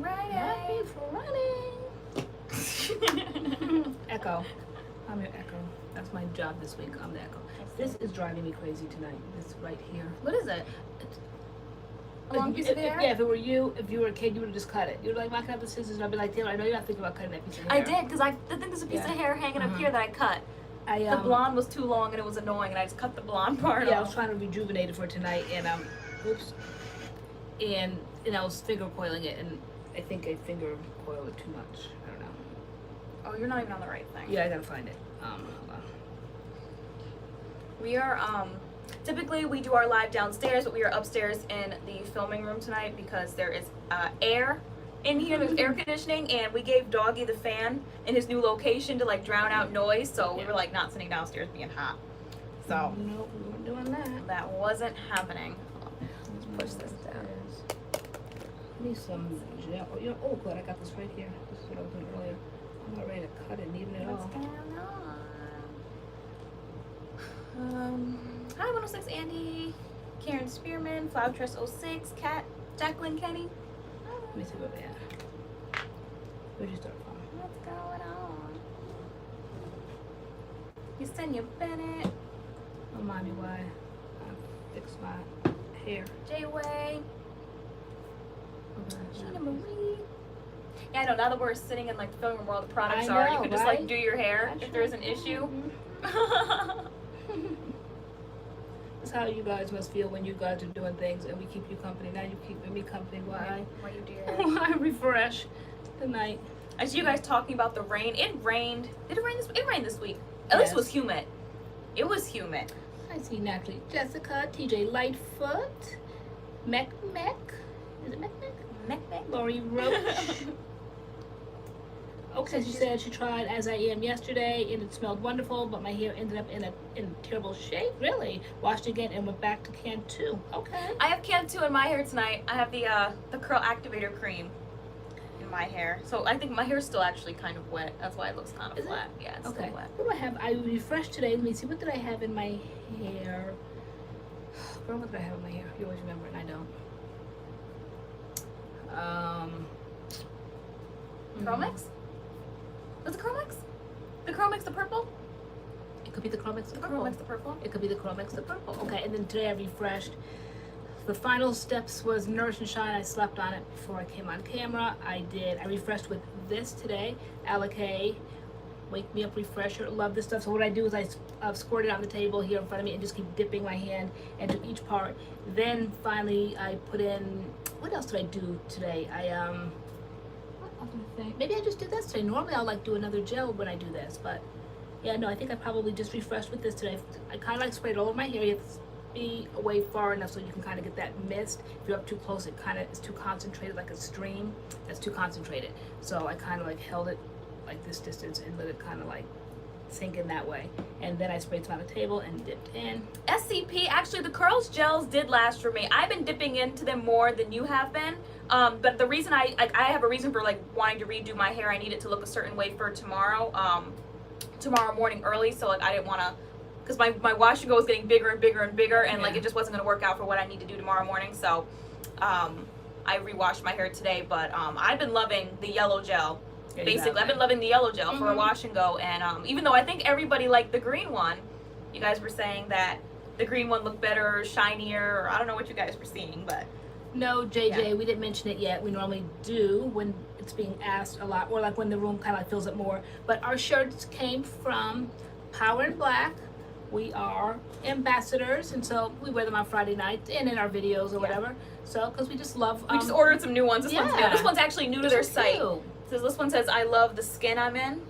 Friday. Happy Friday. Echo. I'm your echo. That's my job this week. I'm the echo. This is driving me crazy tonight. This right here. What is it? A long piece of hair? Yeah, if it were you, if you were a kid, you would have just cut it. You'd be like, why can I have the scissors? And I'd be like, Taylor, I know you're not thinking about cutting that piece of hair. I did, because I think there's a piece of hair hanging up here that I cut. The blonde was too long and it was annoying, and I just cut the blonde part off. Yeah, I was trying to rejuvenate it for tonight, and oops. And I was finger coiling it, and I think I finger coiled it too much. I don't know. Oh, you're not even on the right thing. Yeah, I gotta find it. Hold on. We are, typically we do our live downstairs, but we are upstairs in the filming room tonight because there is air in here. There's air conditioning, and we gave Doggy the fan in his new location to like drown out noise, so we were like not sitting downstairs being hot. So no, we weren't doing that. That wasn't happening. Let's push this down. I need some gel. Oh, oh, good. I got this right here. This is what I was doing earlier. I'm not ready to cut it, needing it all. What's going on? Hi, 106 Andy, Karen Spearman, Flower Trust 06, Kat, Jacqueline Kenny. Let me see where they at. Where'd you start from? What's going on? Yesenia Bennett. Remind me why I fixed my hair. J-Way. Sheena Marie. Yeah, I know, now that we're sitting in like the filming room where all the products are, you can just like do your hair if there's an issue. That's how you guys must feel when you guys are doing things and we keep you company. Now you keep me company while you do your hair. I refresh tonight. I see you guys talking about the rain. It rained. Did it rain this week? It rained this week. At least it was humid. It was humid. I see naturally. Jessica, TJ Lightfoot, Mech. Is it Mech? Lori Roach. Okay, she said she tried As I Am yesterday and it smelled wonderful, but my hair ended up in terrible shape. Really? Washed again and went back to can 2. Okay. I have can 2 in my hair tonight. I have the curl activator cream in my hair. So I think my hair is still actually kind of wet. That's why it looks kind of flat. Yeah, it's still wet. What do I have? I refreshed today. Let me see. What did I have in my hair? Girl, what did I have in my hair? You always remember it and I don't. CURLMIX? Was it CURLMIX? The CURLMIX, the purple? It could be the CURLMIX, the purple. CURLMIX, the purple. It could be the CURLMIX, the purple. Okay, and then today I refreshed. The final steps was Nourish and Shine. I slept on it before I came on camera. I refreshed with this today. Alikay Wake Me Up Refresher. Love this stuff. So what I do is I squirt it on the table here in front of me and just keep dipping my hand into each part. Then finally I put in, what else did I do today? Maybe I just did this today. Normally I'll like do another gel when I do this, but yeah, no, I think I probably just refreshed with this today. I kind of like sprayed all over my hair. You have to be away far enough so you can kind of get that mist. If you're up too close, it kind of is too concentrated, like a stream. That's too concentrated. So I kind of like held it like this distance and let it kind of like sink in that way. And then I sprayed some on the table and dipped in. SCP, actually the Curls gels did last for me. I've been dipping into them more than you have been. But the reason I have a reason for like wanting to redo my hair. I need it to look a certain way for tomorrow. Tomorrow morning early. So like I didn't want to, because my wash and go was getting bigger and bigger and bigger, and like it just wasn't going to work out for what I need to do tomorrow morning. So I rewashed my hair today. But I've been loving the yellow gel. Basically, I've been loving the yellow gel for a wash and go, and even though I think everybody liked the green one, you guys were saying that the green one looked better, shinier, or I don't know what you guys were seeing, but no, JJ, we didn't mention it yet. We normally do when it's being asked a lot, or like when the room kind of like fills up more. But our shirts came from Power in Black. We are ambassadors, and so we wear them on Friday nights and in our videos or whatever. So, because we just love. We just ordered some new ones. This one's new. This one's actually new to their site. So this one says, "I love the skin I'm in,"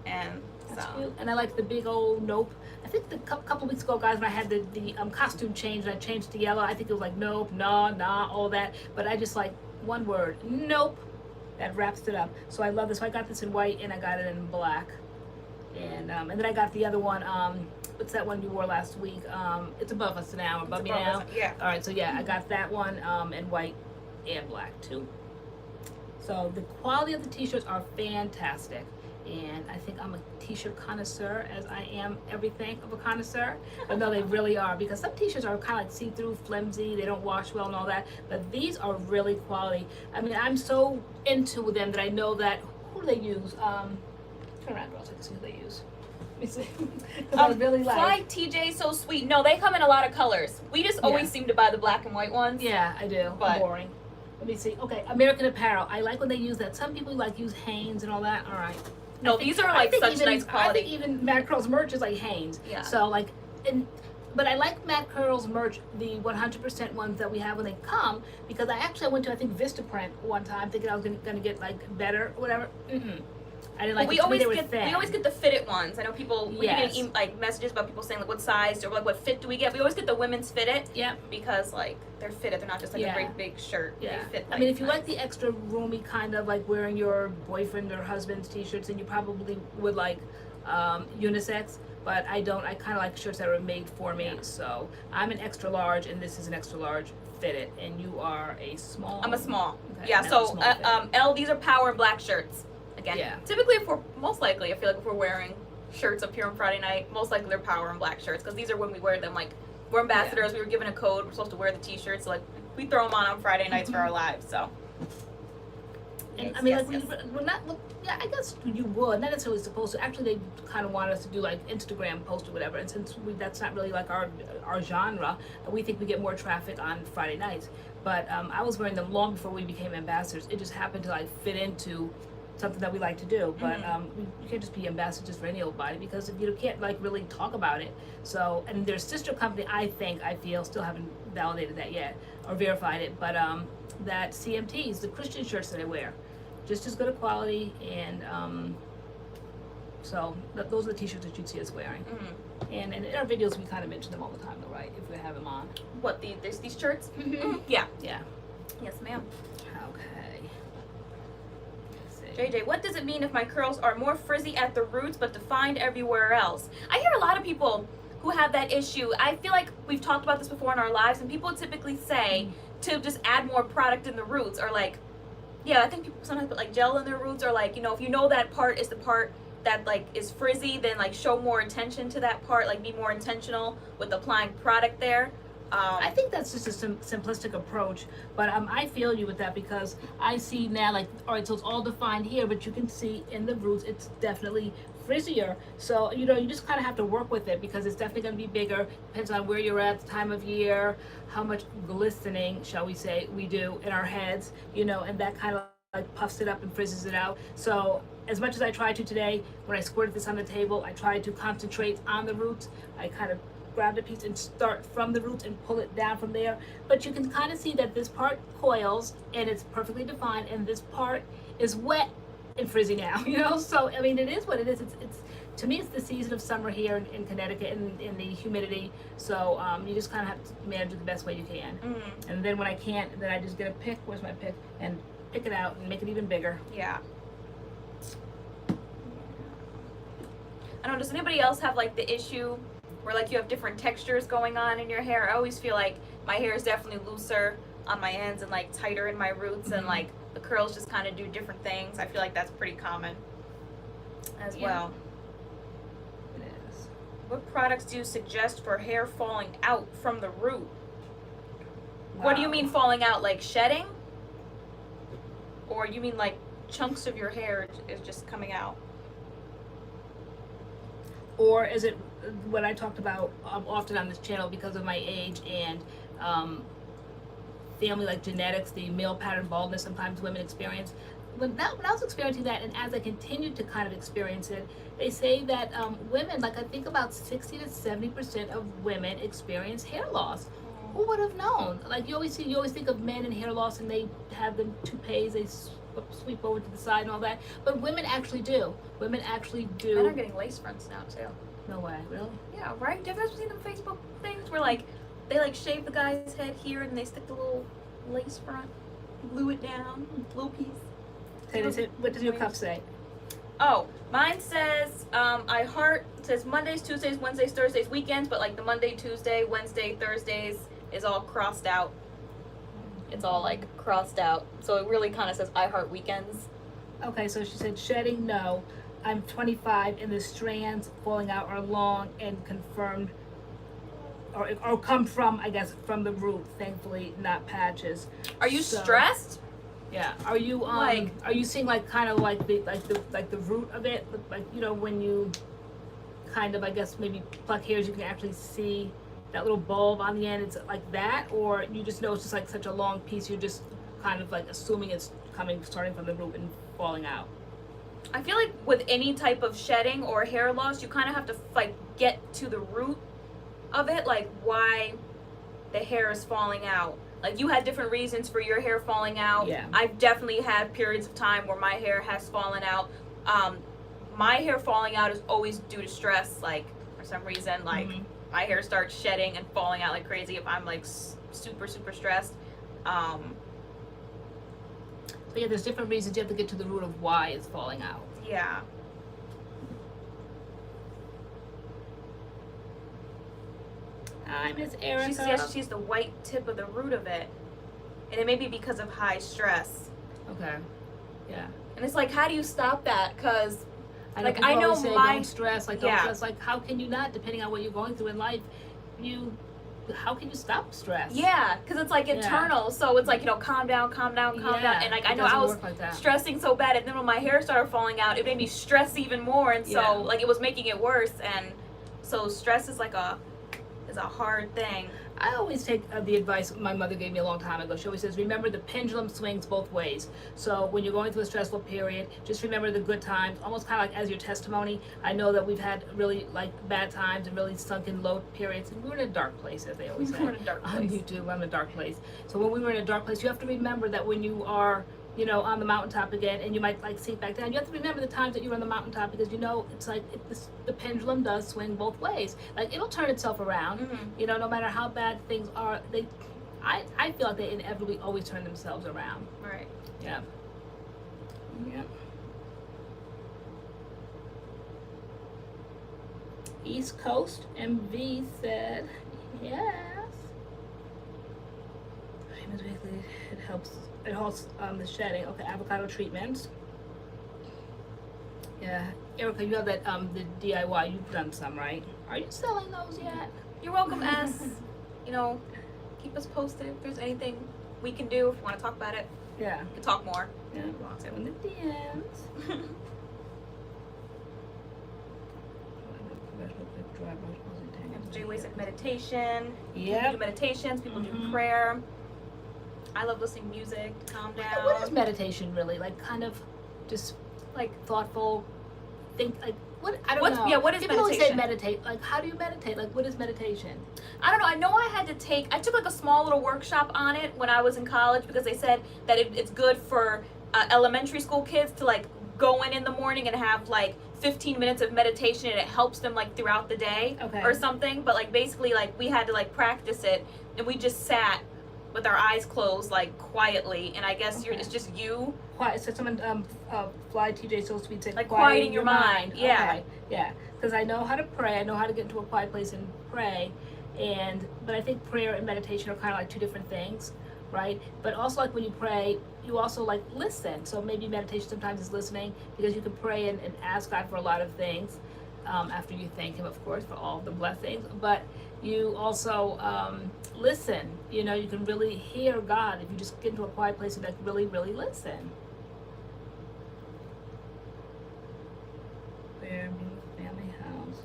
and that's cute. And I like the big old nope. I think the couple weeks ago, guys, when I had the costume change, and I changed to yellow. I think it was like nope, nah, all that. But I just like one word, nope. That wraps it up. So I love this. So I got this in white and I got it in black, and then I got the other one. What's that one you wore last week? It's above us now, above me now. Yeah. All right. So yeah, I got that one in white and black too. So the quality of the t-shirts are fantastic. And I think I'm a t-shirt connoisseur, as I am everything of a connoisseur. But no, they really are, because some t-shirts are kind of like see-through, flimsy, they don't wash well and all that. But these are really quality. I mean, I'm so into them that I know that, who do they use? Turn around, girls, I can see who they use. Let me see. 'Cause I really like. Fly TJ So Sweet. No, they come in a lot of colors. We just always seem to buy the black and white ones. Yeah, I do. But boring. Let me see. Okay, American Apparel. I like when they use that. Some people like use Hanes and all that. All right. No, these are like such nice quality. I think even MADCURLS merch is like Hanes. Yeah. So like, but I like MADCURLS merch, the 100% ones that we have when they come, because I went to, I think, Vistaprint one time thinking I was gonna get like better or whatever. I didn't like. We always get the fitted ones. I know people. We get like messages about people saying like what size or like what fit do we get. We always get the women's fitted. Yeah. Because like they're fitted. They're not just like a great big shirt. Yeah. They fit, I mean, if you like the extra roomy kind of like wearing your boyfriend or husband's t-shirts, then you probably would like unisex. But I don't. I kind of like shirts that are made for me. Yeah. So I'm an extra large, and this is an extra large fitted, and you are a small. I'm a small. Okay, yeah. So L. These are power black shirts. Again, typically if we're I feel like if we're wearing shirts up here on Friday night, most likely they're power and black shirts, because these are when we wear them. Like, we're ambassadors, we were given a code, we're supposed to wear the t-shirts, so like we throw them on Friday nights for our lives. So and I mean, we're not, yeah, I guess you would, not necessarily supposed to. Actually, they kind of want us to do like Instagram posts or whatever, and since that's not really like our genre, we think we get more traffic on Friday nights. But I was wearing them long before we became ambassadors. It just happened to like fit into something that we like to do, but you can't just be ambassadors for any old body, because if you can't like really talk about it. So, and their sister company, I feel, still haven't validated that yet or verified it, but that CMTs, the Christian shirts that I wear, just as good a quality, and so those are the t-shirts that you'd see us wearing. And in our videos, we kind of mention them all the time, though, right? If we have them on. What, these shirts? Yeah. Yeah. Yes, ma'am. Okay. JJ, what does it mean if my curls are more frizzy at the roots but defined everywhere else? I hear a lot of people who have that issue. I feel like we've talked about this before in our lives, and people typically say to just add more product in the roots, or like, yeah, I think people sometimes put like gel in their roots, or like, you know, if you know that part is the part that like is frizzy, then like show more attention to that part, like be more intentional with applying product there. I think that's just a simplistic approach, but I feel you with that, because I see now, like, all right, so it's all defined here, but you can see in the roots it's definitely frizzier. So, you know, you just kind of have to work with it, because it's definitely going to be bigger. Depends on where you're at, the time of year, how much glistening, shall we say, we do in our heads, you know, and that kind of like puffs it up and frizzes it out. So as much as I tried to today, when I squirted this on the table, I tried to concentrate on the roots. I kind of grab the piece and start from the roots and pull it down from there. But you can kind of see that this part coils and it's perfectly defined, and this part is wet and frizzy now, you know? So, I mean, it is what it is. It's to me, it's the season of summer here in Connecticut, and in the humidity. So you just kind of have to manage it the best way you can. And then when I can't, then I just get a pick, where's my pick, and pick it out and make it even bigger. Yeah. I don't know, does anybody else have like the issue where like you have different textures going on in your hair? I always feel like my hair is definitely looser on my ends and like tighter in my roots, and like the curls just kind of do different things. I feel like that's pretty common as well. It is. What products do you suggest for hair falling out from the root? Wow. What do you mean falling out, like shedding? Or you mean like chunks of your hair is just coming out? Or is it what I talked about often on this channel, because of my age and family, like genetics, the male pattern baldness sometimes women experience. When I was experiencing that, and as I continued to kind of experience it, they say that women, like I think about 60 to 70% of women experience hair loss. Who would have known? Like you always think of men and hair loss, and they have the toupees, they sweep over to the side and all that. But women actually do. Women actually do. Men are getting lace fronts now too. No way, really? Yeah, right? Have you guys seen them Facebook things where like they like shave the guy's head here and they stick the little lace front, glue it down, little piece. What does your cup say? Oh, mine says says Mondays, Tuesdays, Wednesdays, Thursdays, weekends, but like the Monday, Tuesday, Wednesday, Thursdays is all crossed out. It's all like crossed out. So it really kind of says I heart weekends. Okay, so she said shedding, no. I'm 25 and the strands falling out are long and confirmed or come from, I guess, from the root, thankfully, not patches. Are you So, stressed? Yeah. Are you Like- are you seeing like kind of like the root of it? Like, you know, when you kind of, I guess, maybe pluck hairs, you can actually see that little bulb on the end. It's like that, or you just know it's just like such a long piece, you're just kind of like assuming it's starting from the root and falling out. I feel like with any type of shedding or hair loss, you kind of have to like get to the root of it, like why the hair is falling out. Like you had different reasons for your hair falling out. Yeah. I've definitely had periods of time where my hair has fallen out. My hair falling out is always due to stress. Like for some reason, like my hair starts shedding and falling out like crazy if I'm like super stressed. But yeah, there's different reasons. You have to get to the root of why it's falling out. Yeah. Hi, Miss Erica. She suggests she's the white tip of the root of it, and it may be because of high stress. Okay. Yeah. And it's like, how do you stop that? Because like people I know always say, my don't stress. Like don't stress. Like how can you not? Depending on what you're going through in life, how can you stop stress? Yeah, because it's like internal. So it's like, you know, calm down. And like I know I was stressing so bad, and then when my hair started falling out, it made me stress even more, and so like it was making it worse. And so stress is like a hard thing. I always take the advice my mother gave me a long time ago. She always says, remember the pendulum swings both ways. So when you're going through a stressful period, just remember the good times, almost kind of like as your testimony. I know that we've had really like bad times and really sunken low periods, and we were in a dark place, as they always say. We're in a dark place. On YouTube, I'm in a dark place. So when we were in a dark place, you have to remember that when you are, you know, on the mountaintop again, and you might like sink back down, you have to remember the times that you were on the mountaintop, because you know it's like the pendulum does swing both ways. Like it'll turn itself around. You know, no matter how bad things are, I feel like they inevitably always turn themselves around. Right. Yeah. Yep. East Coast MV said yes. It helps. It helps the shedding. Okay, avocado treatments. Yeah, Erica, you have that the DIY. You've done some, right? Are you selling those yet? You're welcome, S. You know, keep us posted if there's anything we can do. If you want to talk about it, Yeah. we can talk more. Yeah. In the DMs. Jay Way said meditation. Yeah. People do meditations. People do prayer. I love listening to music. Calm down. What is meditation really? Like kind of just like thoughtful, think like what? I don't know. Yeah, what is People meditation? always say meditate. Like how do you meditate? Like what is meditation? I don't know. I know I took like a small little workshop on it when I was in college, because they said that it's good for elementary school kids to like go in the morning and have like 15 minutes of meditation, and it helps them like throughout the day or something. But like basically like we had to like practice it, and we just sat with our eyes closed, like quietly, and I guess it's just you. Quiet. So someone, Fly TJ So Sweet said, like quieting your mind. Yeah. Okay. Yeah. Because I know how to pray. I know how to get into a quiet place and pray, but I think prayer and meditation are kind of like two different things, right? But also like when you pray, you also like listen. So maybe meditation sometimes is listening, because you can pray and ask God for a lot of things after you thank Him, of course, for all the blessings. But you also listen. You know, you can really hear God if you just get into a quiet place and like really listen. Family house.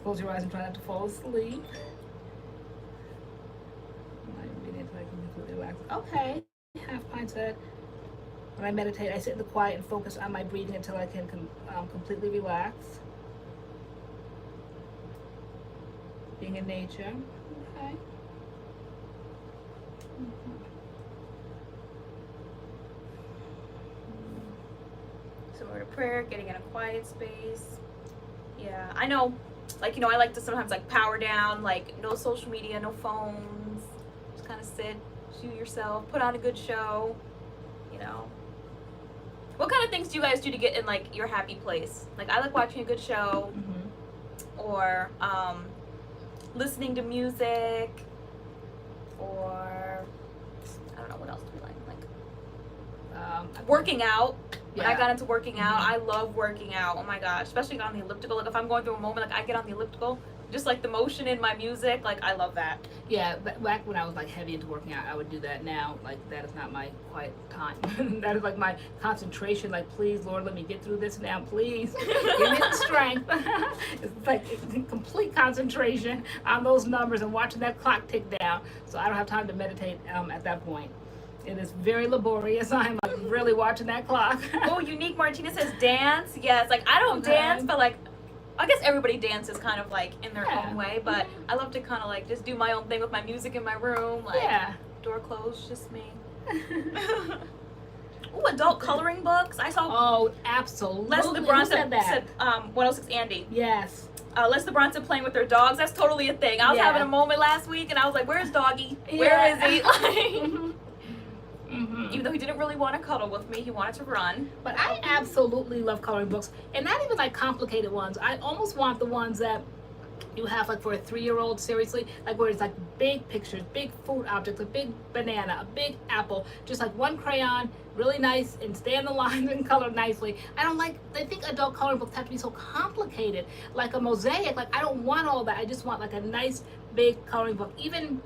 Close your eyes and try not to fall asleep. Okay. Half Pint said, when I meditate, I sit in the quiet and focus on my breathing until I can completely relax. Being in nature. Okay. Similar to prayer, getting in a quiet space. Yeah, I know. Like, you know, I like to sometimes like power down, like no social media, no phones. Just kind of sit, shoot yourself, put on a good show. You know. What kind of things do you guys do to get in like your happy place? Like I like watching a good show, or listening to music, or I don't know what else do we like. Like working out. When I got into working out, I love working out. Oh my gosh, especially on the elliptical. Like if I'm going through a moment, like I get on the elliptical, just like the motion in my music, like I love that. Yeah, but back when I was like heavy into working out, I would do that. Now, like that is not my quiet time. That is like my concentration. Like, please, Lord, let me get through this now. Please, give me the strength. It's like complete concentration on those numbers and watching that clock tick down. So I don't have time to meditate at that point. It is very laborious. I'm like really watching that clock. Oh, Unique Martina says dance. Yes, like I don't dance, but like I guess everybody dances kind of like in their own way. But I love to kind of like just do my own thing with my music in my room. Like door closed, just me. Ooh, adult coloring books. I saw. Oh, absolutely. Leslie LeBron said 106 Andy. Yes. Leslie Bronson playing with their dogs. That's totally a thing. I was having a moment last week, and I was like, "Where's Doggy? Where is he?" Like, even though he didn't really want to cuddle with me, he wanted to run. But I absolutely love coloring books, and not even like complicated ones. I almost want the ones that you have like for a 3-year-old, seriously, like where it's like big pictures, big food objects, a big banana, a big apple, just like one crayon, really nice, and stay on the line and color nicely. I think adult coloring books have to be so complicated, like a mosaic. Like I don't want all that. I just want like a nice big coloring book. Even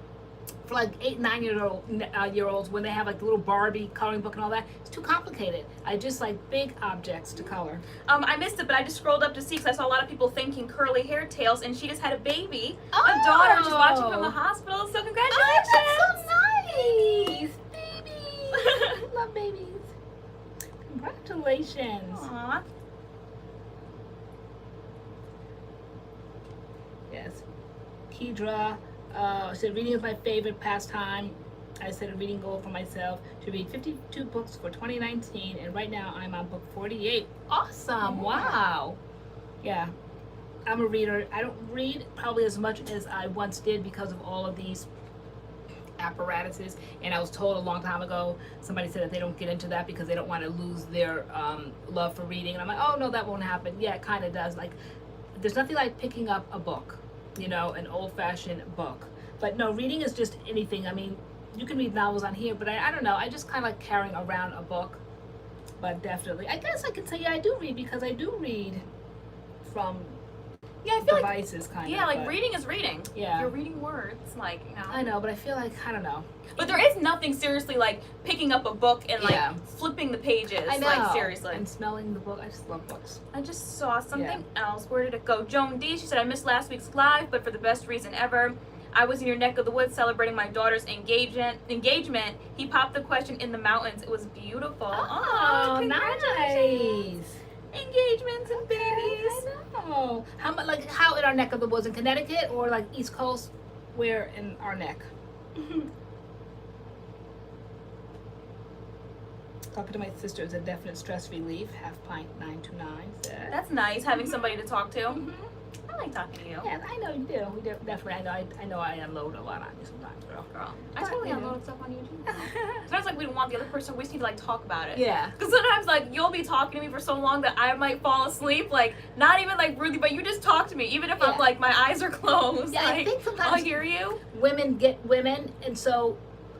for like 8-9-year-olds when they have like the little Barbie coloring book and all that, it's too complicated. I just like big objects to color. I missed it, but I just scrolled up to see because I saw a lot of people thanking Curly Hair Tales, and she just had a baby, a daughter, just watching from the hospital. So congratulations! Oh, that's so nice, baby. Love babies. Congratulations. Aww. Yes, Kedra. Said reading is my favorite pastime. I set a reading goal for myself to read 52 books for 2019, and right now I'm on book 48. Awesome! Wow. Yeah, I'm a reader. I don't read probably as much as I once did because of all of these apparatuses, and I was told a long time ago, somebody said that they don't get into that because they don't want to lose their love for reading, and I'm like, oh no, that won't happen. Yeah, it kind of does. Like, there's nothing like picking up a book, you know, an old-fashioned book. But no, reading is just anything. I mean, you can read novels on here, but I don't know, I just kind of like carrying around a book. But definitely, I guess I can say, yeah, I do read, because I do read from I feel devices, like, kind of. Yeah, like reading is reading. Yeah. You're reading words, like, you know. I know, but I feel like, I don't know. But there is nothing seriously like picking up a book and like flipping the pages. I know. Like seriously. And smelling the book. I just love books. I just saw something else. Where did it go? Joan D. She said, I missed last week's live, but for the best reason ever. I was in your neck of the woods celebrating my daughter's engagement. He popped the question in the mountains. It was beautiful. Oh, congratulations. nice. Engagements and babies. I know. How in our neck of the woods in Connecticut, or like East Coast? Where in our neck? Talking to my sister is a definite stress relief. Half pint 929 said. That's nice, having somebody to talk to. I like talking to you. Yeah, I know you do. We do, definitely. I know I unload a lot on you sometimes, girl. I totally unload stuff on you too. Sometimes like we don't want the other person. We just need to like talk about it. Yeah. Because sometimes like you'll be talking to me for so long that I might fall asleep. Like not even like really, but you just talk to me, even if I'm like my eyes are closed. Yeah, like, I think sometimes I'll hear you. Women get women, and so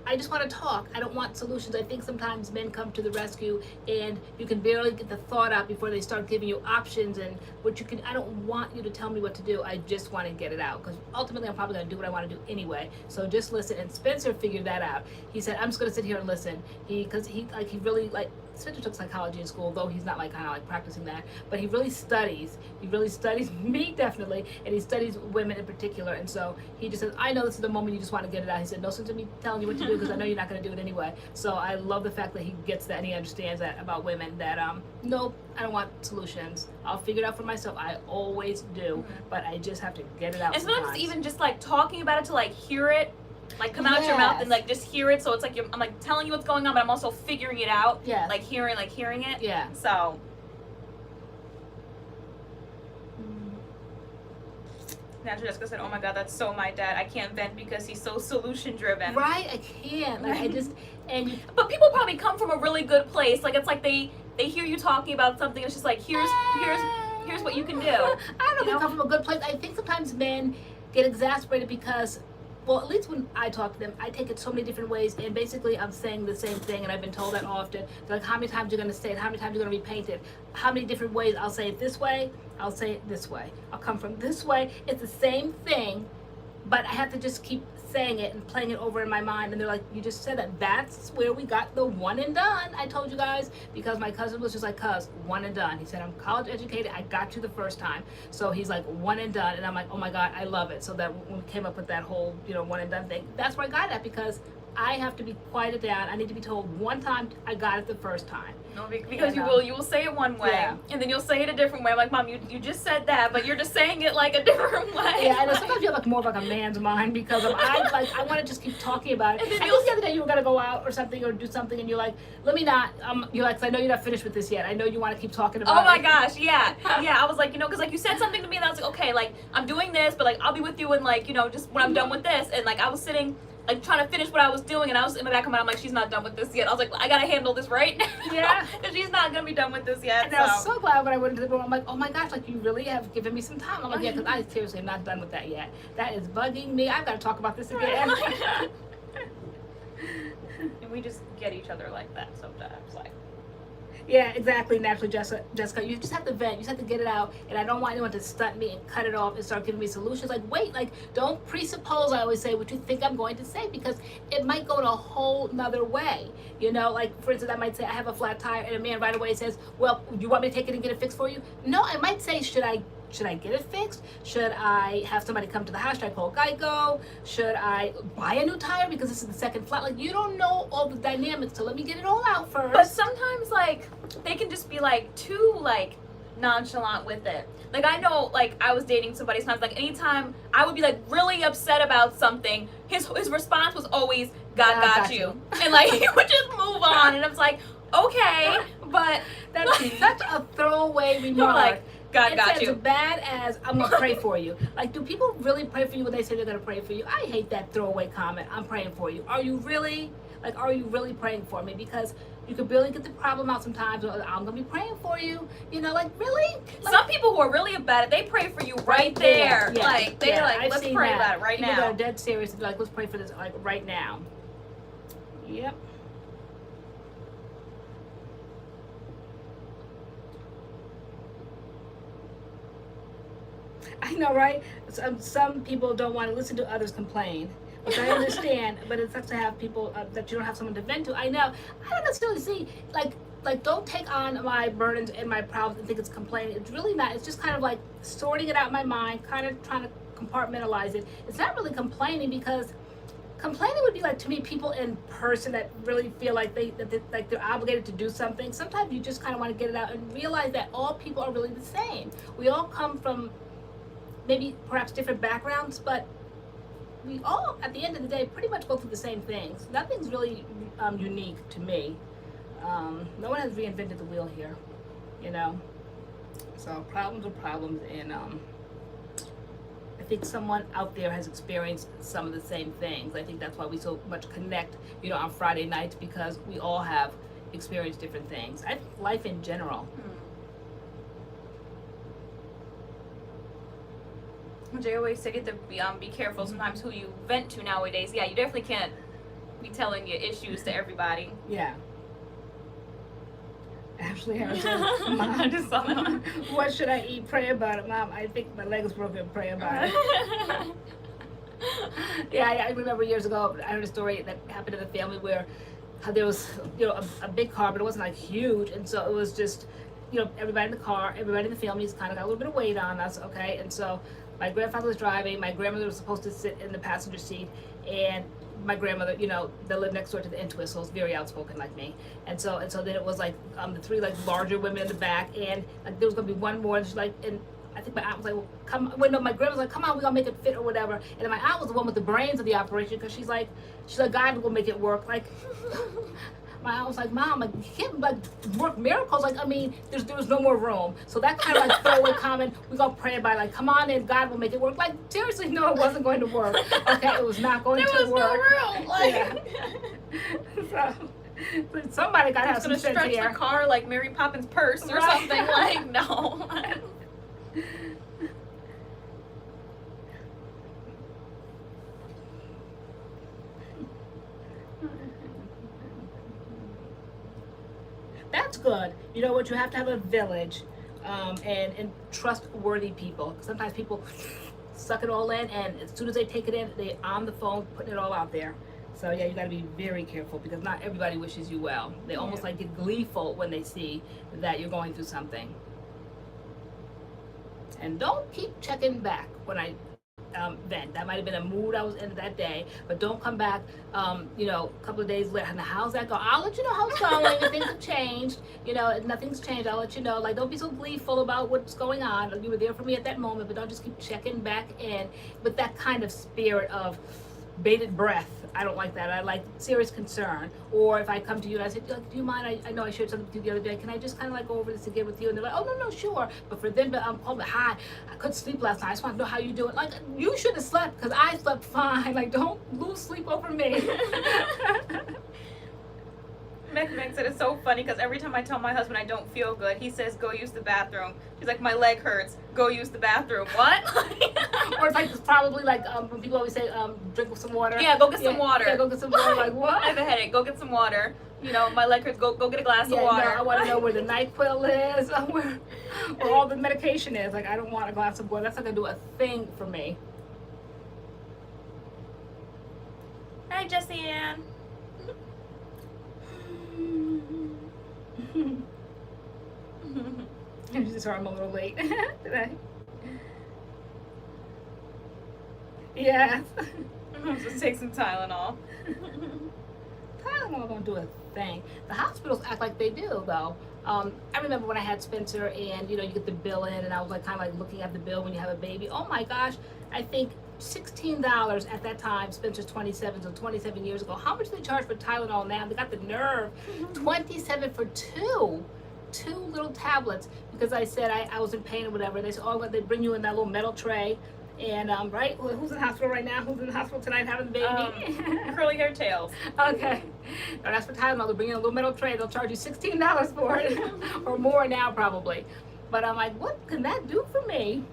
I just want to talk. I don't want solutions. I think sometimes men come to the rescue and you can barely get the thought out before they start giving you options and what you can. I don't want you to tell me what to do. I just want to get it out, because ultimately I'm probably going to do what I want to do anyway. So just listen. And Spencer figured that out. He said, I'm just going to sit here and listen. Because he really Spencer took psychology in school, though he's not like kind of like practicing that, but he really studies. He really studies me, definitely, and he studies women in particular. And so he just says, I know this is the moment you just want to get it out. He said, no sense in me telling you what to do, because I know you're not going to do it anyway. So I love the fact that he gets that and he understands that about women, that nope, I don't want solutions. I'll figure it out for myself. I always do, but I just have to get it out. And sometimes even just like talking about it to like hear it, like come out your mouth and like just hear it. So it's like I'm like telling you what's going on, but I'm also figuring it out. Yeah. Like hearing it. Yeah. So. Natural Jessica said, "Oh my God, that's so my dad. I can't vent because he's so solution driven." Right, I can't. Like I just But people probably come from a really good place. Like it's like they hear you talking about something. It's just like here's what you can do. I don't know if they come from a good place. I think sometimes men get exasperated because well, at least when I talk to them, I take it so many different ways, and basically I'm saying the same thing, and I've been told that often. They're like, how many times you're going to say it, how many times you're going to repaint it, how many different ways. I'll say it this way, I'll say it this way, I'll come from this way. It's the same thing, but I have to just keep saying it and playing it over in my mind. And they're like, you just said that. That's where we got the one and done. I told you guys, because my cousin was just like, cuz, one and done. He said, I'm college educated. I got you the first time. So he's like, one and done. And I'm like, oh my God, I love it. So that when we came up with that whole, one and done thing, that's where I got it, because I have to be quieted down. I need to be told one time I got it the first time. No, because you will say it one way, and then you'll say it a different way. I'm like, Mom, you just said that, but you're just saying it like a different way. Yeah, I know. Sometimes you have like more of like a man's mind, because I want to just keep talking about it. And then I think the other day you were gonna go out or something or do something, and you're like, let me not. You're like, 'cause I know you're not finished with this yet. I know you want to keep talking about it. Oh my gosh, yeah. I was like, because like you said something to me, and I was like, okay, like I'm doing this, but like I'll be with you, and like just when I'm done with this, and like I was sitting, like trying to finish what I was doing, and I was in the back of my mind, I'm like, she's not done with this yet. I was like, I gotta handle this right now. Yeah. Because she's not gonna be done with this yet. And I was so glad when I went into the room. I'm like, oh my gosh, like you really have given me some time. I'm like, yeah, because I seriously am not done with that yet. That is bugging me. I've got to talk about this again. And we just get each other like that sometimes, like. Yeah, exactly. Naturally, Jessica, you just have to vent. You just have to get it out. And I don't want anyone to stunt me and cut it off and start giving me solutions. Like, wait, like, don't presuppose, I always say, what you think I'm going to say, because it might go in a whole nother way. Like, for instance, I might say, I have a flat tire, and a man right away says, well, you want me to take it and get it fixed for you? No, I might say, should I get it fixed? Should I have somebody come to the house? Should I call Geico? Should I buy a new tire because this is the second flat? Like, you don't know all the dynamics, so let me get it all out first. But sometimes, like, they can just be, like, too, like, nonchalant with it. Like, I know, like, I was dating somebody sometimes, like, anytime I would be, like, really upset about something, his response was always, God got you. And, like, he would just move on, and I was like, okay, but... That's such a throwaway remark. Like, God got it's you. as bad as I'm gonna pray for you. Like, do people really pray for you when they say they're gonna pray for you? I hate that throwaway comment. I'm praying for you. Are you really? Like, are you really praying for me? Because you can barely get the problem out sometimes. Or, I'm gonna be praying for you. Like, really? Like, some people who are really about it, they pray for you right there. Yeah. Like, they're like, I've let's seen pray that. about it right People now. that are dead serious, like, let's pray for this, like, right now. Yep. I know, right? Some people don't want to listen to others complain, which I understand, but it sucks to have people that you don't have someone to vent to. I know. I don't necessarily see, like don't take on my burdens and my problems and think it's complaining. It's really not. It's just kind of like sorting it out in my mind, kind of trying to compartmentalize it. It's not really complaining, because complaining would be like, to me, people in person that really feel like they're obligated to do something. Sometimes you just kind of want to get it out and realize that all people are really the same. We all come from maybe perhaps different backgrounds, but we all, at the end of the day, pretty much go through the same things. Nothing's really unique to me. No one has reinvented the wheel here, So problems are problems, and I think someone out there has experienced some of the same things. I think that's why we so much connect, on Friday nights, because we all have experienced different things. I think life in general. Jay always said you have to be careful sometimes who you vent to nowadays. Yeah, you definitely can't be telling your issues to everybody. Yeah. Ashley Harrison, Mom, I just saw that one. What should I eat? Pray about it, Mom. I think my leg is broken. Pray about it. Yeah, I remember years ago, I heard a story that happened in the family where there was, a big car, but it wasn't like huge, and so it was just, everybody in the car, everybody in the family's kind of got a little bit of weight on us, okay, and so my grandfather was driving, my grandmother was supposed to sit in the passenger seat, and my grandmother, they lived next door to the in-twist, so it's very outspoken like me. And so then it was like the three like larger women in the back, and like there was gonna be one more, and she's like, and I think my aunt was like, well, come, well, no, my grandma was like, come on, we're gonna make it fit or whatever. And then my aunt was the one with the brains of the operation, because she's like, God will make it work. Like, my aunt was like, Mom, like, you can't like work miracles. Like, I mean, there was no more room. So that kind of like throwaway comment, we're gonna pray about it. Like, come on in, God will make it work. Like, seriously, no, it wasn't going to work. Okay, it was not going to work. There was no room. Like, yeah. So somebody got to have some sense here. Gonna stretch the car like Mary Poppins' purse or something. Like, no. That's good. You know what? You have to have a village, and trustworthy people. Sometimes people suck it all in, and as soon as they take it in, they on the phone putting it all out there. So yeah, you got to be very careful because not everybody wishes you well. They almost like get gleeful when they see that you're going through something. And don't keep checking back when I vent. That might have been a mood I was in that day, but don't come back, you know, a couple of days later. Now, how's that going? I'll let you know how it's going. If things have changed, you know, if nothing's changed, I'll let you know. Like, don't be so gleeful about what's going on. You were there for me at that moment, but don't just keep checking back in with that kind of spirit of bated breath. I don't like that. I like serious concern. Or if I come to you and I say, do you mind? I know I shared something with you the other day. Can I just kind of like go over this again with you? And they're like, oh, no, sure. But for them to call me, hi, I couldn't sleep last night. I just want to know how you doing. Like, you should have slept because I slept fine. Like, don't lose sleep over me. Meg said it's so funny because every time I tell my husband I don't feel good, he says, go use the bathroom. She's like, my leg hurts. Go use the bathroom. What? Or it's like, it's probably like when people always say, drink some water. Yeah, go get some water. Yeah, go get some water. Like, what? I have a headache. Go get some water. You know, my leg hurts. Go get a glass of water. No, I want to know where the NyQuil is, where all the medication is. Like, I don't want a glass of water. That's not going to do a thing for me. Hi, Jessie Ann. I'm just sorry I'm a little late today. Yes. Just take some Tylenol. Tylenol don't do a thing. The hospitals act like they do, though. I remember when I had Spencer, and you know, you get the bill in, and I was like kind of like looking at the bill when you have a baby. Oh my gosh, I think $16 at that time. Spencer's 27, so 27 years ago. How much do they charge for Tylenol now? They got the nerve. 27 for two little tablets, because I said I was in pain or whatever. They said, oh, they bring you in that little metal tray. And right, who's in the hospital right now? Who's in the hospital tonight having the baby? Curly hair tails. Okay. No, that's for Tylenol. They'll bring in a little metal tray. They'll charge you $16 for it, or more now probably. But I'm like, what can that do for me?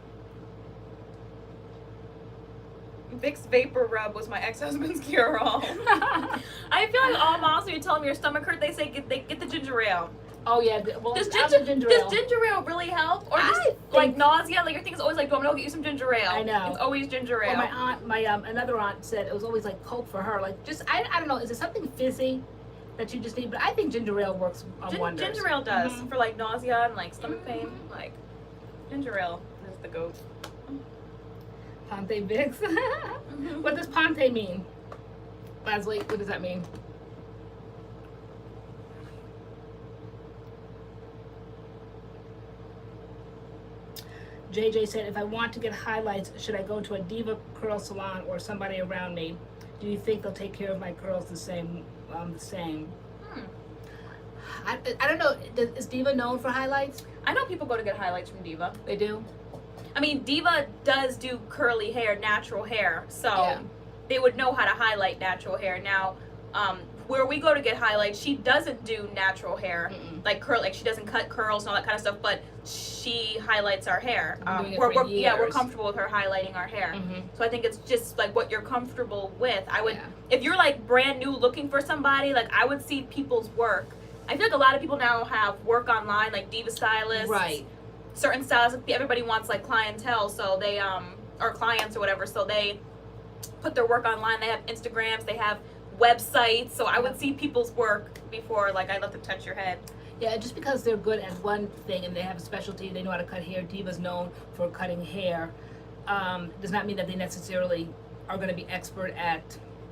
Vicks Vapor Rub was my ex-husband's cure-all. I feel like all moms, when you tell them your stomach hurt, they say get the ginger ale. Oh yeah, well, Does ginger ale. ginger ale really help? Or just like nausea? Like your thing is always like, do I'm gonna go get you some ginger ale. I know. It's always ginger ale. Well, my another aunt said it was always like Coke for her. Like just I don't know, is it something fizzy that you just need? But I think ginger ale works wonders. Ginger ale does for like nausea and like stomach pain. Like ginger ale is the goat. Ponte Vicks. What does Ponte mean? Leslie, what does that mean? JJ said, if I want to get highlights, should I go to a Diva curl salon or somebody around me? Do you think they'll take care of my curls the same? I don't know. Is Diva known for highlights? I know people go to get highlights from Diva. They do? I mean, Diva does do curly hair, natural hair, so they would know how to highlight natural hair. Now, where we go to get highlights, she doesn't do natural hair, like curl, like she doesn't cut curls and all that kind of stuff, but she highlights our hair. We're comfortable with her highlighting our hair. So I think it's just like what you're comfortable with. I would, if you're like brand new looking for somebody, like I would see people's work. I feel like a lot of people now have work online, like Diva stylists. Right. Certain stylists, everybody wants like clientele, so they, or clients or whatever, so they put their work online. They have Instagrams, they have websites, so I would see people's work before like I let them touch your head. Yeah, just because they're good at one thing and they have a specialty, they know how to cut hair. Diva's known for cutting hair. Does not mean that they necessarily are going to be expert at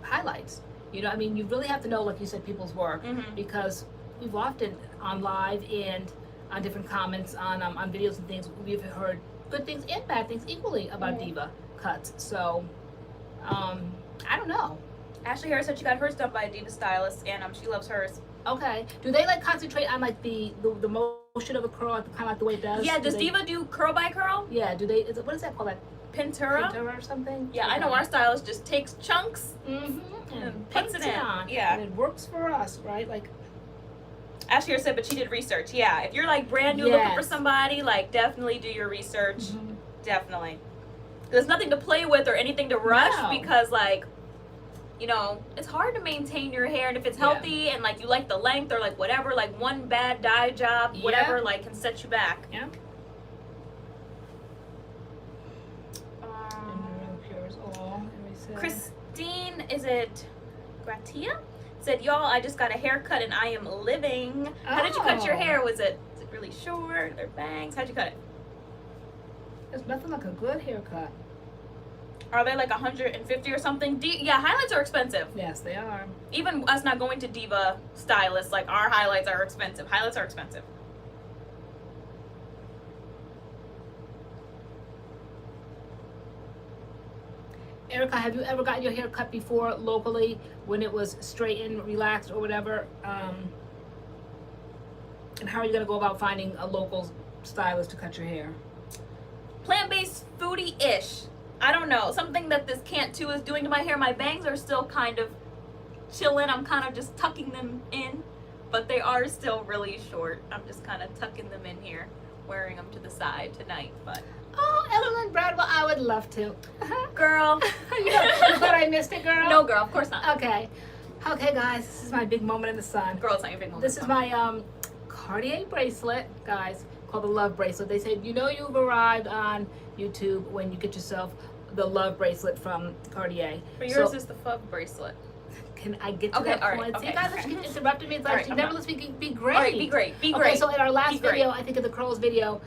highlights. You know, I mean, you really have to know, like you said, people's work, because we've often on live and on different comments on videos and things, we've heard good things and bad things equally about Diva cuts. So, I don't know. Ashley Harris said she got hers done by a Diva stylist, and she loves hers. Okay. Do they like concentrate on like the motion of a curl, kind of like the way it does? Yeah. Does Diva do curl by curl? Yeah. Do they? What is that called? That Pintura? Pintura or something? Yeah, I know our stylist just takes chunks and puts it in. on. Yeah. And it works for us, right? Like. Ashley Harris said, but she did research. Yeah. If you're like brand new looking for somebody, like definitely do your research. Definitely. There's nothing to play with or anything to rush because like. you know, it's hard to maintain your hair, and if it's healthy and like you like the length or like whatever, like one bad dye job, whatever, like can set you back. Yeah. Christine, is it Gratia? Said, y'all, I just got a haircut and I am living. How did you cut your hair? Was it really short or bangs? How'd you cut it? There's nothing like a good haircut. Are they like 150 or something? Yeah, highlights are expensive. Yes, they are. Even us not going to Diva stylists, like our highlights are expensive. Highlights are expensive. Erica, have you ever gotten your hair cut before locally when it was straightened, relaxed, or whatever? And how are you going to go about finding a local stylist to cut your hair? Plant-based foodie-ish. I don't know. Something that this Can't 2 is doing to my hair. My bangs are still kind of chilling. I'm kind of just tucking them in, but they are still really short. I'm just kind of tucking them in here, wearing them to the side tonight, but... Oh, Evelyn Bradwell, I would love to. Girl. You thought I missed it, girl? No, girl, of course not. Okay. Okay, guys, this is my big moment in the sun. Girl, it's not your big moment. This is my Cartier bracelet, guys, called the Love Bracelet. They said, you know you've arrived on YouTube when you get yourself the Love Bracelet from Cartier. But yours is the Fub bracelet. Can I get to that point? See, guys, you interrupted me. It's like you never let me be great. All right, be great. Be great. Okay, so in our last video, I think in the curls video,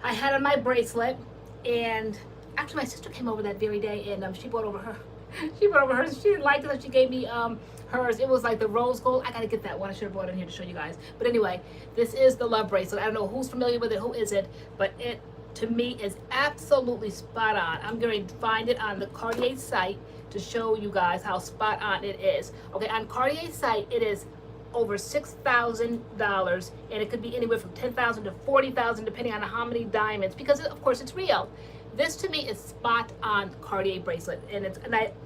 I had on my bracelet, and actually my sister came over that very day, and she brought over her. She brought over hers. She didn't like it, so she gave me hers. It was like the rose gold. I gotta get that one. I should have brought it in here to show you guys. But anyway, this is the Love Bracelet. I don't know who's familiar with it, who isn't, but it to me is absolutely spot on. I'm going to find it on the Cartier site to show you guys how spot on it is. Okay, on Cartier's site, it is over $6,000, and it could be anywhere from $10,000 to $40,000 depending on how many diamonds, because of course it's real. This to me is spot on Cartier bracelet, and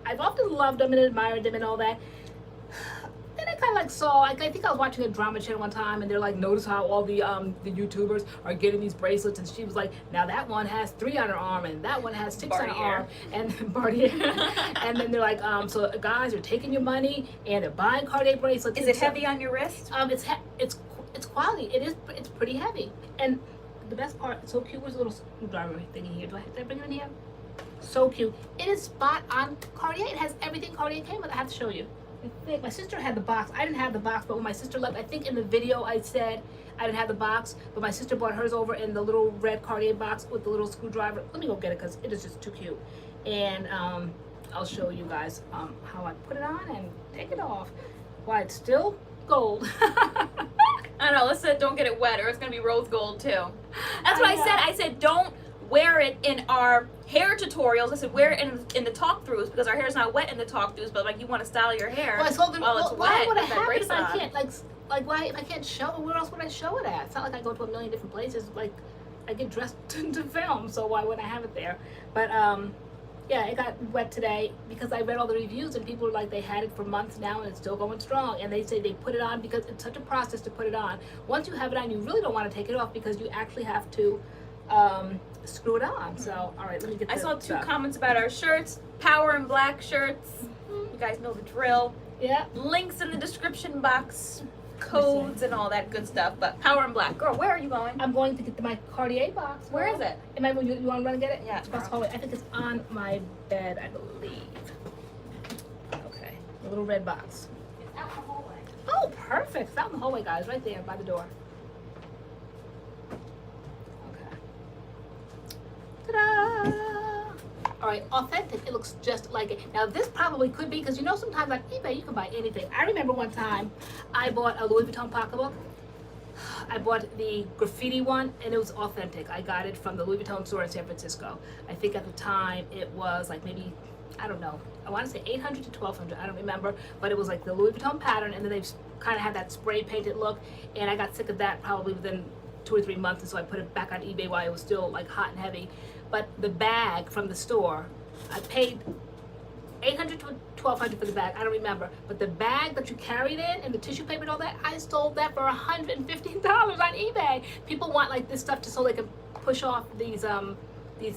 I've often loved them and admired them and all that. Then I kind of like saw, I think I was watching a drama channel one time, and they're like, notice how all the YouTubers are getting these bracelets, and she was like, now that one has 3 on her arm, and that one has 6 on her arm, and Cartier, and then they're like, so guys are taking your money and they're buying Cartier bracelets. Is it heavy on your wrist? It's quality. It's pretty heavy, and the best part, it's so cute. Where's a little screwdriver thing in here? Did I bring it in here? So cute. It is spot on Cartier. It has everything Cartier came with. I have to show you. I think my sister had the box. I didn't have the box, but when my sister left, I think in the video I said I didn't have the box, but my sister bought hers over in the little red Cartier box with the little screwdriver. Let me go get it because it is just too cute. And I'll show you guys how I put it on and take it off. Why it's still gold. I don't know, let's say don't get it wet or it's gonna be rose gold too. That's what I said. I said don't wear it in our hair tutorials. I said wear it in the talk throughs because our hair is not wet in the talk throughs, but like you want to style your hair while it's wet. Why would I have it if I can't like why if I can't show it? Where else would I show it at? It's not like I go to a million different places. Like I get dressed to film, so why wouldn't I have it there? But yeah, it got wet today because I read all the reviews and people are like they had it for months now and it's still going strong, and they say they put it on because it's such a process to put it on. Once you have it on, you really don't want to take it off because you actually have to screw it on. So all right, let me get I saw 2 comments about our shirts, power and black shirts. You guys know the drill. Yeah, links in the description box, codes and all that good stuff. But power and black. Girl, where are you going? I'm going to get my Cartier box. Where is it? You want to run and get it? Yeah, it's across the hallway. I think it's on my bed, I believe. Okay, the little red box. It's out in the hallway. Oh, perfect. It's out in the hallway, guys, right there by the door. Okay. Ta-da! All right, authentic. It looks just like it. Now, this probably could be, because you know sometimes on eBay you can buy anything. I remember one time I bought a Louis Vuitton pocketbook. I bought the graffiti one, and it was authentic. I got it from the Louis Vuitton store in San Francisco. I think at the time it was like maybe, I don't know, I want to say 800 to 1200, I don't remember, but it was like the Louis Vuitton pattern, and then they kind of had that spray painted look, and I got sick of that probably within 2 or 3 months, and so I put it back on eBay while it was still like hot and heavy. But the bag from the store, I paid $800 to $1,200 for the bag, I don't remember. But the bag that you carried in and the tissue paper and all that, I sold that for $115 on eBay. People want like this stuff just so they can push off these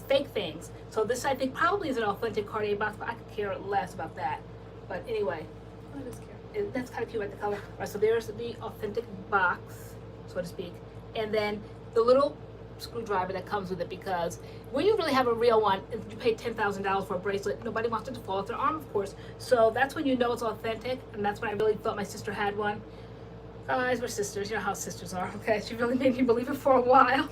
fake things. So this I think probably is an authentic Cartier box, but I could care less about that. But anyway, Oh, that is cute. that's kind of cute, right? The color. All right, so there's the authentic box, so to speak, and then the little screwdriver that comes with it, because when you really have a real one, if you pay $10,000 for a bracelet, nobody wants it to fall off their arm, of course. So that's when you know it's authentic, and that's when I really thought my sister had one. Guys, we're sisters. You know how sisters are, okay? She really made me believe it for a while.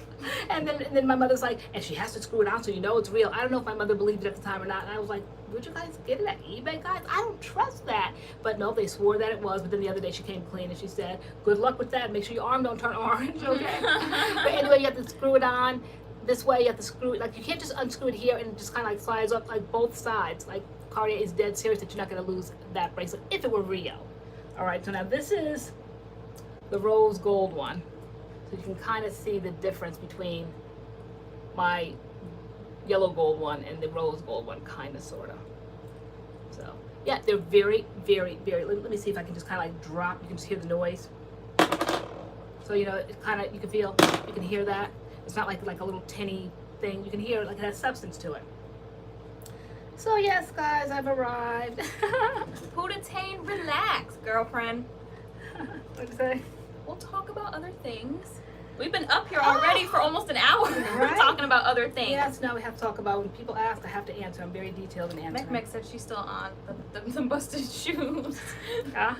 And then my mother's like, and she has to screw it on so you know it's real. I don't know if my mother believed it at the time or not. And I was like, would you guys get it at eBay, guys? I don't trust that. But no, they swore that it was. But then the other day she came clean and she said, good luck with that. Make sure your arm don't turn orange, okay? But anyway, you have to screw it on. This way you have to screw it. Like, you can't just unscrew it here and it just kind of like slides up like both sides. Like, Cartier is dead serious that you're not going to lose that bracelet if it were real. All right, so now this is the rose gold one, so you can kind of see the difference between my yellow gold one and the rose gold one, kind of, sort of. So yeah, they're very, very, very, let me see if I can just kind of like drop, you can just hear the noise. So, you know, it kind of, you can feel, you can hear that. It's not like a little tinny thing. You can hear like it has substance to it. So yes, guys, I've arrived. Putain, relax, girlfriend. What'd you say? We'll talk about other things. We've been up here already for almost an hour. We're Right? talking about other things. Yes, now we have to talk about, when people ask, I have to answer. I'm very detailed in answering. Meg said she's still on the busted shoes. Yeah.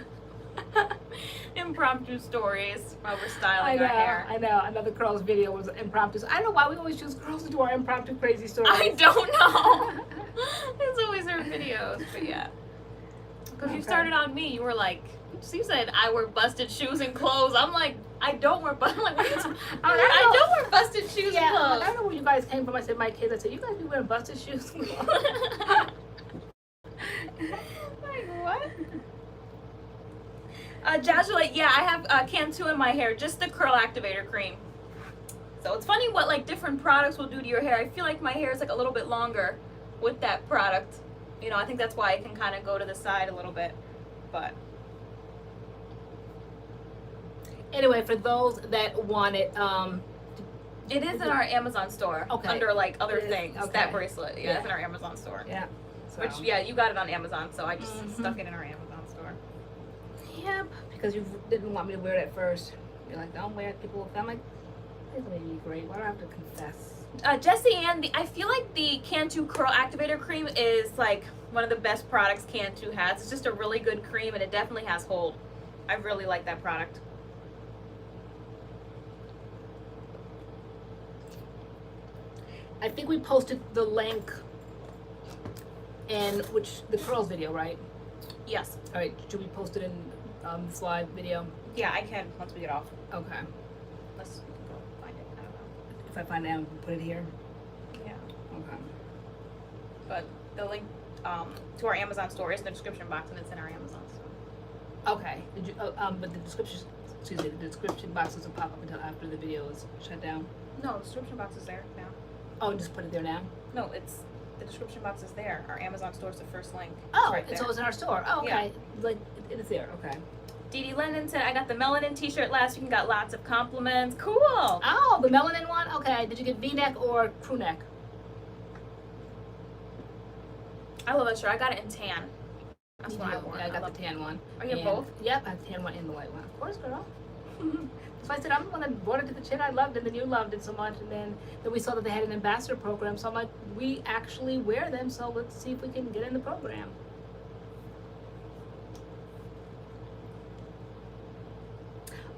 Impromptu stories while we're styling our hair. I know. Another curls video was impromptu. I don't know why we always choose girls to do our impromptu crazy stories. I don't know. It's always our videos, but yeah. Because you started on me. You were like, she said I wear busted shoes and clothes. I'm like, I don't wear busted. Like, what are you talking? I don't wear busted shoes and clothes. I don't know where you guys came from. I said my kids. I said, you guys be wearing busted shoes and clothes. Like what? Jazzulite, yeah, I have Cantu in my hair, just the curl activator cream. So it's funny what like different products will do to your hair. I feel like my hair is like a little bit longer with that product. You know, I think that's why it can kind of go to the side a little bit. But anyway, for those that want it, it is in our Amazon store. Okay. Under like other It is, things. okay. That bracelet. Yeah, Yeah. it's in our Amazon store. yeah. So. Which, yeah, you got it on Amazon, so I just Mhm. stuck it in our Amazon store. Yep. Because you didn't want me to wear it at first. You're like, don't wear it. People. I'm like, this made me great. Why do I have to confess? Jessie Ann, I feel like the Cantu Curl Activator Cream is like one of the best products Cantu has. It's just a really good cream and it definitely has hold. I really like that product. I think we posted the link in the curls video, right? Yes. All right. Should we post it in this live video? Yeah, I can once we get off. Okay. Let's go find it. I don't know. If I find it, I can put it here. Yeah. Okay. But the link to our Amazon store is in the description box and it's in our Amazon store. Okay. Did you? But the description. Excuse me. The description box doesn't pop up until after the video is shut down. No, the description box is there now. Oh, just put it there now. No, it's the description box is there. Our Amazon store is the first link. Oh, right there. so it's in our store. Oh, okay. Yeah. Like it is there. Okay. Dee Dee Lennon said, I got the melanin t-shirt last week and got lots of compliments. Cool. Oh, the melanin one. Okay. Did you get V-neck or crew neck? I love that shirt. I got it in tan. That's You what I do? wore. Yeah, I got the tan one. Oh, you have And- both? Yep, I have the tan one and the white one. Of course, girl. So I said, I'm the one that brought it to the chin. I loved it, and then you loved it so much. And then we saw that they had an ambassador program. So I'm like, we actually wear them. So let's see if we can get in the program.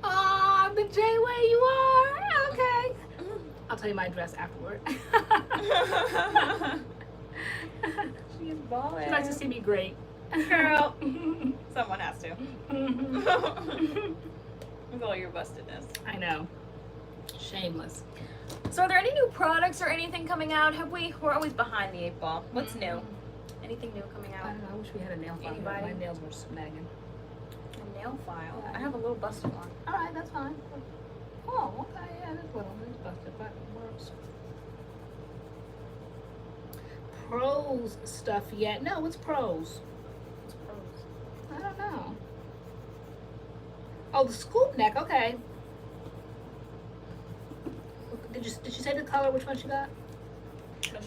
Oh, the J-way you are. Okay. I'll tell you my address afterward. She's balling. She likes to see me great. Girl. Someone has to. With all your bustedness. I know. Shameless. So are there any new products or anything coming out? We're always behind the 8 ball. What's new? Anything new coming I out? don't know. I wish we had a nail file. Anybody? My nails were snagging. A nail file. Yeah. I have a little busted one. All right, that's fine. Oh, okay. Yeah, that's little. It's busted, but it works. Pros stuff yet? No, it's pros. It's pros. I don't know. Oh, the scoop neck. Okay. Did you say the color? Which one she got?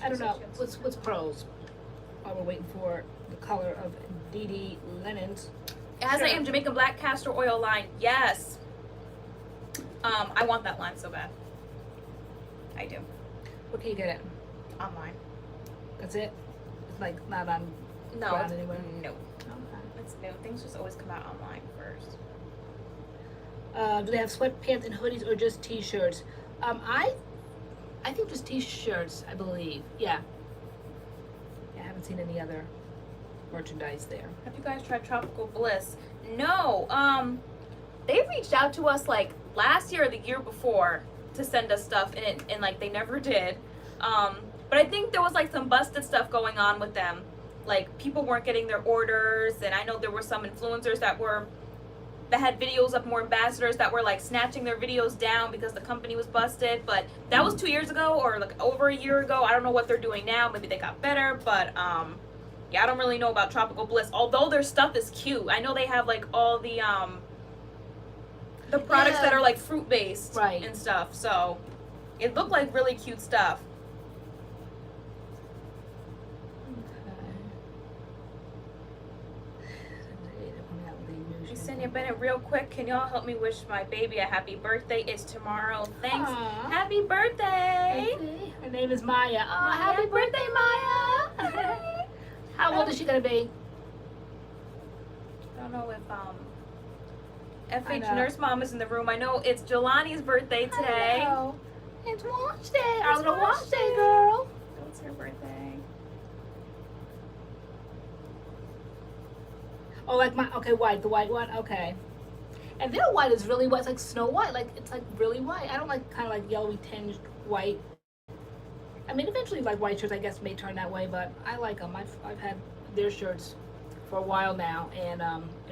I don't know. What's pros? While we're waiting for the color of Dee Lennon's. It has Sure. an Jamaican black castor oil line. Yes. I want that line so bad. I do. Where can you get it? Online. That's it? It's like not on No. ground anywhere? No. Okay. It's new. Things just always come out online first. Do they have sweatpants and hoodies or just t-shirts? I think just t-shirts, I believe. Yeah. I haven't seen any other merchandise there. Have you guys tried Tropical Bliss? No. They reached out to us like last year or the year before to send us stuff, and like they never did. But I think there was like some busted stuff going on with them. Like people weren't getting their orders, and I know there were some influencers that had videos of more ambassadors that were like snatching their videos down because the company was busted. But that was 2 years ago or like over a year ago. I don't know what they're doing now. Maybe they got better, but yeah, I don't really know about Tropical Bliss. Although their stuff is cute. I know they have like all the products that are like fruit based Right. and stuff. So it looked like really cute stuff. Yesenia Bennett, real quick, can y'all help me wish my baby a happy birthday? It's tomorrow. Thanks. Aw. Happy birthday. Okay. Her name is Maya. Oh, Maya. happy birthday, Maya! How old is she gonna be? I don't know if I FH know. Nurse Mom is in the room. I know it's Jelani's birthday today. Hello. It's wash day. Our It's little wash wash day, day. girl. It's her birthday. Oh, like okay, white, the white one, okay. And their white is really white. It's like Snow White. Like it's like really white. I don't like kind of like yellowy tinged white. I mean, eventually, like white shirts, I guess may turn that way, but I like them. I've had their shirts for a while now, and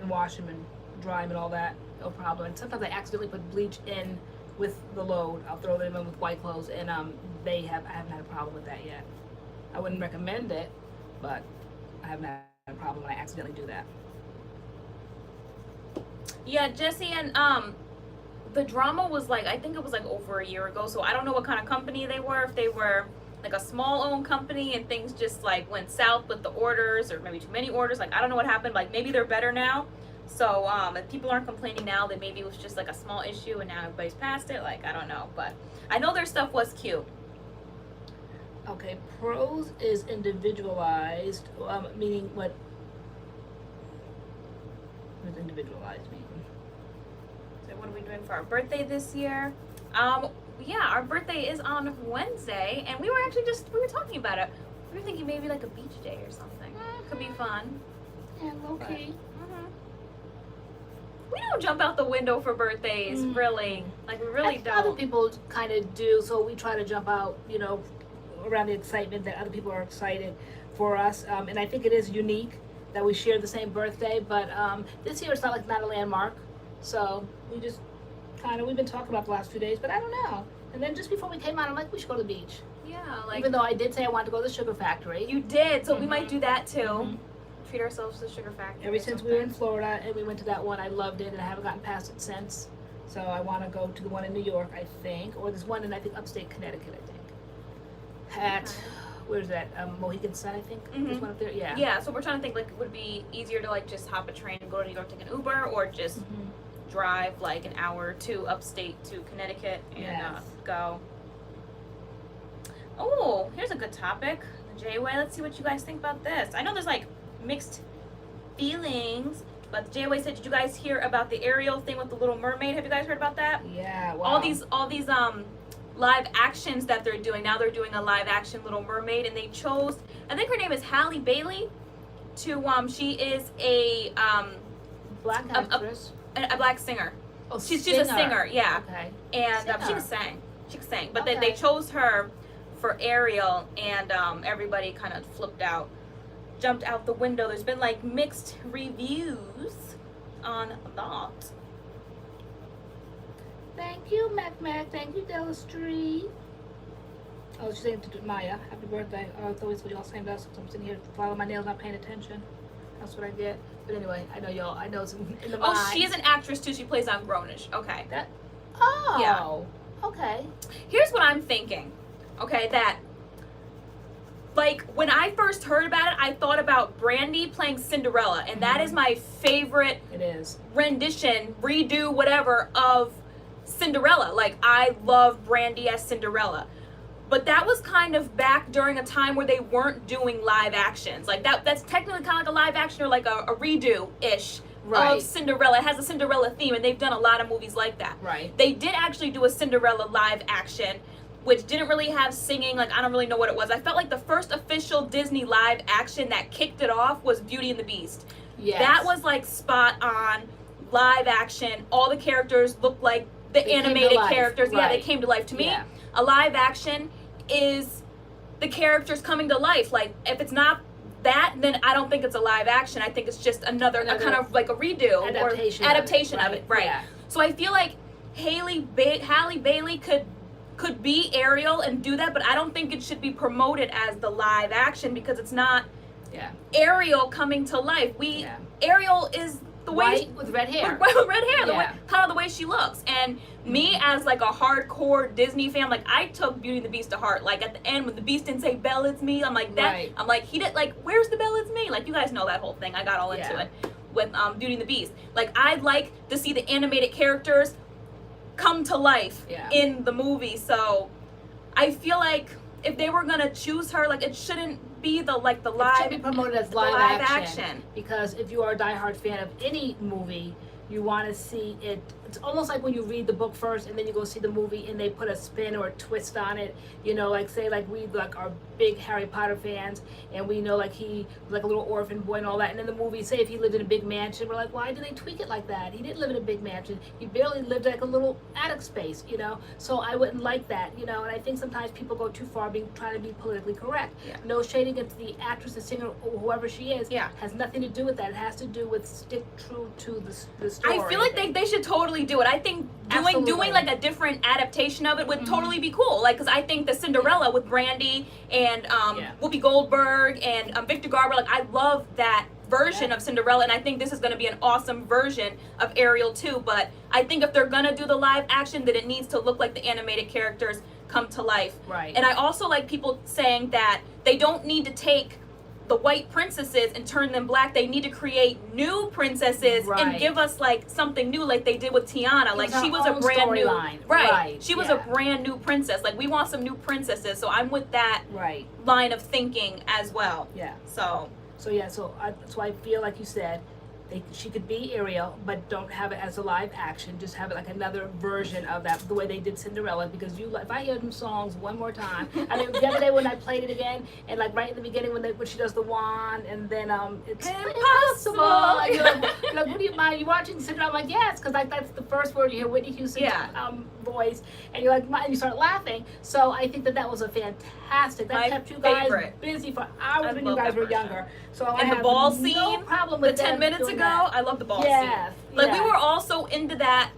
wash them and dry them and all that, no problem. And sometimes I accidentally put bleach in with the load. I'll throw them in with white clothes, and I haven't had a problem with that yet. I wouldn't recommend it, but I haven't had a problem when I accidentally do that. Yeah, Jesse, and the drama was like, I think it was like over a year ago, so I don't know what kind of company they were, if they were like a small owned company and things just like went south with the orders, or maybe too many orders. Like I don't know what happened. Like maybe they're better now, so if people aren't complaining now, then maybe it was just like a small issue and now everybody's past it. Like I don't know, but I know their stuff was cute. Okay, pros is individualized, meaning what does individualized mean? So what are we doing for our birthday this year? Yeah, our birthday is on Wednesday, and we were talking about it. We were thinking maybe like a beach day or something. Could be fun. Yeah, low-key. We don't jump out the window for birthdays, really. Like we really I think Other don't. people kind of do, so we try to jump out, around the excitement that other people are excited for us. And I think it is unique that we share the same birthday, but this year it's not a landmark. So we just we've been talking about the last few days, but I don't know. And then just before we came out, I'm like, we should go to the beach. Yeah, like Even though I did say I wanted to go to the Sugar Factory. you did, so we might do that too. Mhm. Treat ourselves to the Sugar Factory. Ever or since we were in something. Florida and we went to that one, I loved it and I haven't gotten past it since. So I want to go to the one in New York, I think, or there's one in upstate Connecticut, I think. At where's that? Mohegan Sun, I think. There's one up there. Yeah. Yeah, so we're trying to think like would it be easier to like just hop a train and go to New York, take an Uber, or just drive like an hour or two upstate to Connecticut and Yes. go. Oh, here's a good topic. The J-Way. Let's see what you guys think about this. I know there's like mixed feelings, but the J-Way said, did you guys hear about the Ariel thing with the Little Mermaid? Have you guys heard about that? Yeah. Wow. All these live actions that they're doing. Now they're doing a live action Little Mermaid, and they chose, I think her name is Halle Bailey, to she is a Black actress. a black singer. Oh, She's a singer, yeah. Okay. And Singer. she can sing, but Okay. they chose her for Ariel, and everybody kind of jumped out the window. There's been like mixed reviews on that. Thank you, Mac. Thank you, Della Street. Oh, she's saying to Maya, happy birthday. Oh, it's always what y'all saying to us. I'm sitting here filing my nails, not paying attention. That's what I get. But anyway, I know it's in the mind. Oh, she is an actress too. She plays on Grownish. Okay. Oh. Okay. Here's what I'm thinking. Okay, that like when I first heard about it, I thought about Brandy playing Cinderella, and that is my favorite It is. rendition, redo, whatever, of Cinderella. Like, I love Brandy as Cinderella. But that was kind of back during a time where they weren't doing live actions. Like, that's technically kind of like a live action or like a redo-ish of Cinderella. It has a Cinderella theme, and they've done a lot of movies like that. Right. They did actually do a Cinderella live action, which didn't really have singing. Like, I don't really know what it was. I felt like the first official Disney live action that kicked it off was Beauty and the Beast. Yes. That was like spot on live action. All the characters looked like the animated characters. Right. Yeah, they came to life. To me, Yeah. a live action is the characters coming to life. Like, if it's not that, then I don't think it's a live action. I think it's just another a kind of like a redo adaptation of it, right? Yeah. So I feel like Halle Bailey could be Ariel and do that, but I don't think it should be promoted as the live action because it's not Ariel coming to life. Ariel is the way with red hair. With red hair, kind of the way she looks. And me as like a hardcore Disney fan, like I took Beauty and the Beast to heart. Like at the end when the Beast didn't say Belle, it's me. I'm like that. Right. I'm like he did like where's the Belle, it's me. Like you guys know that whole thing. I got all into it with Beauty and the Beast. Like I'd like to see the animated characters come to life in the movie. So I feel like if they were gonna choose her, like it shouldn't be the live. It should be promoted as live action. Because if you are a diehard fan of any movie, you want to see it. It's almost like when you read the book first and then you go see the movie and they put a spin or a twist on it. You know, like say like we like are big Harry Potter fans and we know like he was like a little orphan boy and all that. And in the movie, say if he lived in a big mansion, we're like, why did they tweak it like that? He didn't live in a big mansion. He barely lived like a little attic space, you know. So I wouldn't like that, you know. And I think sometimes people go too far trying to be politically correct. No shade against the actress, the singer, or whoever she is. Has nothing to do with that. It has to do with stick true to the story. I feel like they should totally do it. I think doing like a different adaptation of it would totally be cool. Like, because I think the Cinderella with Brandy and Whoopi Goldberg and Victor Garber, like I love that version of Cinderella, and I think this is going to be an awesome version of Ariel too. But I think if they're going to do the live action, that it needs to look like the animated characters come to life. Right. And I also like people saying that they don't need to take the white princesses and turn them black. They need to create new princesses and give us like something new, like they did with Tiana. Like she was a brand new she was a brand new princess. Like we want some new princesses. So I'm with that line of thinking as well. So I feel like you said she could be Ariel, but don't have it as a live action. Just have it like another version of that, the way they did Cinderella. Because if I hear them songs one more time, I mean, the other day when I played it again, and like right in the beginning when she does the wand, and then it's impossible. And you're like, what do you mind? You watching Cinderella? I'm like, yes, because like that's the first word you hear Whitney Houston's voice, and you're like, and you start laughing. So I think that was a fantastic. That kept you guys busy for hours when you guys were younger. So I have the ball no scene, problem with the 10 minutes ago. I love the ball scene. Like we were also into that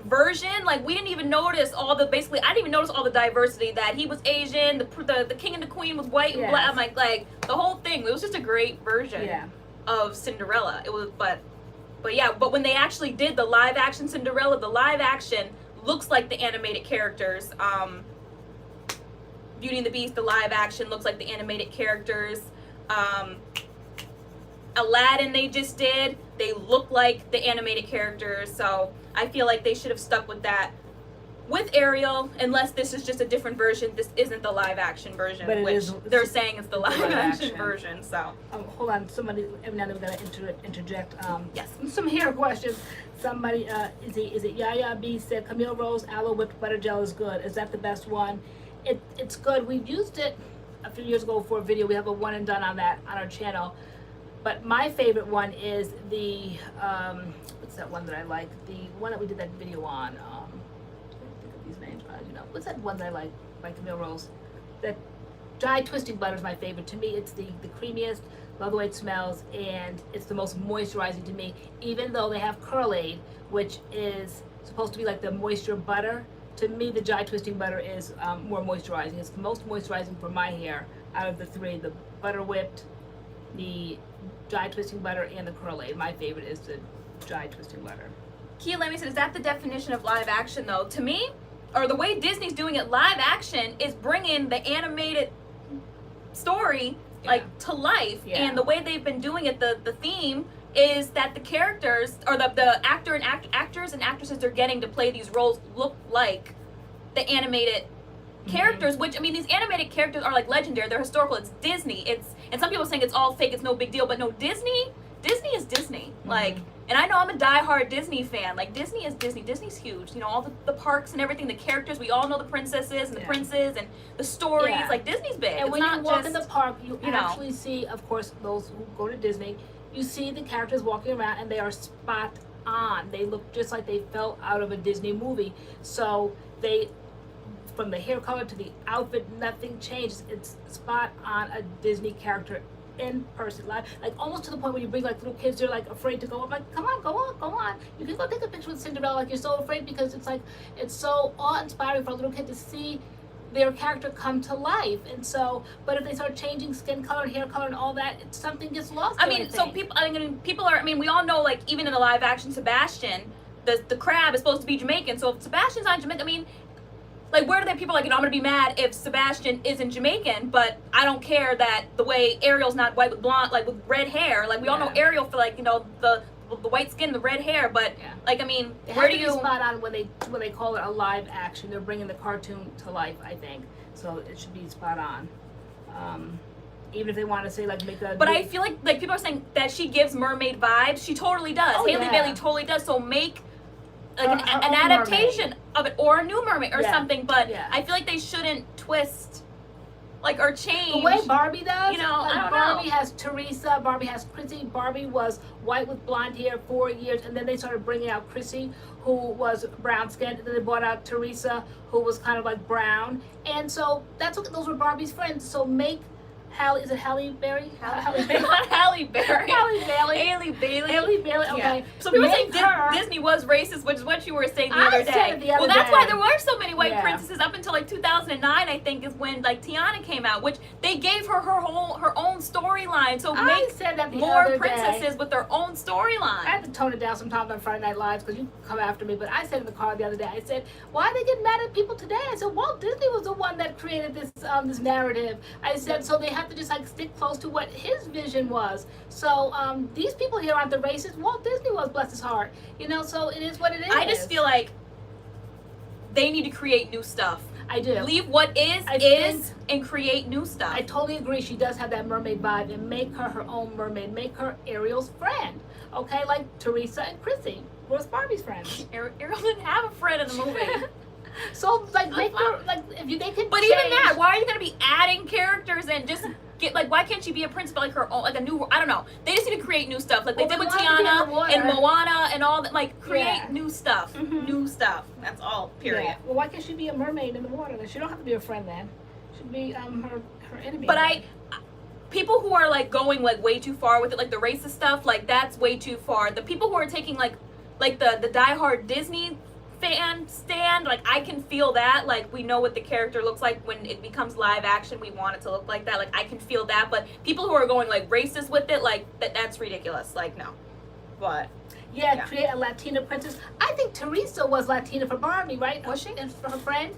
version. Like we didn't even notice I didn't even notice all the diversity, that he was Asian, the king and the queen was white and black. I'm like the whole thing. It was just a great version of Cinderella. It was, but when they actually did the live action Cinderella, the live action looks like the animated characters. Beauty and the Beast, the live action looks like the animated characters. Aladdin they just did, they look like the animated characters. So I feel like they should have stuck with that with Ariel, unless this is just a different version. This isn't the live action version, which they're saying it's the live action version. So hold on, somebody, every now and then we're gonna interject some hair questions. Somebody is it Yaya B said Camille Rose aloe whipped butter gel is good. Is that the best one? It's good. We've used it a few years ago for a video. We have a one and done on that on our channel. But my favorite one is the what's that one that I like? The one that we did that video on. I can't think of these names. What's that one that I like by Camille Rose? That dry twisting butter is my favorite. To me, it's the creamiest. Love the way it smells, and it's the most moisturizing to me. Even though they have Curl-Aid, which is supposed to be like the moisture butter. To me, the dry twisting butter is more moisturizing. It's the most moisturizing for my hair out of the three. The butter whipped, the dry twisting butter, and the Curl-Aid. My favorite is the dry twisting butter. Kia Lemmy said, is that the definition of live action though? To me, or the way Disney's doing it, live action is bringing the animated story like to life. Yeah. And the way they've been doing it, the theme is that the characters or the actors and actresses they're getting to play these roles look like the animated characters, which I mean, these animated characters are like legendary. They're historical. It's Disney. And some people are saying it's all fake. It's no big deal. But no, Disney is Disney. Like, and I know I'm a diehard Disney fan. Like, Disney is Disney. Disney's huge. You know, all the parks and everything. The characters. We all know the princesses and the princes and the stories. Yeah. Like, Disney's big. And it's when not you walk just, in the park, you know. actually see, of course, those who go to Disney. You see the characters walking around, and they are spot on. They look just like they fell out of a Disney movie. So they, from the hair color to the outfit, nothing changes. It's spot on a Disney character in person, like almost to the point where you bring like little kids, they're like afraid to go up. Like, come on, go on. You can go take a picture with Cinderella. Like, you're so afraid because it's like it's so awe-inspiring for a little kid to see their character come to life. And so, but if they start changing skin color and hair color and all that, something gets lost. I mean, so people are. I mean, we all know, like, even in the live action Sebastian, the crab is supposed to be Jamaican. So if Sebastian's not Jamaican, I mean, like, where do they people like, you know, I'm gonna be mad if Sebastian isn't Jamaican, but I don't care that the way Ariel's not white with blonde, like with red hair. Like, we all know Ariel for, like, you know, the white skin, the red hair, but like, I mean, where do you spot on when they call it a live action? They're bringing the cartoon to life, I think. So it should be spot on. Even if they want to say like make a. But I feel like people are saying that she gives mermaid vibes. She totally does. Oh, Haley Bailey totally does. So make like an adaptation of it, or a new mermaid or something. But I feel like they shouldn't twist. Like, or change. The way Barbie does, you know, like I don't Barbie know. has Teresa, Barbie has Chrissy. Barbie was white with blonde hair 4 years, and then they started bringing out Chrissy, who was brown skinned, and then they brought out Teresa, who was kind of like brown. And so those were Barbie's friends. So make Halle, is it Halle Berry? Halle Berry. Not Halle Berry. Halle Bailey. Haley Bailey. Haley Bailey, okay. Yeah. So people say Disney was racist, which is what you were saying the other day. Said it the other well, that's day. why there were so many white princesses up until like 2009, I think, is when like Tiana came out, which they gave her own storyline. So make said that the more other princesses day. with their own storyline. I have to tone it down sometimes on Friday Night Lives because you come after me. But I said in the car the other day, I said, why are they getting mad at people today? I said, Walt Disney was the one that created this this narrative. I said, so they have to just like stick close to what his vision was. So these people here aren't the racists. Walt Disney was, bless his heart. You know, so it is what it is. I just feel like they need to create new stuff. I do. Leave what is and create new stuff. I totally agree. She does have that mermaid vibe, and make her own mermaid. Make her Ariel's friend. Okay, like Teresa and Chrissy was Barbie's friends. Ariel didn't have a friend in the movie. So like make her like if they can. But change. even that, why are you gonna be adding characters and just get like? Why can't she be a princess like her own, like a new? I don't know. They just need to create new stuff, like they did with Tiana and Moana and all that. Like create new stuff, new stuff. That's all. Period. Yeah. Well, why can't she be a mermaid in the water? Then she don't have to be a friend then. She should be her enemy. But people who are like going like way too far with it, like the racist stuff, like that's way too far. The people who are taking like the diehard Disney fan stand, like I can feel that. Like we know what the character looks like when it becomes live action. We want it to look like that. Like I can feel that. But people who are going like racist with it, like that's ridiculous. Like no. But create a Latina princess. I think Teresa was Latina for Barbie, right? Was she? And for her friend.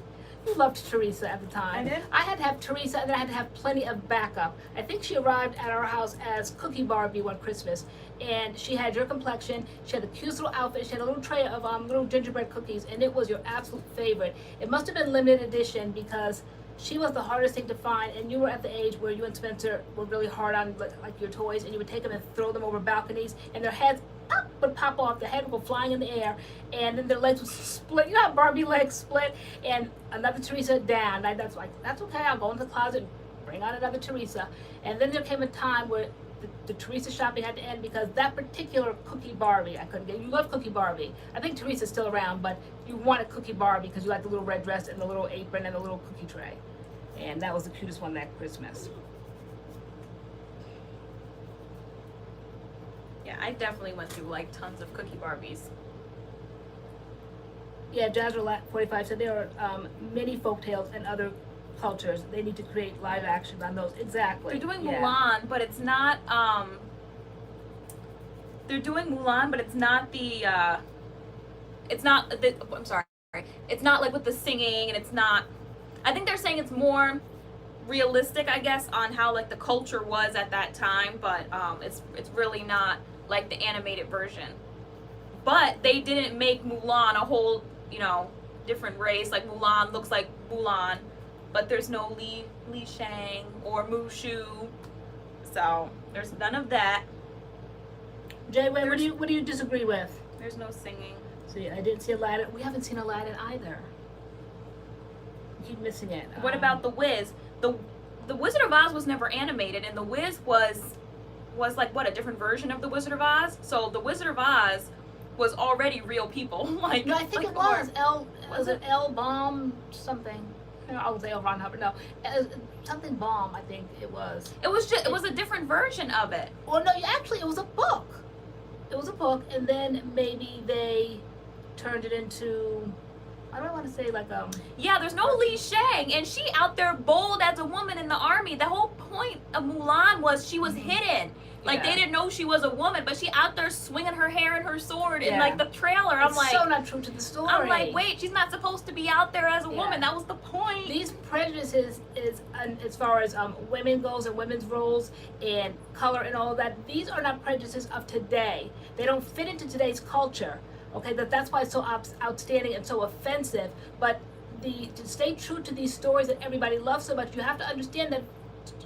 You loved Teresa at the time. I did. I had to have Teresa, and then I had to have plenty of backup. I think she arrived at our house as Cookie Barbie one Christmas, and she had your complexion. She had the cutest little outfit. She had a little tray of little gingerbread cookies, and it was your absolute favorite. It must have been limited edition because she was the hardest thing to find, and you were at the age where you and Spencer were really hard on like your toys, and you would take them and throw them over balconies, and their heads would pop off, the head would go flying in the air, and then their legs would split. You know how Barbie legs split, and another Teresa down. That's okay, I'll go into the closet and bring out another Teresa. And then there came a time where the Teresa shopping had to end because that particular Cookie Barbie I couldn't get. You love Cookie Barbie. I think Teresa's still around, but you wanted Cookie Barbie because you like the little red dress and the little apron and the little cookie tray. And that was the cutest one that Christmas. yeah, I definitely went through like tons of Cookie Barbies. Yeah, Jazzler 45 said there are many folktales and other cultures. They need to create live action on those. Exactly. They're doing Mulan, but it's not. They're doing Mulan, but it's not the. It's not. I'm sorry. It's not like with the singing, and it's not. I think they're saying it's more realistic, I guess, on how like the culture was at that time, but it's really not like the animated version. But they didn't make Mulan a whole, you know, different race. Like Mulan looks like Mulan, but there's no Li Shang or Mushu, so there's none of that. Jay, what do you disagree with? There's no singing. See, I didn't see Aladdin. We haven't seen Aladdin either. We keep missing it. What about The Wiz? The Wizard of Oz was never animated, and The Wiz was like what, a different version of The Wizard of Oz. So The Wizard of Oz was already real people. Like no, I think like it was was it L Bomb something? No, I would say Ron Hubbard. No, something Bomb. I think it was. It was a different version of it. Well, no, actually, it was a book. It was a book, and then maybe they turned it into, I don't want to say like yeah, there's no Li Shang, and she out there bold as a woman in the army. The whole point of Mulan was she was hidden. Like they didn't know she was a woman, but she out there swinging her hair and her sword in like the trailer. I'm like, so not true to the story. I'm like, wait, she's not supposed to be out there as a woman. That was the point. These prejudices is as far as women goes and women's roles and color and all of that. These are not prejudices of today. They don't fit into today's culture. Okay, that's why it's so outstanding and so offensive. But to stay true to these stories that everybody loves so much, you have to understand that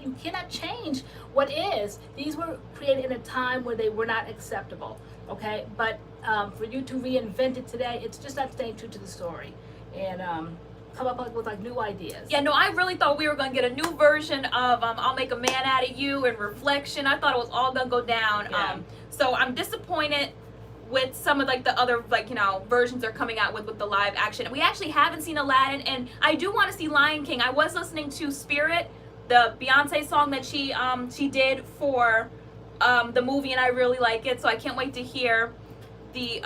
you cannot change what is. These were created in a time where they were not acceptable, okay? But for you to reinvent it today, it's just not staying true to the story and come up with like new ideas. Yeah, no, I really thought we were going to get a new version of I'll Make a Man Out of You and Reflection. I thought it was all going to go down. Yeah. So I'm disappointed with some of like the other like, you know, versions they're coming out with the live action. We actually haven't seen Aladdin, and I do want to see Lion King. I was listening to Spirit, the Beyonce song that she did for the movie, and I really like it, so I can't wait to hear the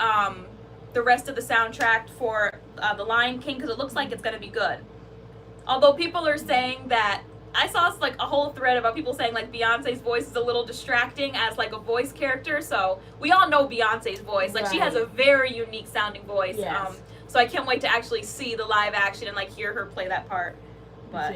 rest of the soundtrack for the Lion King, because it looks like it's going to be good. Although people are saying that, I saw like a whole thread about people saying like Beyonce's voice is a little distracting as like a voice character. So we all know Beyonce's voice, like she has a very unique sounding voice. Yes. So I can't wait to actually see the live action and like hear her play that part. But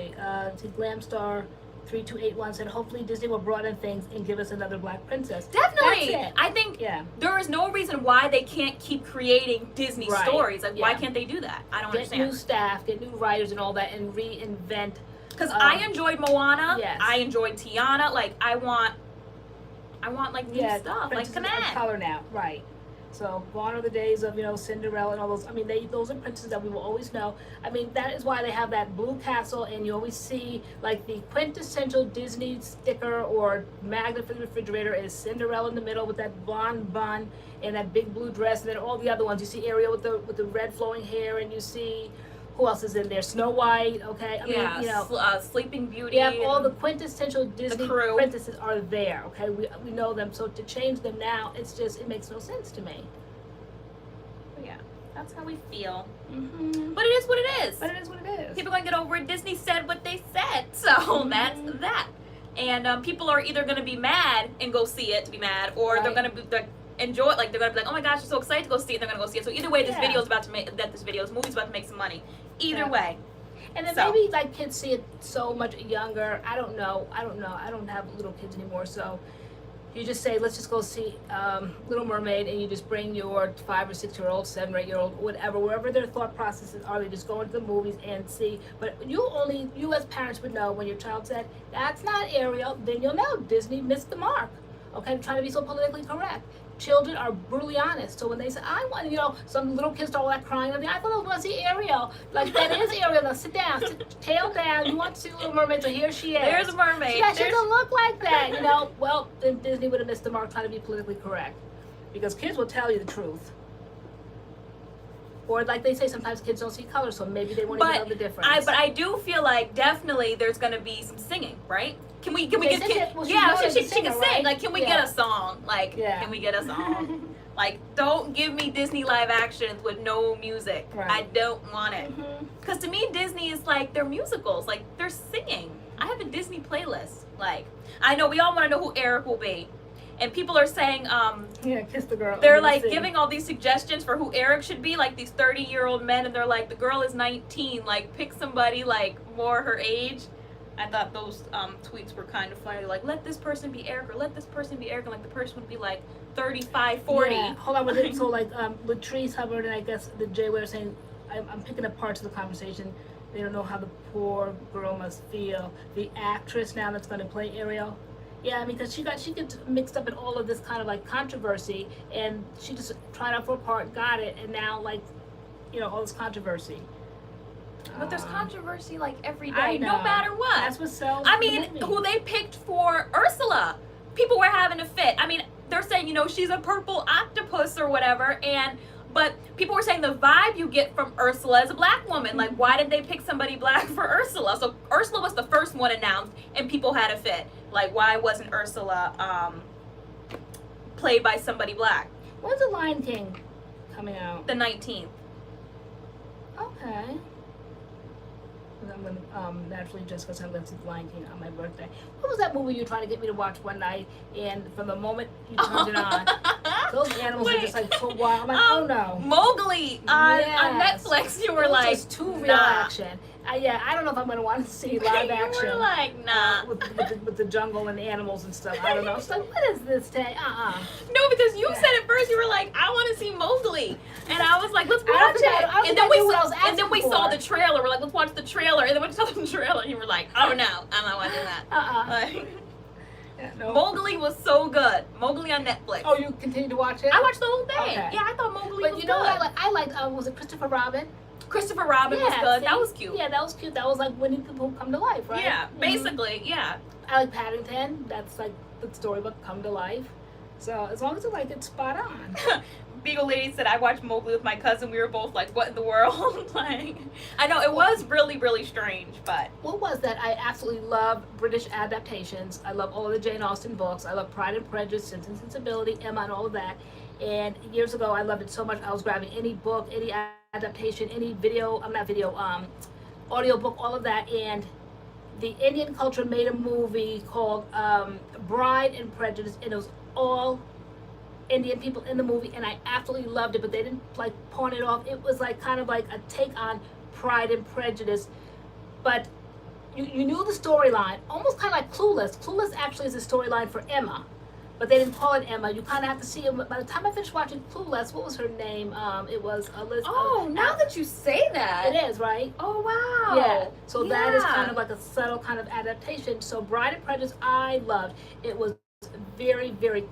see, Glam Star 3281 said, hopefully Disney will broaden things and give us another Black princess. Definitely. That's it. I think there is no reason why they can't keep creating Disney stories. Like, why can't they do that? I don't understand. Get new staff, get new writers and all that, and reinvent. Because I enjoyed Moana. Yes. I enjoyed Tiana. Like, I want like new stuff. Like, come on. Color now, right? So gone are the days of, you know, Cinderella and all those. I mean, those are princesses that we will always know. I mean, that is why they have that blue castle, and you always see like the quintessential Disney sticker or magnet for the refrigerator is Cinderella in the middle with that blonde bun and that big blue dress, and then all the other ones. You see Ariel with the red flowing hair, and you see, who else is in there? Snow White, okay? I mean, you know, Sleeping Beauty. Yeah, all the quintessential Disney princesses are there, okay? We know them, so to change them now, it makes no sense to me. But yeah, that's how we feel. Mm-hmm. But it is what it is. But it is what it is. People are going to get over it. Disney said what they said, so that's that. And people are either going to be mad and go see it to be mad, or they're going to be enjoy it. Like, they're going to be like, oh my gosh, I'm so excited to go see it, and they're going to go see it. So either way, this movie's about to make some money. Either way. And then maybe like kids see it so much younger. I don't know. I don't have little kids anymore, so you just say, let's just go see Little Mermaid, and you just bring your 5 or 6 year old, 7 or 8 year old, whatever, wherever their thought processes are. They just go into the movies and see. But you as parents would know when your child said, that's not Ariel, then you'll know Disney missed the mark. Okay, I'm trying to be so politically correct. Children are brutally honest. So when they say, I want, you know, some little kids start all that crying, I thought I was going to see Ariel. Like, that is Ariel. Now sit down, tail down. You want to see Little Mermaid, so here she is. There's a mermaid. Yeah, she doesn't look like that, you know. Well, then Disney would have missed the mark trying to be politically correct. Because kids will tell you the truth. Or like they say, sometimes kids don't see color, so maybe they won't even know the difference. But I do feel like definitely there's going to be some singing, right? Can we get kids? She can sing. Like, can we get a song? Like, can we get a song? Like, don't give me Disney live actions with no music. Right. I don't want it. Because to me, Disney is like, they're musicals. Like, they're singing. I have a Disney playlist. Like, I know we all want to know who Eric will be. And people are saying, kiss the girl. They're like giving all these suggestions for who Eric should be, like these 30-year-old men, and they're like, the girl is 19. Like, pick somebody like more her age. I thought those tweets were kind of funny. Like, let this person be Erica, let this person be Erica. Like, the person would be like 35, 40. Yeah. Hold on with it. So like Latrice Hubbard and I guess the Jay were saying, I'm picking up parts of the conversation. They don't know how the poor girl must feel. The actress now that's going to play Ariel. Yeah, I mean, because she gets mixed up in all of this kind of like controversy, and she just tried out for a part, got it, and now like, you know, all this controversy. But there's controversy like every I day, know. no matter what. That's what sells. I the mean, movie. who they picked for Ursula? People were having a fit. I mean, they're saying, you know, she's a purple octopus or whatever, but people were saying the vibe you get from Ursula is a black woman. Like, why did they pick somebody black for Ursula? So Ursula was the first one announced, and people had a fit. Like, why wasn't Ursula played by somebody black? When's The Lion King coming out? The 19th. Okay. I'm gonna naturally just because I'm going to see The Lion King on my birthday. What was that movie you were trying to get me to watch one night? And from the moment you turned it on, those animals are just like so wild. I'm like, oh no. Mowgli on Yes. Netflix. You were It was like, just too real nah. action. Yeah, I don't know if I'm going to want to see live action. You were like, nah. With the jungle and the animals and stuff. I don't know. It's like, what is this, Tay? No, because you said it first. You were like, I want to see Mowgli, and I was like, let's watch I it. And then we for. saw the trailer. We're like, let's watch the trailer. And then we saw the trailer, and you were like, oh no, I'm not watching that. Like, Yeah, no. Mowgli was so good. Mowgli on Netflix. Oh, you continue to watch it? I watched the whole thing. Okay. Yeah, I thought Mowgli But was you know good. what I liked? Was it Christopher Robin? Christopher Robin was good. That was cute. Yeah, that was cute. That was like Winnie the Pooh come to life, right? Yeah, basically, yeah. I like Paddington. That's like the storybook come to life. So as long as you like it, spot on. Beagle Lady said, I watched Mowgli with my cousin. We were both like, what in the world? Like, I know it was really, really strange, but. What was that? I absolutely love British adaptations. I love all of the Jane Austen books. I love Pride and Prejudice, Sense and Sensibility, Emma, and all of that. And years ago, I loved it so much. I was grabbing any book, any adaptation, any video, audio book, all of that. And the Indian culture made a movie called Bride and Prejudice, and it was all Indian people in the movie, and I absolutely loved it, but they didn't like pawn it off. It was like kind of like a take on Pride and Prejudice, but you knew the storyline, almost kind of like Clueless. Clueless actually is a storyline for Emma, but they didn't call it Emma. You kind of have to see it. By the time I finished watching Clueless, what was her name? It was Elizabeth. Oh, now that you say that. It is, right? Oh, wow. Yeah. So that is kind of like a subtle kind of adaptation. So Bride and Prejudice, I loved. It was very, very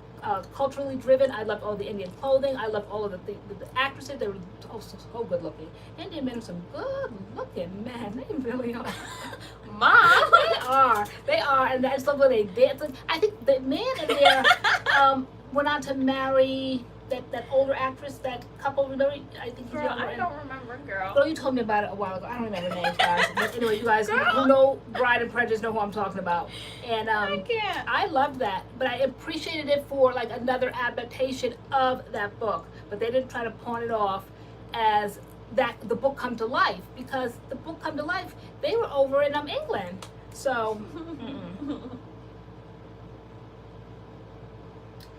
culturally driven. I loved all the Indian clothing. I loved all of the actresses. They were so good looking. Indian men are some good looking men. They really are. Mom. They are, and I just love when they dance. I think the man in there went on to marry that older actress, that couple. Remember? I think Girl, I don't remember, girl. Girl, you told me about it a while ago. I don't remember names, guys. But anyway, you guys who know Bride and Prejudice know who I'm talking about. And I can't. I loved that, but I appreciated it for like another adaptation of that book. But they didn't try to pawn it off as that the book come to life, because the book come to life, they were over in England. So.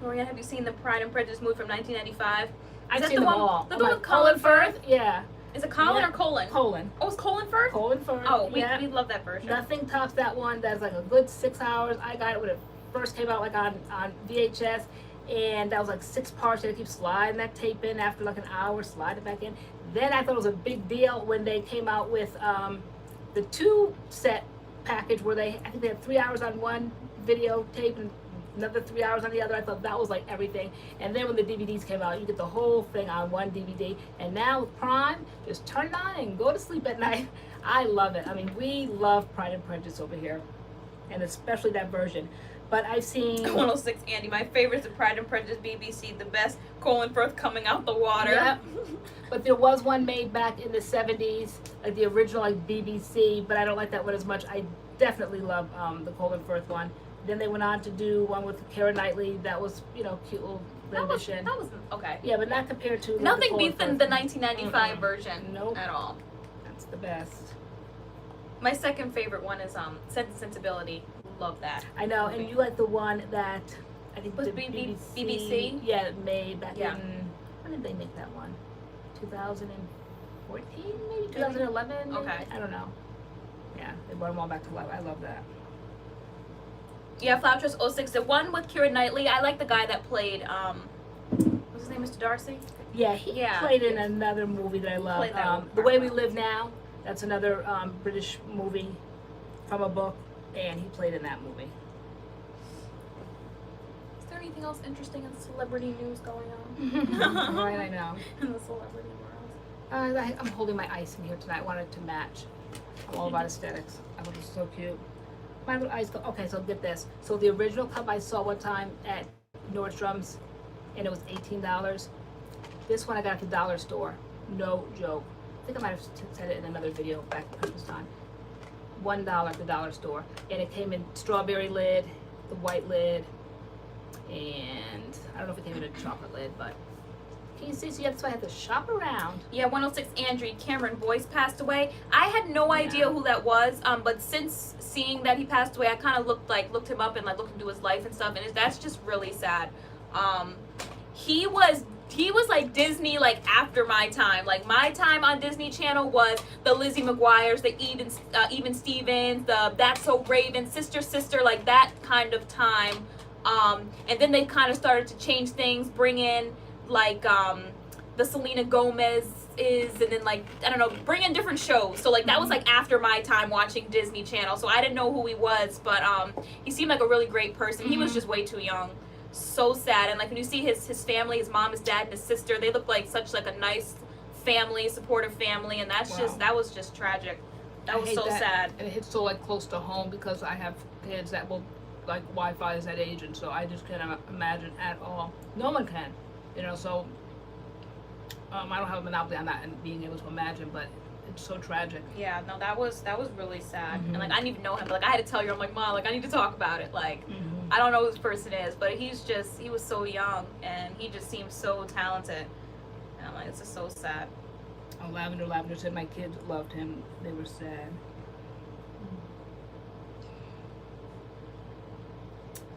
LoriAnne, have you seen the Pride and Prejudice movie from 1995? I've seen them all. The one with Colin Firth? Yeah. Is it Colin or Colin? Colin. Oh, it's Colin Firth? Colin Firth. Oh, we love that version. Nothing tops that one. That's like a good 6 hours. I got it when it first came out, like on VHS, and that was like 6 parts. You had to keep sliding that tape in after like an hour, slide it back in. Then I thought it was a big deal when they came out with the 2-set package where I think they had 3 hours on one videotape and another 3 hours on the other. I thought that was like everything. And then when the DVDs came out, you get the whole thing on one DVD. And now with Prime, just turn it on and go to sleep at night. I love it. I mean, we love Pride and Prejudice over here, and especially that version. But I've seen 106 Andy. My favorite is Pride and Prejudice BBC. The best, Colin Firth coming out the water. Yep. But there was one made back in the 70s, like the original like BBC, but I don't like that one as much. I definitely love the Colin Firth one. Then they went on to do one with Keira Knightley. That was, cute little rendition. That was okay. Yeah, but not compared to Nothing beats the Firth. 1995 version. Nope. At all. That's the best. My second favorite one is Sense and Sensibility. Love that. I know, and you like the one that I think Was the BBC? Yeah, made back Yeah. in, when did they make that one? 2014, maybe 2011. Maybe? Okay. I don't know. Yeah, they brought them all back to life. I love that. Yeah, Flaptress 06. The one with Keira Knightley. I like the guy that played, what's his name, Mr. Darcy? Yeah, he played in another movie that I love. The Way We Live Now. That's another British movie from a book, and he played in that movie. Is there anything else interesting in celebrity news going on? Right, I know. In the celebrity world. I'm holding my ice in here tonight. I want it to match. I'm all about aesthetics. I thought it was so cute. My little ice cup. Okay, so get this. So the original cup I saw one time at Nordstrom's, and it was $18. This one I got at the dollar store. No joke. I think I might have said it in another video back at Christmas time. $1 at the dollar store, and it came in strawberry lid, the white lid, and I don't know if it came in a chocolate lid, but can you see? So that's why I had to shop around. Yeah, 106 Andrew Cameron Boyce passed away. I had no idea who that was, but since seeing that he passed away, I kind of looked him up and like looked into his life and stuff, and that's just really sad. He was like Disney, like after my time. Like my time on Disney Channel was the Lizzie McGuires, the Even Stevens, the That's So Raven, Sister, like that kind of time. And then they kind of started to change things, bring in like the Selena Gomez and then like I don't know, bring in different shows. So like that was like after my time watching Disney Channel. So I didn't know who he was, but he seemed like a really great person. He was just way too young. So sad. And like when you see his family, his mom, his dad, and his sister, they look like such like a nice family, supportive family, and that's that was just tragic. That was so sad. And it hits so like close to home because I have kids that will like Wi-Fi is that age, and so I just can't imagine at all. No one can, you know. So I don't have a monopoly on that and being able to imagine, but it's so tragic. Yeah, no, that was really sad. And like I didn't even know him, but like I had to tell you, I'm like, Mom, like I need to talk about it. Like I don't know who this person is, but he was so young and he just seems so talented. And I'm like, it's just so sad. Oh, Lavender said my kids loved him. They were sad.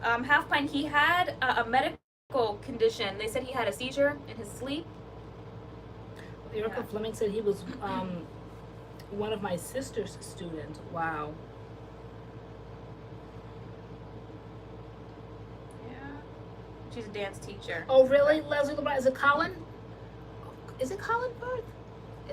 Half Pint, he had a medical condition. They said he had a seizure in his sleep. Erica Fleming said he was one of my sister's students. Wow. Yeah. She's a dance teacher. Oh, really? Leslie LeBron. Is it Colin? Is it Colin Firth?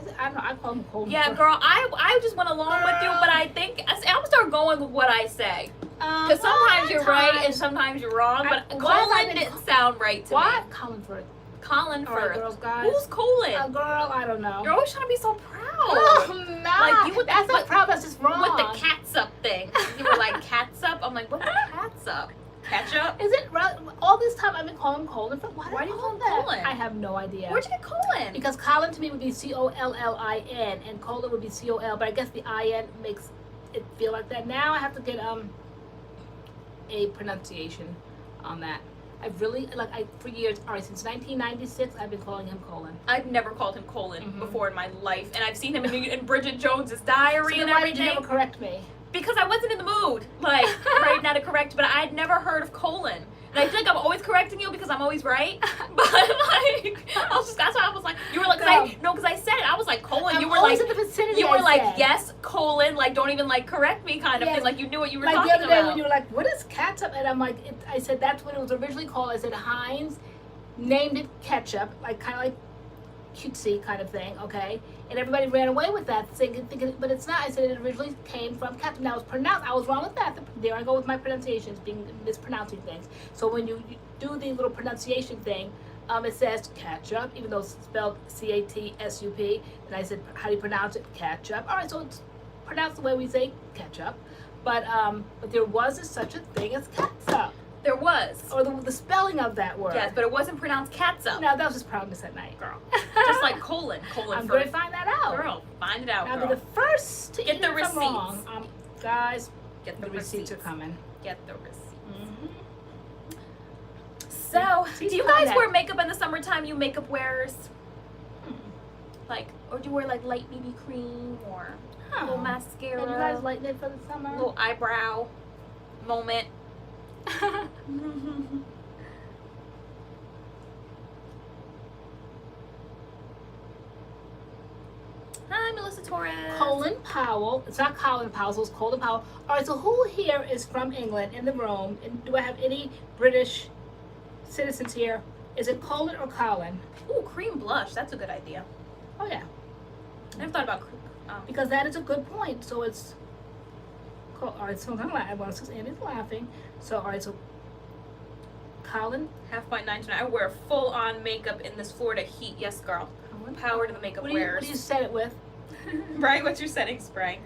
Is it? I don't know. I call him Colin. Yeah, girl. I just went along with you, but I think I'm gonna start going with what I say. Because sometimes you're right and sometimes you're wrong. But Colin didn't sound right to me. What? Colin Firth. Colin Firth. All right, girls, guys. Who's Colin? A girl, I don't know. You're always trying to be so proud. Oh, no. Like, that's not proud, that's just wrong. With the catsup thing. You were like, catsup? I'm like, what's catsup? Ketchup? Is it right? All this time I've been calling him Colin Firth. Why do you call him that? Colin? I have no idea. Where'd you get Colin? Because Colin to me would be Collin and Colin would be COL, but I guess the IN makes it feel like that. Now I have to get a pronunciation on that. I've really, for years, all right, since 1996, I've been calling him Colin. I've never called him Colin before in my life, and I've seen him in Bridget Jones's Diary and everything. Why did you never correct me? Because I wasn't in the mood, like, right now to correct, but I had never heard of Colin. And I feel like I'm always correcting you because I'm always right. But like, that's why I was like, you were like, because I said it. I was like, Colin. You were like, in the vicinity, yes, Colin. Like, don't even like correct me, kind of thing. Like, you knew what you were talking about. Like the other day when you were like, what is catsup? And I'm like, I said that's what it was originally called. I said Heinz named it ketchup, like kind of like cutesy kind of thing, okay? And everybody ran away with that, thinking, but it's not. I said it originally came from ketchup. Now it's pronounced. I was wrong with that. There I go with my pronunciations, being mispronouncing things. So when you do the little pronunciation thing, it says ketchup, even though it's spelled CATSUP. And I said, how do you pronounce it? Ketchup. All right, so it's pronounced the way we say ketchup. But there was such a thing as catsup. There was. Or the spelling of that word. Yes, but it wasn't pronounced catsup. No, that was just proudness at night, girl. Just like Colin. I'm going to find that out. Girl, find it out, girl. I'll be the first to get the receipts. Wrong. Guys, get the receipts are coming. Get the receipts. So, do you guys wear makeup in the summertime, you makeup wearers? Like, or do you wear like light BB cream or a little mascara? And you guys lighten it for the summer? A little eyebrow moment. I'm Melissa Torres. Colin Powell. It's not Colin Powell, so it's Colin Powell. All right, so who here is from England in the room? And do I have any British citizens here? Is it Colin or Colin? Ooh, cream blush. That's a good idea. Oh, yeah. I never thought about Because that is a good point. So it's... All right, so I'm laughing. Andy's laughing. So, all right, so Colin. half pint 9 tonight. I wear full on makeup in this Florida heat. Yes, girl. Power to the makeup wearers. What do you set it with? Right, what's your setting spray?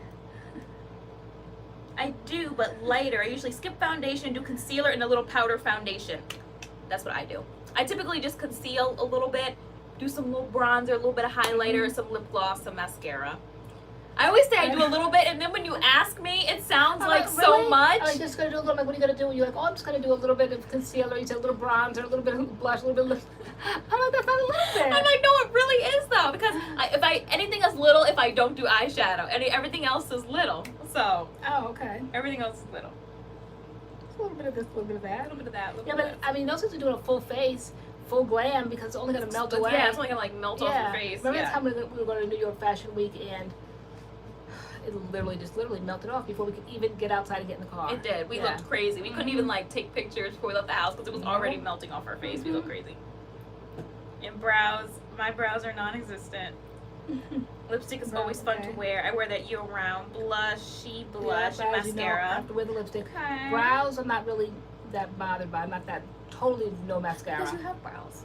I do, but lighter. I usually skip foundation, do concealer, and a little powder foundation. That's what I do. I typically just conceal a little bit, do some little bronzer, a little bit of highlighter, some lip gloss, some mascara. I always say I do a little bit, and then when you ask me, it sounds like really? so much. I'm just gonna do a little. Like, what are you gonna do? You're like, oh, I'm just gonna do a little bit of concealer. You said a little bronzer, a little bit of blush, a little bit of lip. I'm like, that's not a little bit. I'm like, no, it really is though, because anything is little if I don't do eyeshadow, and everything else is little. So. Oh, okay. Everything else is little. It's a little bit of this, a little bit of that. A little bit of that. Yeah, but I mean, those are doing a full face, full glam because it's only gonna melt away. Yeah, it's only gonna like melt off your face. Remember the time we were going to New York Fashion Week and it literally melted off before we could even get outside and get in the car. It did. We looked crazy. We couldn't even like take pictures before we left the house because it was already melting off our face. We looked crazy. And brows, my brows are non-existent. Lipstick is always fun to wear. I wear that year round. Blushy blush and mascara. You know, I have to wear the lipstick. Okay. Brows I'm not really that bothered by. I'm not that totally no mascara. Because you have brows.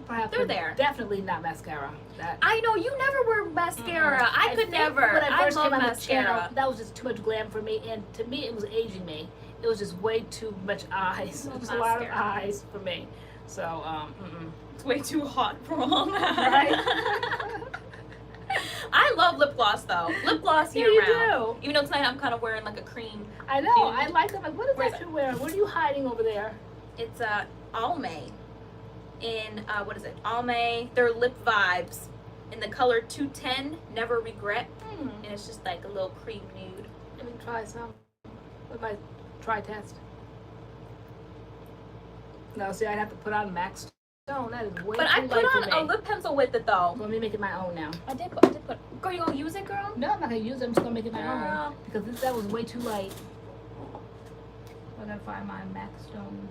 Perhaps They're there. Definitely not mascara. I know you never wear mascara. I could never. When I first love came on mascara. the channel, that was just too much glam for me, and to me, it was aging me. It was just way too much eyes. Just a lot of eyes for me. So, It's way too hot for all that. Right? I love lip gloss though. Lip gloss year round. Do. Even though tonight I'm kind of wearing like a cream. I know. I like them. Like, what is that you're wearing? What are you hiding over there? It's Almay. In what is it? Almay. They're lip vibes. In the color 210, Never Regret. And it's just like a little cream nude. Let me try some. With my try test. No, see, I'd have to put on Max Stone. That is way but too I light put for on me. a lip pencil with it though. Let me make it my own now. I did put. Girl, you gonna use it, girl? No, I'm not gonna use it. I'm just gonna make it my own because that was way too light. I gotta find my Max Stone.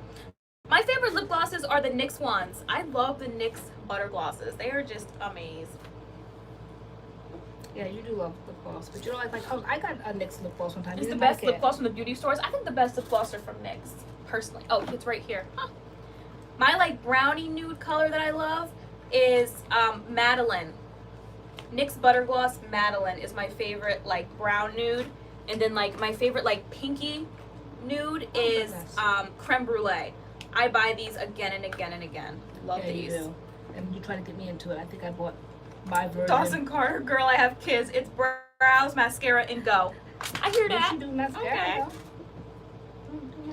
My favorite lip glosses are the NYX ones. I love the NYX butter glosses. They are just amazing. Yeah, you do love lip gloss, but you don't like I got a NYX lip gloss one time. It's the best lip gloss from the beauty stores. I think the best lip gloss are from NYX, personally. Oh, it's right here. Huh. My like brownie nude color that I love is Madeline. NYX Butter Gloss Madeline is my favorite like brown nude. And then like my favorite like pinky nude is Creme Brulee. I buy these again and again and again. Love these. You do. And you try to get me into it. I think I bought my version. Dawson Carter, girl, I have kids. It's brows, mascara, and go. I hear that. You should do mascara. Okay.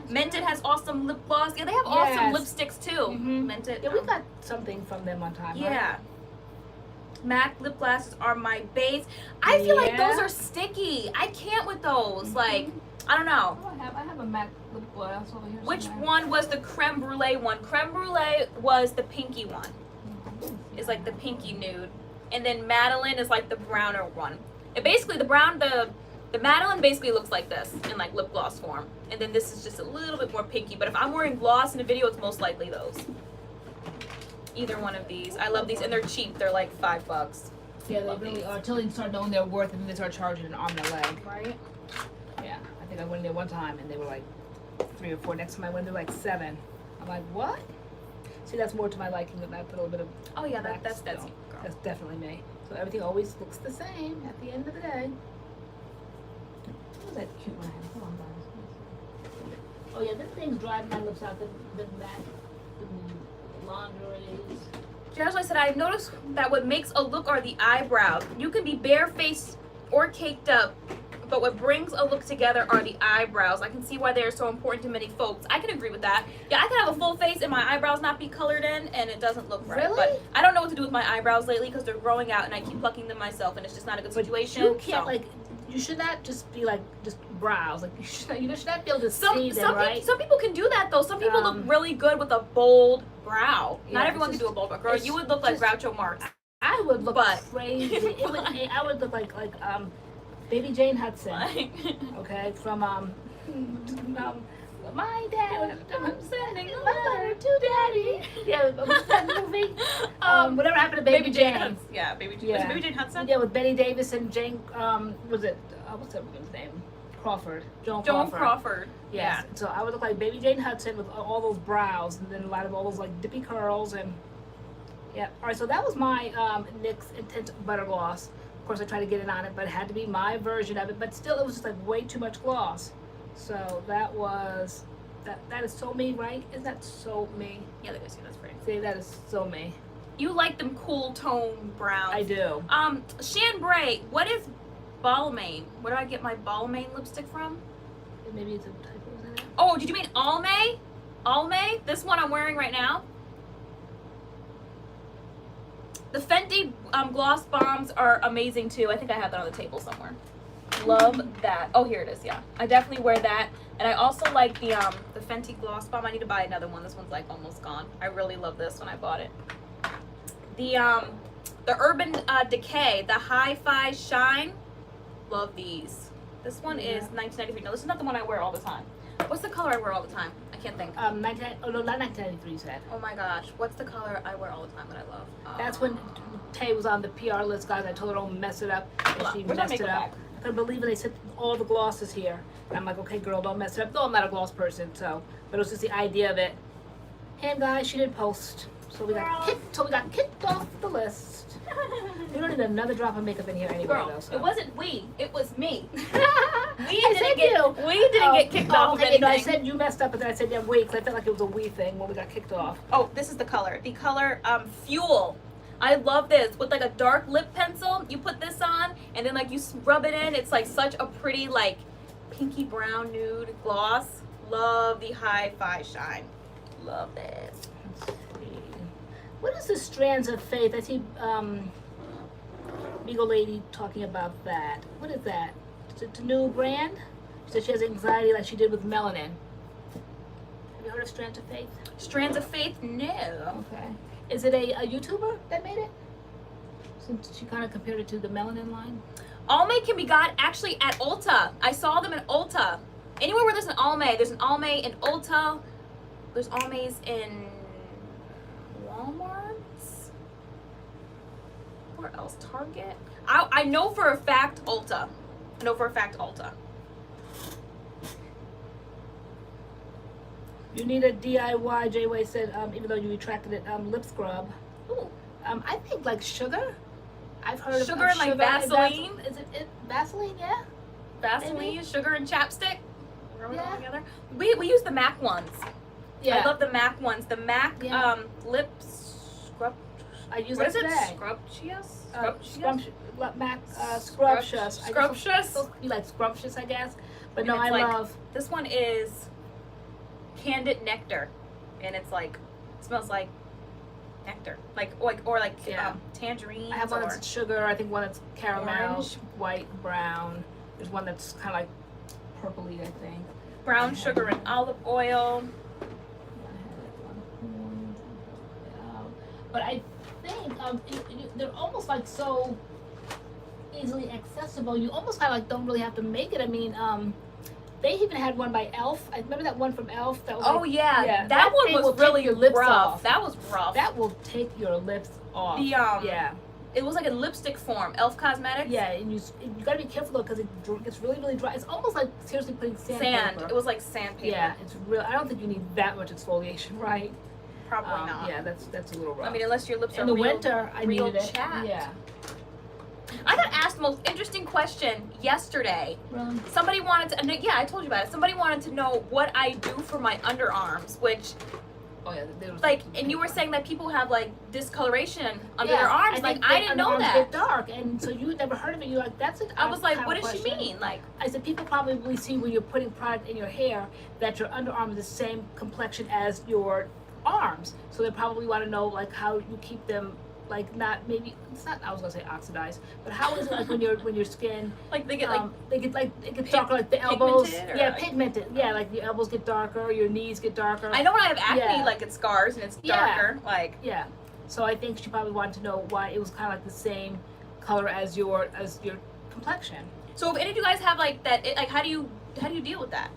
Mented has awesome lip gloss. Yeah, they have awesome lipsticks too. Mented. Yeah, we got something from them one time. Yeah. Right? MAC lip glasses are my base. I feel like those are sticky. I can't with those. Like, I don't know. Oh, I have a MAC lip gloss over here. Which one was the creme brulee one? Creme brulee was the pinky one. It's like the pinky nude. And then Madeline is like the browner one. It basically, the Madeline basically looks like this in like lip gloss form. And then this is just a little bit more pinky. But if I'm wearing gloss in a video, it's most likely those. Either one of these. I love these and they're cheap. They're like $5. Yeah, they really are. Until they start knowing their worth and then they start charging an arm and a leg. Right? Yeah. I think I went in there one time and they were like 3 or 4. Next time I went, they were like 7. I'm like, what? See, that's more to my liking than I put a little bit of. Oh yeah, that's that's definitely me. So everything always looks the same at the end of the day. What was that cute one I had? Hold on, guys. Oh yeah, them things drive my lips out. The lingeries. Just like I said, I've noticed that what makes a look are the eyebrows. You can be barefaced or caked up, but what brings a look together are the eyebrows. I can see why they're so important to many folks. I can agree with that. Yeah, I can have a full face and my eyebrows not be colored in and it doesn't look right. Really? But I don't know what to do with my eyebrows lately because they're growing out and I keep plucking them myself and it's just not a good situation. You can't you should not just be like just brows. Like you should not be able to see them, right? Some people can do that though. Some people look really good with a bold brow. Yeah, not everyone can do a bold brow. Girl, you would look like Groucho Marx. I would look But- crazy. I would look like Baby Jane Hudson. Like, Okay, from my dad. I'm sending a letter to Daddy. Yeah, what's that movie? Whatever happened to Baby Jane? Hudson. Yeah, Baby Jane. Yeah. Was it Baby Jane Hudson? Yeah, with Betty Davis and Jane. Was it? What's that woman's name? Crawford. Joan Crawford. Yes. Yeah. So I would look like Baby Jane Hudson with all those brows, and then a lot of all those like dippy curls, and yeah. All right. So that was my NYX Intense Butter Gloss. Of course, I tried to get it on it, but it had to be my version of it. But still, it was just like way too much gloss. So that was that is so me, right? Isn't that so me? Yeah, look, I see that's pretty. See, that is so me. You like them cool tone browns. I do. Chambray, what is Balmain? Where do I get my Balmain lipstick from? Maybe it's a typo in it. Oh, did you mean Almay? Almay? This one I'm wearing right now? The Fenty gloss bombs are amazing too. I think I have that on the table somewhere. Love that. Oh, here it is. Yeah, I definitely wear that. And I also like the Fenty gloss bomb. I need to buy another one. This one's like almost gone. I really love this when I bought it. The Urban Decay, the Hi-Fi Shine. Love these. This one is $19.93. No, this is not the one I wear all the time. What's the color I wear all the time? I can't think. Oh no, not 1993 you said. Oh my gosh, what's the color I wear all the time that I love? That's when Tay was on the PR list, guys. I told her don't mess it up, and Hold on, she where's my messed it makeup up. bag? I couldn't believe it. They said all the glosses here, and I'm like, okay, girl, don't mess it up. No, I'm not a gloss person, so. But it was just the idea of it. And guys, she did post, so we got kicked off the list. We don't need another drop of makeup in here anyway, Girl, though. So. it wasn't we, it was me. We didn't get kicked off of okay, anything. no, I said you messed up, but then I said yeah, we, because I felt like it was a we thing when we got kicked off. Oh, this is the color. The color Fuel. I love this. With like a dark lip pencil, you put this on, and then like you rub it in. It's like such a pretty like pinky brown nude gloss. Love the Hi-Fi Shine. Love this. Let's see. What is the Strands of Faith? I see Beagle Lady talking about that. What is that? Is it a new brand? She said she has anxiety like she did with melanin. Have you heard of Strands of Faith? Strands of Faith? No. Okay. Is it a YouTuber that made it? Since she kind of compared it to the melanin line. Almay can be got actually at Ulta. I saw them at Ulta. Anywhere where there's an Almay in Ulta. There's Almays in Walmart. Where else? Target. I know for a fact Ulta. I know for a fact Ulta. You need a DIY, J-Way said, even though you retracted it, lip scrub. Ooh. I think like sugar. I've heard Sugar of and like sugar Vaseline. Is it Vaseline? Yeah. Vaseline, Maybe. sugar and chapstick. Throw it all Yeah. together. We use the MAC ones. Yeah. I love the MAC ones. The MAC Yeah. lip scrub. I use What it is it? today. Scrumptious? Scrumptious. I guess Scrumptious? it's supposed to be like scrumptious, I guess. But no, And I it's like- love. This one is Candid Nectar, and it's like it smells like nectar, or Yeah. tangerine. I have one that's sugar. I think one that's caramel, Orange. white, brown. There's one that's kind of like purpley, I think. brown sugar and olive oil. But I think they're almost like so easily accessible. You almost kind of like don't really have to make it. I mean, they even had one by Elf. I remember that one from Elf. That was Oh like, yeah, yeah, that that one thing was will take really your lips rough. off. That was rough. that will take your lips off. The yeah, it was like in lipstick form. Elf Cosmetics. yeah, and you gotta be careful though because it gets really really dry. It's almost like seriously putting sand. It was like sandpaper. Yeah, it's real. I don't think you need that much exfoliation, right? Probably not. Yeah, that's a little rough. I mean, unless your lips are in the real, winter, I real needed it. chapped. Yeah. I got asked the most interesting question yesterday. Really? Somebody wanted to, yeah, I told you about it. Somebody wanted to know what I do for my underarms, which, Oh yeah, they was like, and you were saying that people have like discoloration under Yeah, their arms. I Like, think I the didn't know underarms that. Get dark, and so you never heard of it. You're like, that's it. I was like, what does she mean? Like, I said, people probably see when you're putting product in your hair that your underarm is the same complexion as your arms. So they probably want to know like how you keep them like not maybe it's not I was gonna say oxidized, but how is it like when your skin like they get it gets darker like the elbows. pigmented or, Yeah, like- pigmented. Yeah, like your elbows get darker, your knees get darker. I know when I have acne, Yeah. like it's scars and it's Yeah. darker. Like, Yeah. So I think she probably wanted to know why it was kind of like the same color as your complexion. So if any of you guys have like that, like how do you deal with that?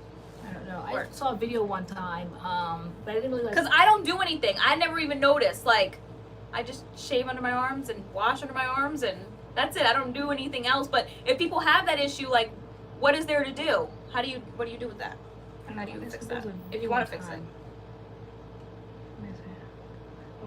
I don't know. Or- I saw a video one time, but I didn't really like. Because I don't do anything. I never even notice. Like, I just shave under my arms and wash under my arms, and that's it. I don't do anything else. But if people have that issue, like, what is there to do? What do you do with that? How do you fix that? If you want to fix it.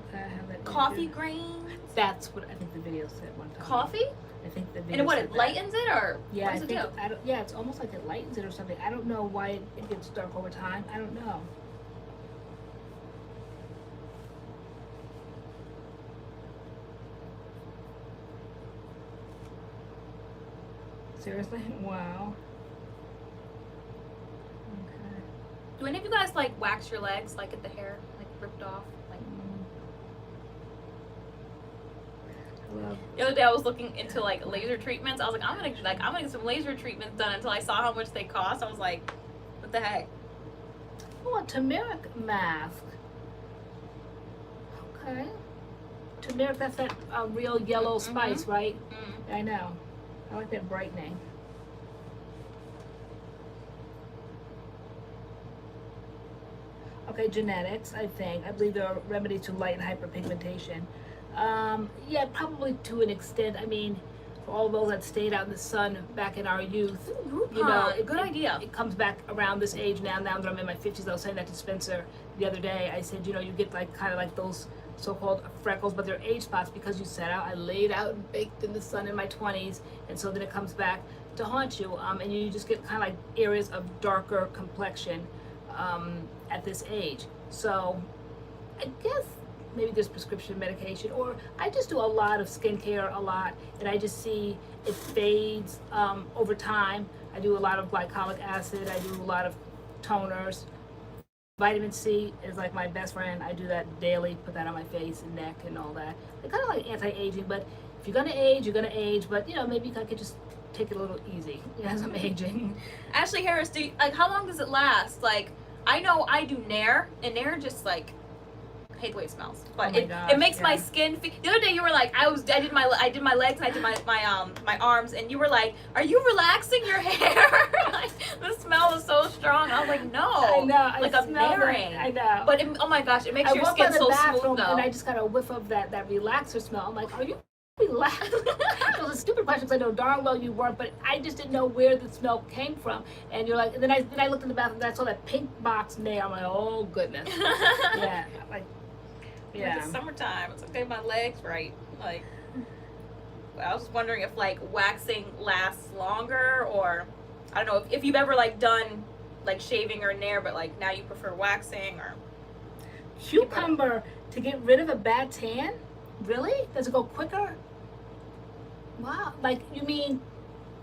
Okay, I have that. Coffee grains. That's what I think the video said one time. Coffee. I think the video. And what said it that. lightens it, or Yeah, what does it do? I don't, yeah, it's almost like it lightens it or something. I don't know why it gets dark over time. I don't know. Seriously? Wow. Okay. Do any of you guys like wax your legs, like get the hair like ripped off? Like Well, the other day, I was looking into like laser treatments. I was like, I'm gonna get some laser treatments done until I saw how much they cost. I was like, what the heck? oh, a turmeric mask. Okay. Turmeric, that's that real yellow spice, right? Mm. I know. I like that brightening. Okay, genetics, I think. I believe there are remedies to light and hyperpigmentation. Yeah, probably to an extent. I mean, for all those that stayed out in the sun back in our youth, you know, good idea. It comes back around this age now. Now that I'm in my 50s, I was saying that to Spencer the other day. I said, you know, you get like kind of like those so-called freckles, but they're age spots because you sat out. I laid out and baked in the sun in my 20s, and so then it comes back to haunt you, and you just get kind of like areas of darker complexion at this age. So I guess maybe there's prescription medication, or I just do a lot of skincare and I just see it fades over time. I do a lot of glycolic acid, I do a lot of toners. Vitamin C is like my best friend. I do that daily, put that on my face and neck and all that. They're kind of like anti-aging, but if you're gonna age, you're gonna age, but you know, maybe I could just take it a little easy as I'm aging. Ashley Harris, like how long does it last? Like I know I do Nair, and Nair just like I hate the way it smells, but it makes my skin. The other day you were like, I did my legs and I did my arms, and you were like, are you relaxing your hair? Like, the smell is so strong. I was like, no, I know, like I I'm nairing. I know. But oh my gosh, it makes your skin so smooth though. And I just got a whiff of that relaxer smell. I'm like, are you relaxed? Those are stupid questions. I know darn well you weren't, but I just didn't know where the smell came from. And you're like, and then I looked in the bathroom and I saw that pink box Nair. I'm like, oh goodness. Yeah, like. Yeah. It's summertime. It's okay. My legs, right? Like, I was just wondering if like waxing lasts longer, or I don't know if you've ever like done like shaving or Nair, but like now you prefer waxing or cucumber to get rid of a bad tan. Really? Does it go quicker? Wow. Like you mean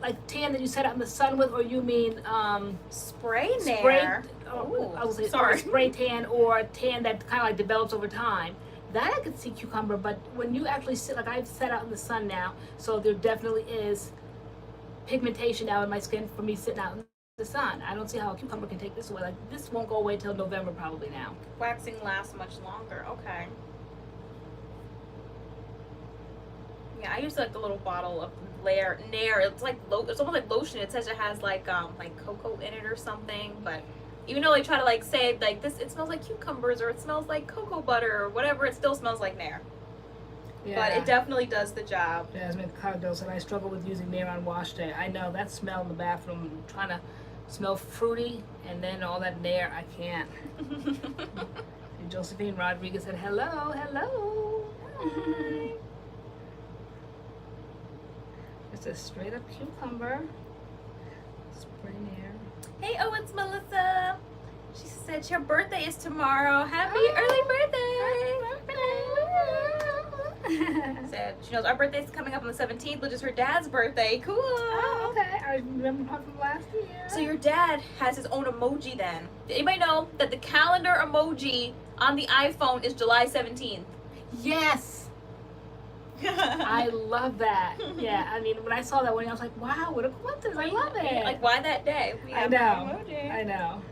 like tan that you set out in the sun with, or you mean spray Nair? I was sorry, spray tan or tan that kind of like develops over time. That I could see cucumber, but when you actually sit, like I've sat out in the sun now, so there definitely is pigmentation now in my skin for me sitting out in the sun. I don't see how a cucumber can take this away. Like this won't go away till November probably now. Waxing lasts much longer. Okay. Yeah, I use like the little bottle of Nair. It's like it's almost like lotion. It says it has like cocoa in it or something, but even though they try to like say like this, it smells like cucumbers or it smells like cocoa butter or whatever, it still smells like Nair. Yeah. But it definitely does the job. Jasmine Cardos, and I struggle with using Nair on wash day. I know that smell in the bathroom, trying to smell fruity, and then all that Nair, I can't. And Josephine Rodriguez said, hello. Hi. It's a straight up cucumber. Spray Nair. Hey, oh, it's Melissa. She said her birthday is tomorrow. Happy early birthday. Said she knows our birthday's coming up on the 17th, which is her dad's birthday. Cool. Oh, okay. I remember her from last year. So your dad has his own emoji then. Did anybody know that the calendar emoji on the iPhone is July 17th? Yes. I love that. Yeah, I mean, when I saw that one, I was like, wow, what a coincidence. I love it. Like, why that day? I know.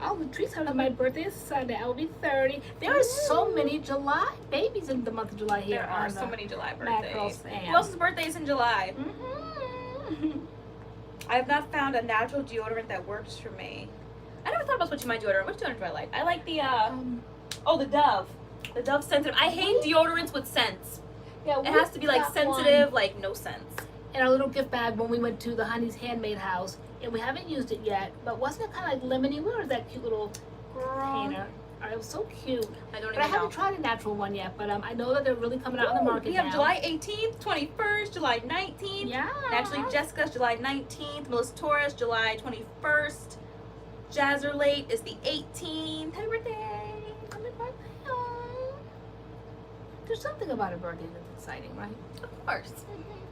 all the treats are my birthday is Sunday. I will be 30. There are so many July babies in the month of July here. There are so many July MADCURLS. birthdays. Who else's birthday is in July? Mm-hmm. I have not found a natural deodorant that works for me. I never thought about switching my deodorant. Which deodorant do I like? I like the the Dove. The Dove sensitive. I hate deodorants with scents. Yeah, it has to be like sensitive, like no scents. In our little gift bag when we went to the Honey's Handmade house, and we haven't used it yet, but wasn't it kind of like lemony? Where was that cute little container? It was so cute. But I haven't tried a natural one yet, but I know that they're really coming out on the market We have now. July 18th, 21st, July 19th. Yeah. Naturally Jessica's July 19th. Melissa Torres, July 21st. Jazzer Late is the 18th. Happy birthday. Happy birthday. Oh. There's something about a birthday that's exciting, right? Of course.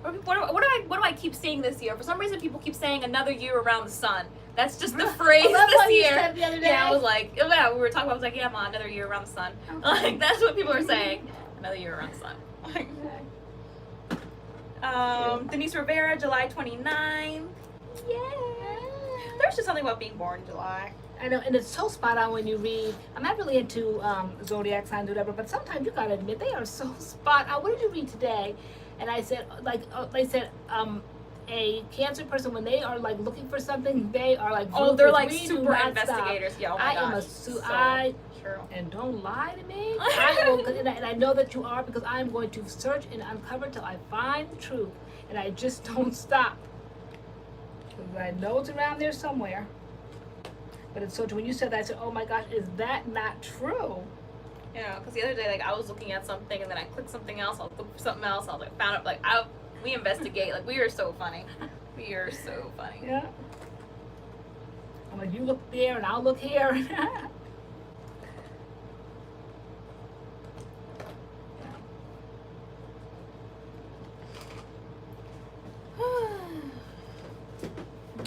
What do I keep seeing this year? For some reason, people keep saying another year around the sun. That's just the phrase this year. You said the other day. Yeah, I was like, yeah, we were talking about. I was like, yeah, Ma, another year around the sun. Okay. Like that's what people are saying. Another year around the sun. Denise Rivera, July 29th. Yeah. There's just something about being born in July. I know, and it's so spot on when you read. I'm not really into zodiac signs or whatever, but sometimes you gotta admit they are so spot on. What did you read today? And I said, they said, a Cancer person, when they are like looking for something, they are like, oh, they're like super investigators. Yeah, oh my gosh. True. And don't lie to me. I will, and I know that you are, because I'm going to search and uncover till I find the truth, and I just don't stop. Because I know it's around there somewhere. But it's so true. When you said that, I said, oh my gosh, is that not true? You know, because the other day, like, I was looking at something, and then I clicked something else, I'll look for something else, I was like, found it, like, we investigate, like, we are so funny. We are so funny. Yeah. I'm like, you look there, and I'll look here.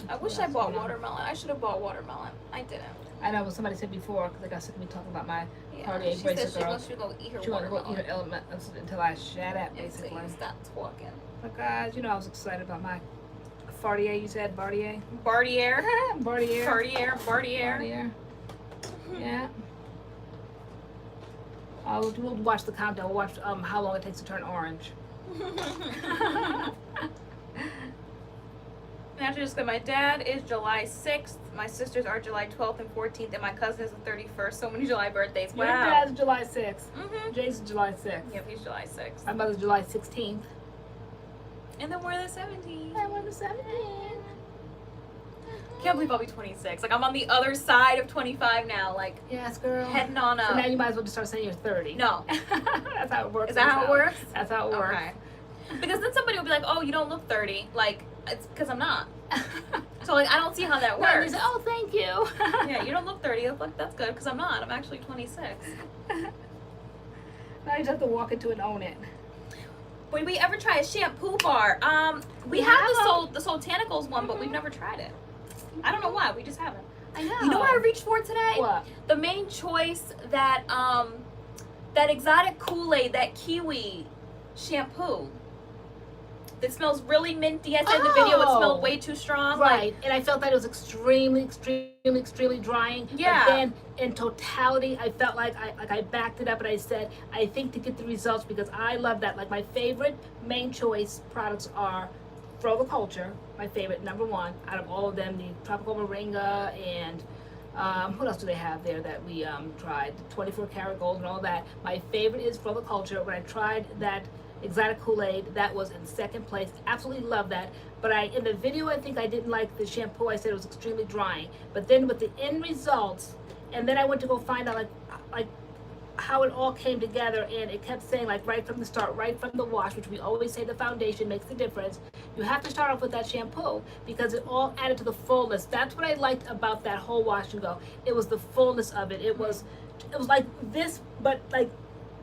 I wish I bought watermelon. I should have bought watermelon. I didn't. I know what somebody said before, because I got sick of me talking about my Cartier she bracelet said girl. She go eat her she wanted to go watermelon. eat her element until I shut up, basically. So you stop talking. But guys, you know I was excited about my Cartier. You said Cartier. Bartier. Cartier. Cartier. Bartier. Yeah. We'll watch the countdown. We'll watch how long it takes to turn orange. Naturally, just my dad is July 6th, my sisters are July 12th and 14th, and my cousin is the 31st. So many July birthdays. Wow. Your dad's July 6th. Mm-hmm. Jay's July 6th. Yep, he's July 6th. My mother's July 16th. And then we're the 17th. And we're the 17th. Can't believe I'll be 26. Like, I'm on the other side of 25 now. Like, yes, girl. Heading on up. So now you might as well just start saying you're 30. No. That's how it works. Is that how it works? That's how it works. Okay. Because then somebody will be like, oh, you don't look 30. Like, it's because I'm not. So, like, I don't see how that works. No, you say, oh, thank you. Yeah, you don't look 30. Like, that's good, because I'm not. I'm actually 26. Now you just have to walk into and own it. Would we ever try a shampoo bar? We have the Soultanicals one, but we've never tried it. I don't know why. We just haven't. I know. You know what I reached for today? What? The main choice, that exotic Kool-Aid, that kiwi shampoo. That smells really minty. I said in the video it smelled way too strong. Right, and I felt that it was extremely drying. Yeah. But then in totality, I felt like I backed it up and I said, I think to get the results, because I love that. Like, my favorite main choice products are Fro the Culture, my favorite, number one out of all of them. The Tropical Moringa and what else do they have there that we tried? 24 karat gold and all that. My favorite is Fro the Culture. When I tried that exotic Kool-Aid, that was in second place. Absolutely love that. But in the video, I think I didn't like the shampoo. I said it was extremely drying. But then with the end results, and then I went to go find out like how it all came together, and it kept saying, like, right from the start, right from the wash, which we always say the foundation makes the difference. You have to start off with that shampoo because it all added to the fullness. That's what I liked about that whole wash and go. It was the fullness of it. It was like this, but like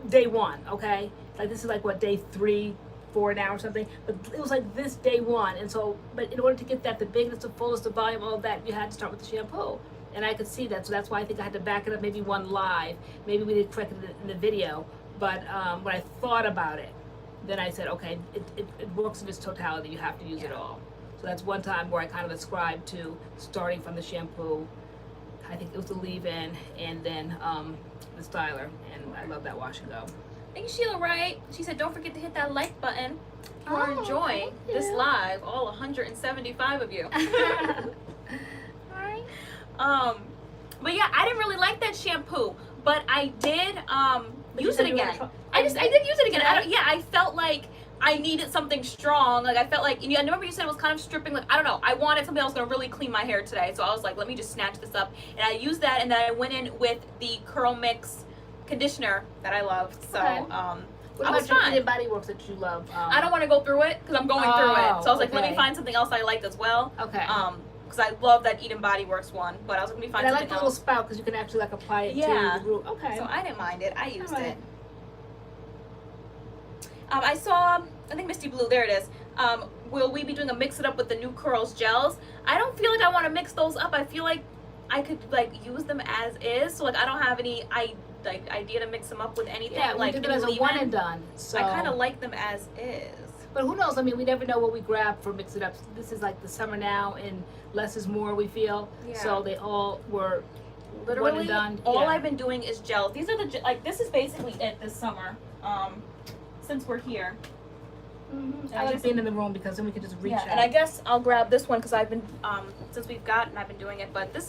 day one, okay? Like, this is like what, day 3, 4 now or something, but it was like this day one. And so, but in order to get that, the bigness, the fullness, the volume, all of that, you had to start with the shampoo. And I could see that, so that's why I think I had to back it up, maybe one live. Maybe we didn't correct it in the video, but when I thought about it, then I said, okay, it works in its totality. You have to use it all. So that's one time where I kind of ascribed to starting from the shampoo, I think it was the leave-in and then the styler, and I love that wash and go. Thank you, Sheila Wright. She said, don't forget to hit that like button. You are Oh, enjoying thank this you. live, all 175 of you. Alright. But yeah, I didn't really like that shampoo, but I did use it again. I did use it again. I felt like I needed something strong. Like I felt like, I remember you said it was kind of stripping. Like I don't know, I wanted something that was gonna really clean my hair today. So I was like, let me just snatch this up, and I used that, and then I went in with the CURLMIX conditioner that I love. So Okay. What I was about fine. your BodyWorks that you love? I don't want to go through it because I'm going through it. So I was like, let me okay. find something else I like as well. Okay. Because I love that Eden BodyWorks one, but I was like, let me find And I something like the little else. spout because you can actually like apply it Yeah. to the root. Okay. So I didn't mind it. I used Alright. it. I saw, I think Misty Blue, there it is. Will we be doing a mix it up with the new Curls gels? I don't feel like I want to mix those up. I feel like I could like use them as is. So like I don't have any idea to mix them up with anything. Yeah, like we did it as a one and done. So I kind of like them as is. But who knows? I mean, we never know what we grab for mix it up. This is like the summer now, and less is more. We feel Yeah. so they all were Literally, one and done. all Yeah. I've been doing is gels. These are the like this is basically it this summer. Since we're here. Mm-hmm. I like being in the room because then we can just reach out. And I guess I'll grab this one because I've been since we've gotten, I've been doing it. But this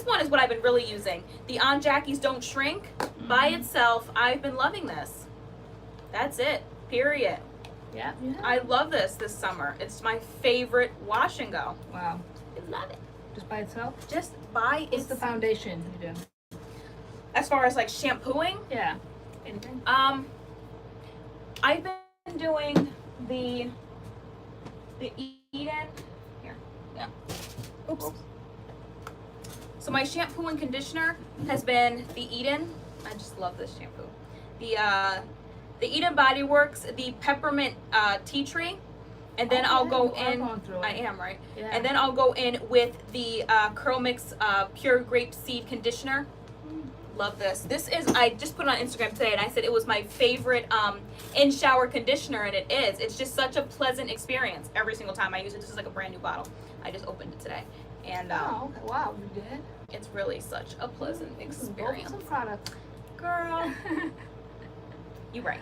one is what I've been really using. The On Jackies Don't Shrink by itself. I've been loving this. That's it. Period. Yeah. I love this summer. It's my favorite wash and go. Wow. I love it. Just by itself. Just by What's the foundation you do? As far as like shampooing, Yeah. Anything? I've been doing the Eden here. Yeah. Oops. So my shampoo and conditioner has been the Eden. I just love this shampoo. The Eden BodyWorks, the peppermint tea tree, and then I'll go in. I am right. Yeah. And then I'll go in with the CURLMIX pure grape seed conditioner. Love this. This is, I just put it on Instagram today and I said it was my favorite in shower conditioner, and it is. It's just such a pleasant experience every single time I use it. This is like a brand new bottle. I just opened it today. And Oh, okay. Wow, you did? it's really such a pleasant experience. Some product. Girl, you right.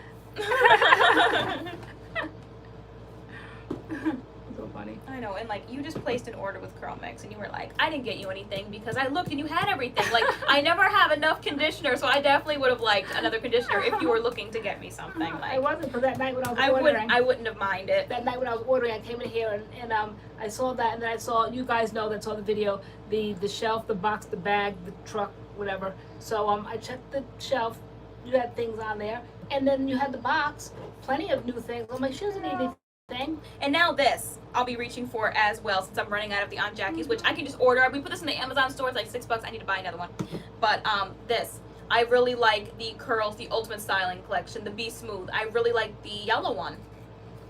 So funny. I know, and like you just placed an order with CURLMIX and you were like, I didn't get you anything because I looked and you had everything. Like I never have enough conditioner, so I definitely would have liked another conditioner if you were looking to get me something. Like I wasn't, because that night when I was ordering. I wouldn't have minded. That night when I was ordering, I came in here and I saw that, and then I saw, you guys know that saw the video, the shelf, the box, the bag, the truck, whatever. So I checked the shelf. You had things on there, and then you had the box, plenty of new things. I'm like, she doesn't need anything. And now this, I'll be reaching for as well since I'm running out of the On Jackies, which I can just order. We put this in the Amazon store. It's like $6. I need to buy another one. But this, I really like the Curls, the Ultimate Styling Collection, the Be Smooth. I really like the yellow one.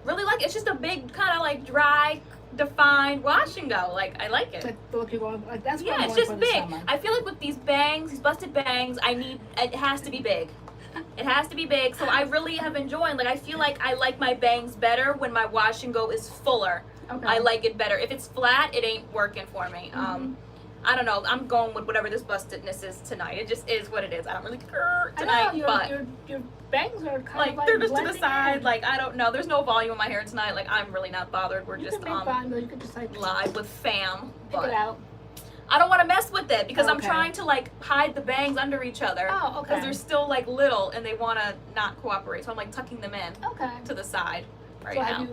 Really like it. It's just a big kind of like dry, defined wash and go. Like I like it. Like the look you're going, like that's what Yeah, I'm it's going just for this big. summer. I feel like with these bangs, these busted bangs, it has to be big. It has to be big. So I really have enjoyed, like I feel like I like my bangs better when my wash and go is fuller. Okay. I like it better. If it's flat, it ain't working for me. I don't know. I'm going with whatever this bustedness is tonight. It just is what it is. I don't really care tonight, I know, but your bangs are kind like of like they're just to the blending side. in. Like I don't know. There's no volume in my hair tonight. Like I'm really not bothered. We're You just can make fun, though. You could just like live with fam. pick it out. I don't want to mess with it because I'm Okay. trying to like hide the bangs under each other. Oh, okay. Because they're still like little and they want to not cooperate. So I'm like tucking them in Okay. to the side right So now. have you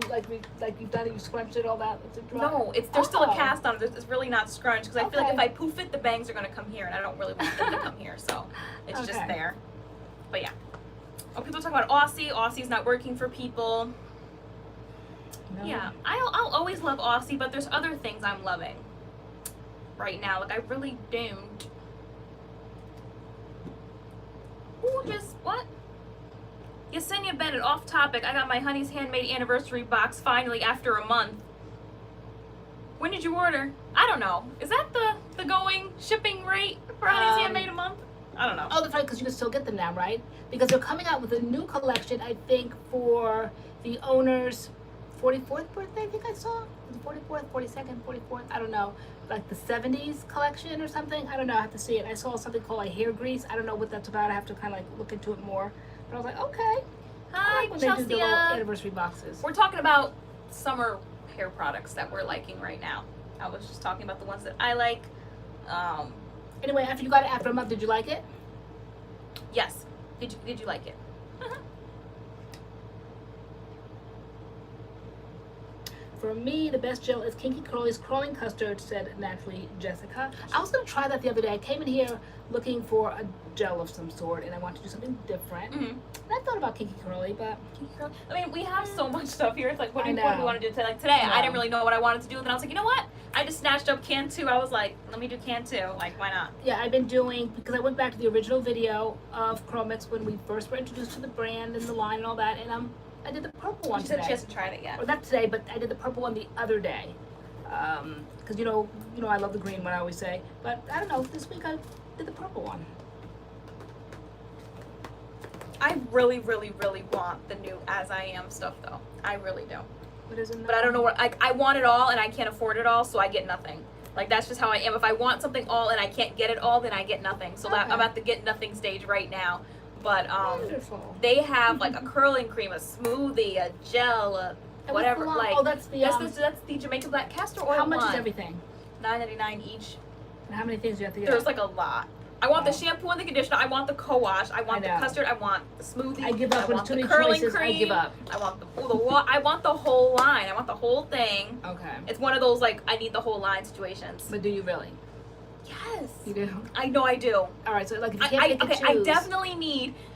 like you've done it? You scrunched it all that? It's a dry? No, there's still a Oh. cast on it. It's really not scrunched because I feel like Okay. if I poof it, the bangs are gonna come here, and I don't really want them to come here. So it's just Okay. there. But yeah. Oh, people talk about Aussie. Aussie's not working for people. No. Yeah, I'll always love Aussie, but there's other things I'm loving right now. Like I really don't. Ooh, just what? Yesenia Bennett, off topic. I got my Honey's Handmade anniversary box finally after a month. When did you order? I don't know. Is that the going shipping rate for Honey's Handmade a month? I don't know. Oh, that's right, because you can still get them now, right? Because they're coming out with a new collection, I think, for the owners 44th birthday, I think I saw. Was it 44th, 42nd, 44th? I don't know. Like the 70s collection or something. I don't know. I have to see it. I saw something called like hair grease. I don't know what that's about. I have to kind of like look into it more. But I was like, okay. I Hi, like when they do the little Chelsea. anniversary boxes. We're talking about summer hair products that we're liking right now. I was just talking about the ones that I like. Anyway, after you got it after a month, did you like it? Yes. Did you like it? For me, the best gel is Kinky Curly's Curling Custard, said Naturally Jessica. I was going to try that the other day. I came in here looking for a gel of some sort, and I wanted to do something different. Mm-hmm. And I thought about Kinky Curly, but... I mean, we have so much stuff here. It's like, what do we I want know. to do today? Like today, I know. I didn't really know what I wanted to do. And then I was like, you know what? I just snatched up can 2. I was like, let me do can 2. Like, why not? Yeah, I've been doing, because I went back to the original video of CURLMIX when we first were introduced to the brand and the line and all that, and I did the purple one She said today. she hasn't tried it yet. Or not today, but I did the purple one the other day. Because you know I love the green one, I always say. But I don't know, this week I did the purple one. I really, really, really want the new As I Am stuff, though. I really do. What is it? But I don't know what, I want it all and I can't afford it all, so I get nothing. Like, that's just how I am. If I want something all and I can't get it all, then I get nothing. So that, Okay. I'm at the get nothing stage right now. But Wonderful. they have like a curling cream, a smoothie, a gel, And what's whatever. the one- Like, oh, that's the that's the Jamaican black castor oil. how much one. is everything? $9.99 each. And how many things do you have to get? There's like a lot. I want the Oh. shampoo and the conditioner. I want the co-wash. I want I the know. custard. I want the smoothie. I give up I when want too the many curling choices. cream. I give up. I want I want the whole line. I want the whole thing. Okay. It's one of those like I need the whole line situations. But do you really? Yes. You do? I know I do. All right, so like if you can't pick and Okay, choose.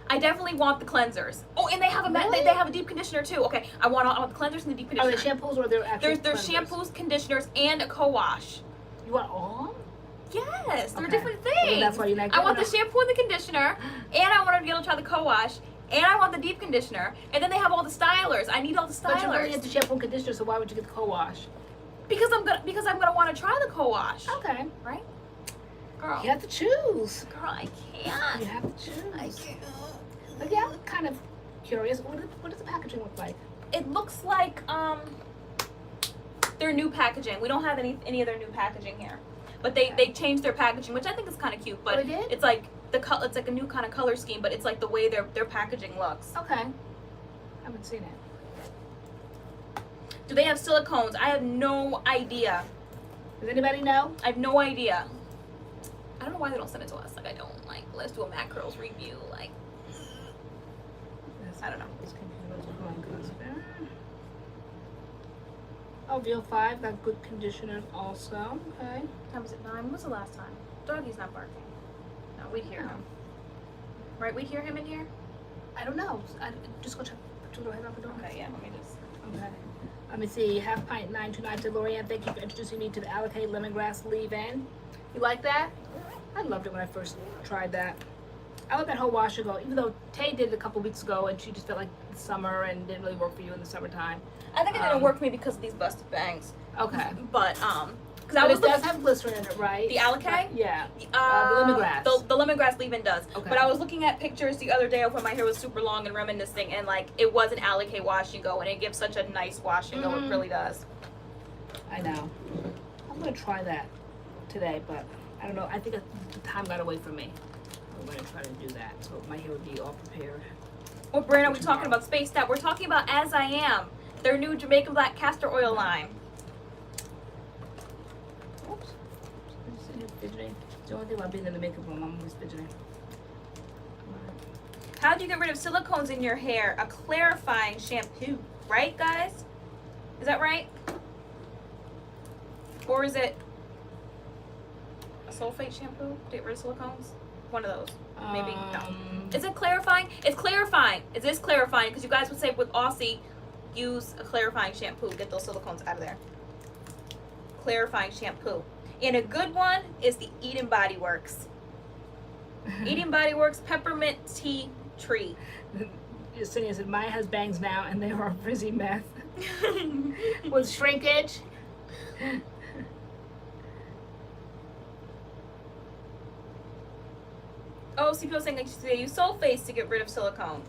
I definitely want the cleansers. Oh, and they have Really? they have a deep conditioner too. Okay, I want the cleansers and the deep Are conditioner. they shampoos or they're actual There's cleansers? shampoos, conditioners, and a co-wash. You want all? Yes, they're Okay. different things. Well, that's why you're not I want the getting shampoo and the conditioner, and I want to be able to try the co-wash, and I want the deep conditioner, and then they have all the stylers. I need all the But you're really stylers into shampoo and conditioner, so why would you get the co-wash? because I'm gonna want to try the co-wash, Okay. right? Girl, You have to choose. girl, I You can't. have to choose. I can't. But yeah, I'm kind of curious. What does the packaging look like? It looks like their new packaging. We don't have any of their new packaging here, but they changed their packaging, which I think is kind of cute. But Oh, they did? it's like it's like a new kind of color scheme, but it's like the way their packaging looks. Okay. I haven't seen it. Do they have silicones? I have no idea. Does anybody know? I have no idea. I don't know why they don't send it to us. Like, I don't like. Let's do a MADCURLS review. Like, I don't know. Oh, VO5 got good conditioners also. Okay. What time was it? 9. When was the last time? Doggy's not barking. No, we'd hear him. Right? We'd hear him in here. I don't know. Just go check. Put your little head out the door. Okay. Yeah. Let me just. Okay. Let me see. Half pint 929 to LoriAnne. Thank you for introducing me to the Alikay lemongrass leave-in. You like that? I loved it when I first tried that. I let that whole wash ago, even though Tay did it a couple weeks ago and she just felt like summer and didn't really work for you in the summertime. I think it didn't work for me because of these busted bangs. Okay. But because But it does have glycerin in it, right? The Alikay? Yeah. The lemongrass. The lemongrass leave-in does. Okay. But I was looking at pictures the other day of when my hair was super long and reminiscing, and like it was an Alikay wash and go, and it gives such a nice wash and go. It really does. I know. I'm gonna try that today, but I don't know. I think the time got away from me. I'm gonna try to do that, so my hair would be all prepared. What brand are we talking about? Spaced Out. We're talking about As I Am, their new Jamaican black castor oil line. Oops. I'm just sitting here fidgeting. The only thing about being in the makeup room, I'm always fidgeting. How do you get rid of silicones in your hair? A clarifying shampoo, right, guys? Is that right? Or is it a sulfate shampoo to get rid of silicones? One of those. Maybe. No. Is it clarifying? It's clarifying. Is this clarifying? Because you guys would say with Aussie, use a clarifying shampoo. Get those silicones out of there. Clarifying shampoo. And a good one is the Eden BodyWorks. Eden BodyWorks Peppermint Tea Tree. Yesenia said, Maya has bangs now and they are frizzy meth. With shrinkage. Oh, see people saying like they use sulfates to get rid of silicones.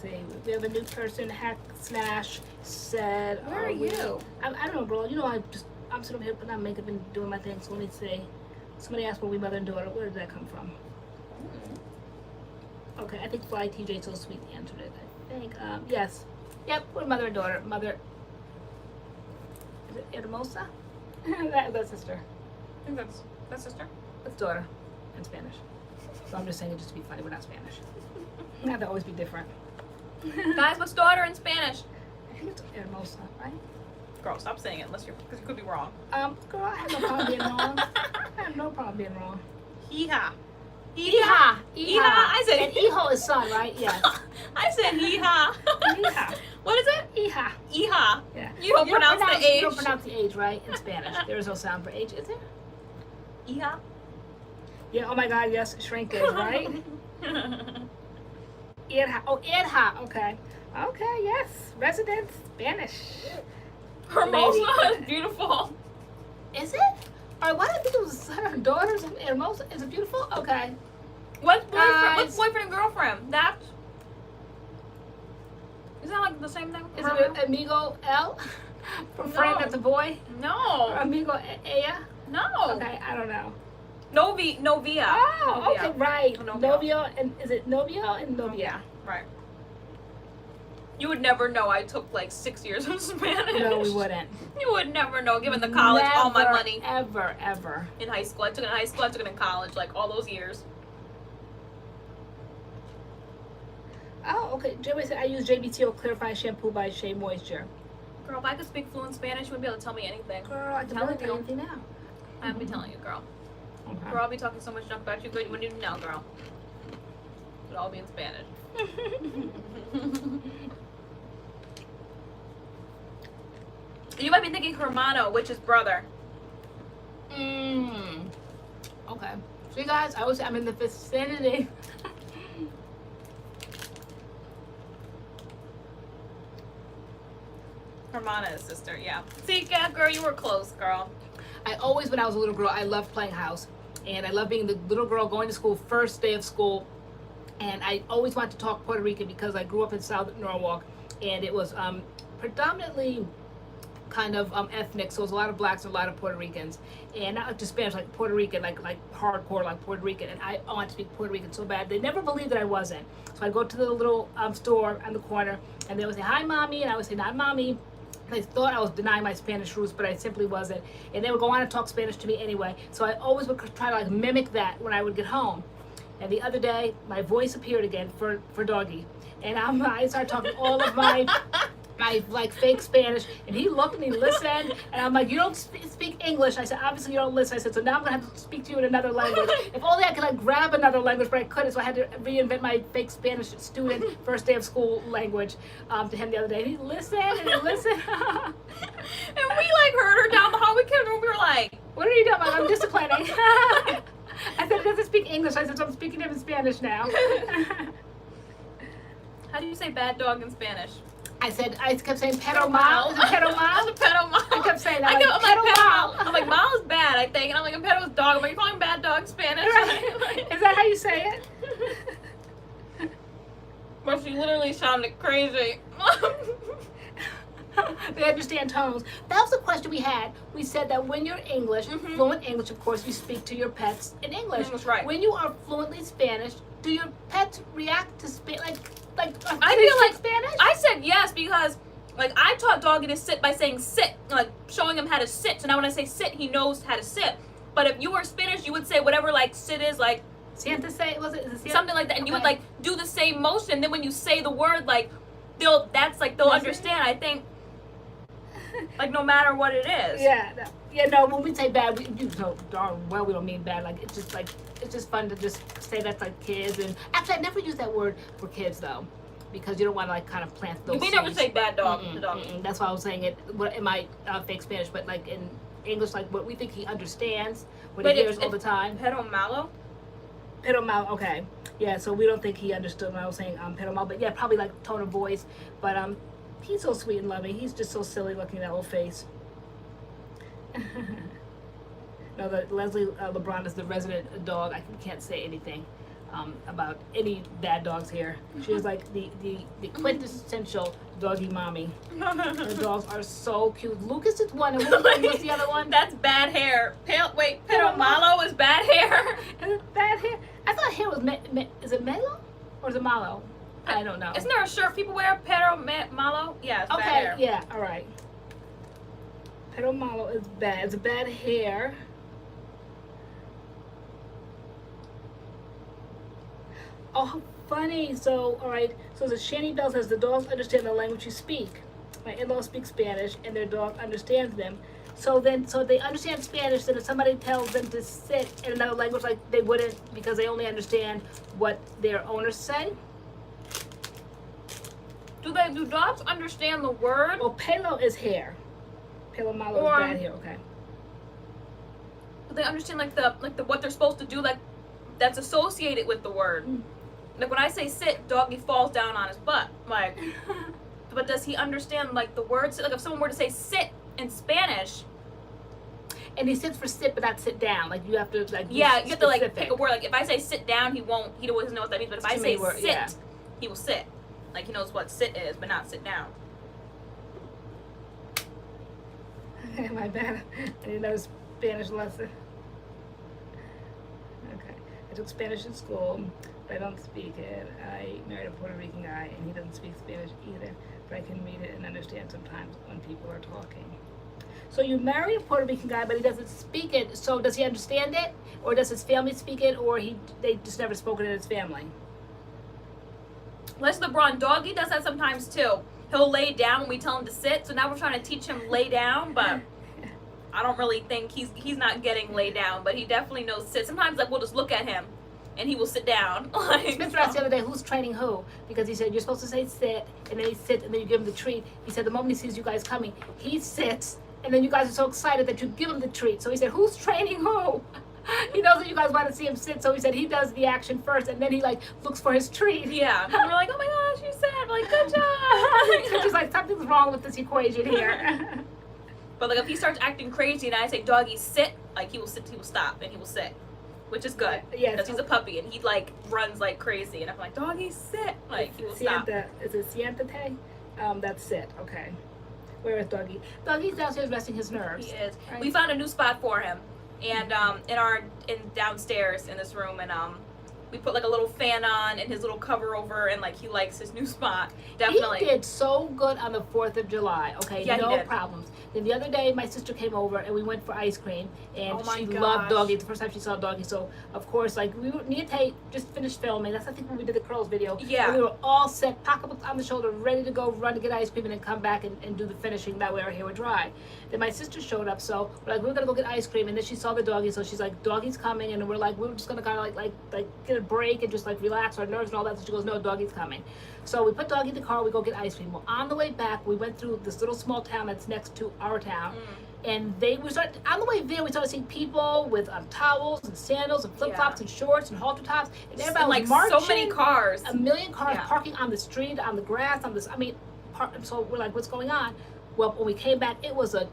Let's see. We have a new person, Hack Slash, said. Where are you? I don't know, girl. You know, I'm sitting here putting on makeup and doing my thing. So let me see. Somebody asked were we mother and daughter. Where did that come from? Okay, I think Fly TJ So Sweet answered it. I think. Yes. Yep, we're mother and daughter. Mother. Is it Hermosa? That's sister. I think that's sister. That's daughter in Spanish. So I'm just saying it just to be funny. We're not Spanish. We have to always be different. Guys, what's daughter in Spanish? I think it's Hermosa, right? Girl, stop saying it because you could be wrong. Girl, I have no problem being wrong. I have no problem being wrong. Hija. Hija. Hija. I said. And hijo is son, right? Yes. I said hija. Hija. What is it? Hija. Hija. Yeah. You don't pronounce the age. You don't pronounce the age, right? In Spanish, there is no sound for age, is there? Hija. Yeah. Oh my God. Yes. Shrinkage, right? Irja. Oh, Irja. Okay. Okay. Yes. Resident Spanish. Hermosa Lady. is beautiful. Is it? All right. Why did I think it was her daughter's Hermosa? Is it beautiful? Okay. What's boyfriend and girlfriend? That's. Is that like the same thing? Is it Amigo L? From Friend No. That's a Boy? No. Or Amigo Ea? No. Okay. I don't know. Novia. Oh, Novia. okay, right. Novio. Novio and is it Novio and Novia? Right. You would never know I took like 6 years of Spanish. No, we wouldn't. You would never know, given the college, all my Never, money ever. in high school. I took it in high school, I took it in college, like all those years. Oh, okay. Joey said I use JBTO clarifying shampoo by Shea Moisture. Girl, if I could speak fluent Spanish, you wouldn't be able to tell me anything. Girl, I can Tell barely me. tell anything now. I'll be telling you, girl. Okay. Girl, I'll be talking so much junk about you, girl, you wouldn't even know, girl. It'll all be in Spanish. You might be thinking hermano, which is brother. Okay. See, guys, I was I'm in the vicinity. Hermana is sister, yeah. See, yeah, girl, you were close, girl. I always, when I was a little girl, I loved playing house. And I loved being the little girl going to school, first day of school. And I always wanted to talk Puerto Rican because I grew up in South Norwalk. And it was predominantly kind of ethnic. So it was a lot of blacks and a lot of Puerto Ricans. And not just Spanish, like Puerto Rican, like hardcore, like Puerto Rican. And I wanted to speak Puerto Rican so bad. They never believed that I wasn't. So I'd go to the little store on the corner. And they would say, hi, mommy. And I would say, not mommy. They thought I was denying my Spanish roots, but I simply wasn't. And they would go on and talk Spanish to me anyway. So I always would try to like mimic that when I would get home. And the other day, my voice appeared again for Doggy. And I started talking all of my like fake Spanish. And he looked and he listened. And I'm like, you don't speak English. I said, obviously you don't listen. I said, so now I'm going to have to speak to you in another language. If only I could like grab another language, but I couldn't. So I had to reinvent my fake Spanish student first day of school language to him the other day. And he listened and he listened. And we like heard her down the hall. We came and we were like, what are you doing? I'm disciplining. I said, he doesn't speak English. I said, so I'm speaking to him in Spanish now. how do you say bad dog in Spanish? I kept saying pedo mal. Is it pedo mal? Pedo mal. I kept saying that. I'm like, pedo mal. mal. I'm like, mal is bad, I think. And I'm like, a pedo is dog. I'm like, you're calling bad dog Spanish? Right. Is that how you say it? But she literally sounded crazy. They understand tones. That was the question we had. We said that when you're English, fluent English, of course, you speak to your pets in English. That's right. When you are fluently Spanish, do your pets react to like I feel like Spanish? I said yes because like I taught Doggy to sit by saying sit, like showing him how to sit. So now when I say sit, he knows how to sit. But if you were Spanish, you would say whatever like sit is, like Siente say, was it? Is it something like that, and you would like do the same motion. And then when you say the word, like they'll understand. I think like no matter what it is. Yeah, no, when we say bad, you know darn well we don't mean bad. Like it's just fun to just say that's like kids. And actually, I never use that word for kids though, because you don't want to like kind of plant those. We never say bad dog to dog. That's why I was saying it in my fake Spanish, but like in English, like what we think he understands, what he hears all the time. Pedo malo. Pedo mal, okay. Yeah, so we don't think he understood when I was saying pedo mal, but yeah, probably like tone of voice. But he's so sweet and loving. He's just so silly looking, that little face. No, Leslie LeBron is the resident dog. I can't say anything. about any bad dog's hair. She is like the quintessential doggy mommy. Her dogs are so cute. Lucas is one, and what's the other one? That's bad hair. Pero Malo is bad hair. Bad hair. I thought hair was is it Melo or is it Malo? I don't know. Isn't there a shirt people wear? Pero Malo? Yeah, it's bad hair. Okay, yeah, all right. Pero Malo is bad. It's bad hair. Oh, how funny. So, all right. So the Shani Bell says the dogs understand the language you speak. My in-laws speak Spanish, and their dog understands them. So they understand Spanish. Then if somebody tells them to sit in another language, like they wouldn't, because they only understand what their owners say. Do dogs understand the word? Well, pelo is hair. Pelo malo is bad hair. Okay. Do they understand like the what they're supposed to do, like that's associated with the word? Like when I say sit, doggy falls down on his butt. Like, but does he understand like the words? Like if someone were to say sit in Spanish, and he sits for sit, but not sit down. Like you have to like. Yeah, you have to like pick a word. Like if I say sit down, he doesn't know what that means. But if I say sit, he will sit. Like he knows what sit is, but not sit down. My bad. I didn't know Spanish lesson. Okay. I took Spanish in school, but I don't speak it. I married a Puerto Rican guy, and he doesn't speak Spanish either, but I can read it and understand sometimes when people are talking. So you married a Puerto Rican guy, but he doesn't speak it. So does he understand it, or does his family speak it, or they just never spoken it in his family? Les LeBron, doggy does that sometimes too. He'll lay down when we tell him to sit. So now we're trying to teach him lay down, but I don't really think he's not getting lay down, but he definitely knows sit. Sometimes like we'll just look at him and he will sit down. Like, Spencer asked the other day, who's training who? Because he said you're supposed to say sit, and then he sits, and then you give him the treat. He said the moment he sees you guys coming, he sits, and then you guys are so excited that you give him the treat. So he said, who's training who? He knows that you guys want to see him sit, so he said he does the action first, and then he like looks for his treat. Yeah, and we're like, oh my gosh, you said, I'm like, good job. It's just like something's wrong with this equation here. But like if he starts acting crazy and I say doggy sit, like he will sit, he will stop, and he will sit, which is good. Yeah, because he's a puppy and he like runs like crazy, and I'm like, doggy sit, like he will stop. Is it siéntate? That's sit. Okay. Where is doggy? Doggy's downstairs resting his nerves. He is. Right? We found a new spot for him, and in downstairs in this room, and we put like a little fan on and his little cover over, and like he likes his new spot. Definitely. He did so good on the 4th of July. Okay, yeah, no problems. Then the other day, my sister came over and we went for ice cream, and she loved doggy. It's the first time she saw doggy, so of course, like me and Tay just finished filming. That's I think when we did the curls video. Yeah. And we were all set, pocketbooks on the shoulder, ready to go run to get ice cream and then come back and do the finishing. That way our hair would dry. Then my sister showed up, so we're like, we're gonna go get ice cream, and then she saw the doggy, so she's like, doggy's coming, and we're like, we're just gonna kind of like get a break and just like relax our nerves and all that. So she goes, no, doggy's coming. So we put doggy in the car, we go get ice cream. Well, on the way back, we went through this little small town that's next to our town. And on the way there, we started seeing people with towels and sandals and flip-flops and shorts and halter tops. And everybody was like marching. So many cars. A million cars parking on the street, on the grass, so we're like, what's going on? Well, when we came back, it was a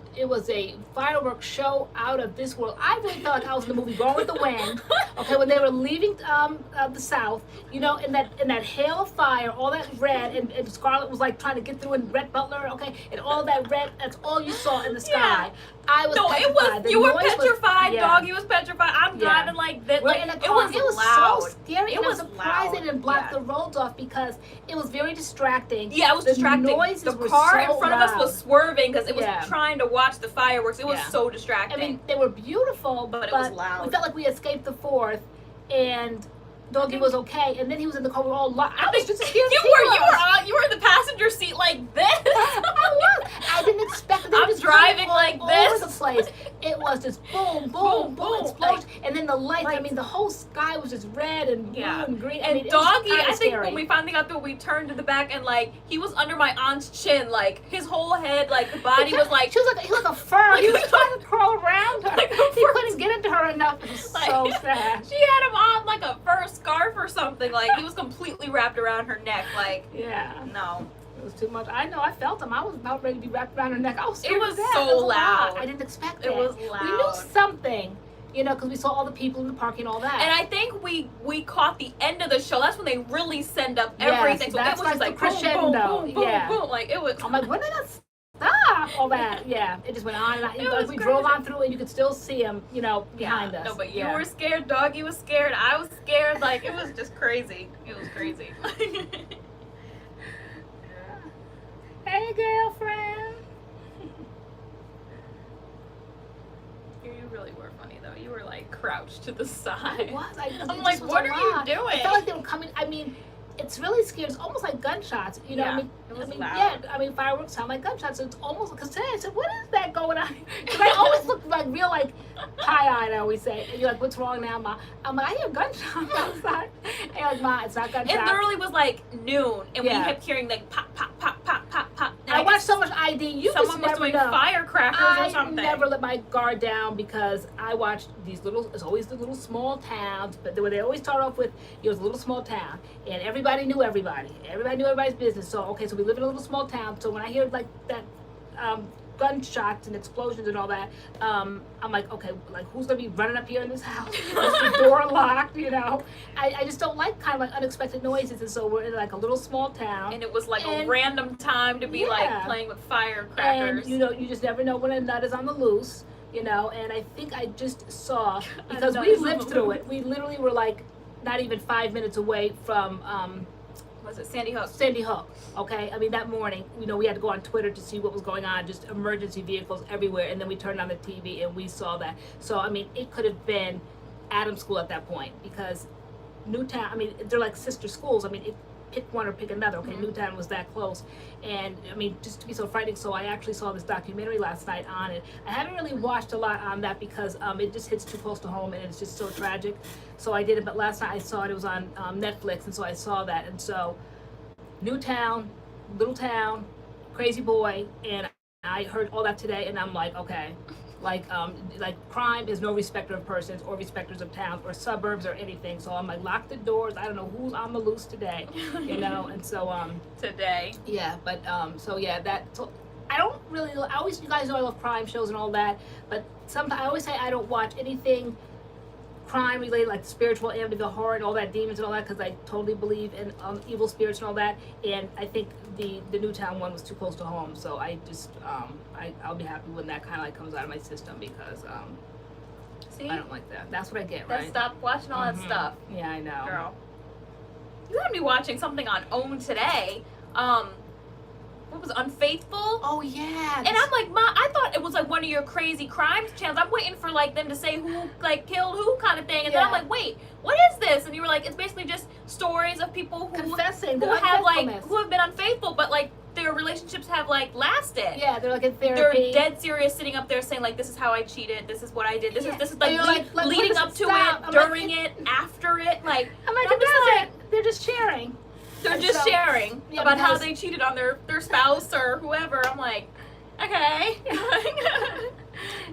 fireworks show out of this world. I really thought I was in the movie Gone with the Wind. Okay, when they were leaving the South, you know, in that hail of fire, all that red, and Scarlett was like trying to get through, and Rhett Butler, okay, and all that red, that's all you saw in the sky. I was petrified. You were petrified, doggy was petrified. I'm driving like this. Like, it was loud. So scary. It was surprised loud. They didn't block the roads off because it was very distracting. Yeah, it was distracting. Noises the were car so in front loud. of us was swerving because it was trying to watch the fireworks. It was so distracting. I mean, they were beautiful, but it was loud. We felt like we escaped the 4th, and doggy was okay. And then he was in the car. We were all locked. I was just scared. You were in the passenger seat like this. I didn't expect. I'm driving like this. Over the place. It was just boom, boom, boom, explosion, and then the lights. I mean, the whole sky was just red and blue and green. And doggy, I think when we finally got there, we turned to the back, and like he was under my aunt's chin, like his whole head, like the body was like. He was like a fur. He was trying to crawl around her. Like he couldn't get into her enough. It was so sad. She had him on like a fur scarf or something. Like he was completely wrapped around her neck. Like no. It was too much. I know. I felt him. I was about ready to be wrapped around her neck. I was scared. It was so loud. I didn't expect it. It was loud. We knew something. you know, because we saw all the people in the park and all that. And I think we caught the end of the show. That's when they really send up everything. So that's it was just like crescendo. boom, boom, boom, Yeah. boom. Like it was. I'm like, when did that stop? All that. Yeah. It just went on and on. It Like was we crazy. drove on through and you could still see them, you know, behind us. No, but you Yeah. were scared. Doggy was scared. I was scared. Like it was just crazy. It was crazy. Hey, girlfriend. You really were funny though. You were like crouched to the side. It was. I'm like, what are you doing? I felt like they were coming. I mean, it's really scary. It's almost like gunshots. You know, Yeah, I mean, it was I mean, loud. yeah. I mean, fireworks sound like gunshots. So it's almost because today I said, "What is that going on?" Because I always look like real, like pie-eyed. I always say, and you're like, "What's wrong now, Ma?" I'm like, "I hear gunshots outside." And you're like, "Ma, it's not gunshots." It literally was like noon, and Yeah. we kept hearing like pop, pop, pop, pop, pop, pop. And I watched guess so much ID. You someone just was never doing know. firecrackers I or something. never let my guard down because I watched these little. It's always the little small towns, but they always start off with it was a little small town, and everybody knew everybody. Everybody knew everybody's business. So okay, so we live in a little small town. So when I hear like that, gunshots and explosions and all that, I'm like, okay, like who's gonna be running up here in this house? Is the door locked? You know, I just don't like kind of like unexpected noises, and so we're in like a little small town. And it was like a And- random time to be Yeah. like playing with firecrackers. And you know, you just never know when a nut is on the loose, you know. And I think I just saw because nut we is on lived the through loose. it. We literally were like not even 5 minutes away from Was it Sandy Hook? Sandy Hook. Okay, I mean that morning, you know, we had to go on Twitter to see what was going on. Just emergency vehicles everywhere, and then we turned on the TV and we saw that. So I mean, it could have been Adams School at that point because Newtown. I mean, they're like sister schools. I mean, pick one or pick another. Okay, Newtown was that close, and I mean, just to be so frightening. So I actually saw this documentary last night on it. I haven't really watched a lot on that because it just hits too close to home and it's just so tragic. So I did it, but last night I saw it. It was on Netflix, and so I saw that, and so Newtown, little town, crazy boy, and I heard all that today, and I'm like, okay. Like crime is no respecter of persons or respecters of towns or suburbs or anything. So I'm like, lock the doors. I don't know who's on the loose today, you know. And so Today. yeah, but so yeah, that. So I don't really. I always, you guys know I love crime shows and all that, but sometimes I always say I don't watch anything crime related, like spiritual, Amityville horror and all that, demons and all that, because I totally believe in evil spirits and all that. And I think the Newtown one was too close to home, so I just I'll be happy when that kind of like comes out of my system because See? I don't like that. That's what I get, That right? Stop watching all that stuff, Yeah, I know. girl. You gotta be watching something on OWN today. What was it, Unfaithful? Oh yeah. And I'm like, Ma, I thought it was like one of your crazy crimes channels. I'm waiting for like them to say who like killed who kind of thing. And then I'm Yeah. like, wait, what is this? And you were like, it's basically just stories of people who confessing who their have like unfaithfulness. who have been unfaithful, but like their relationships have like lasted. Yeah, they're like in They're therapy. dead serious, sitting up there saying like, this is how I cheated. This is what I did. This Yeah. is And like, you're like, leading when up does to it stop? it, I'm like, during it, after it. Like I'm like, I'm just like, they're just sharing. they're And just so- sharing Yeah, about how because- they cheated on their spouse or whoever. I'm like, okay.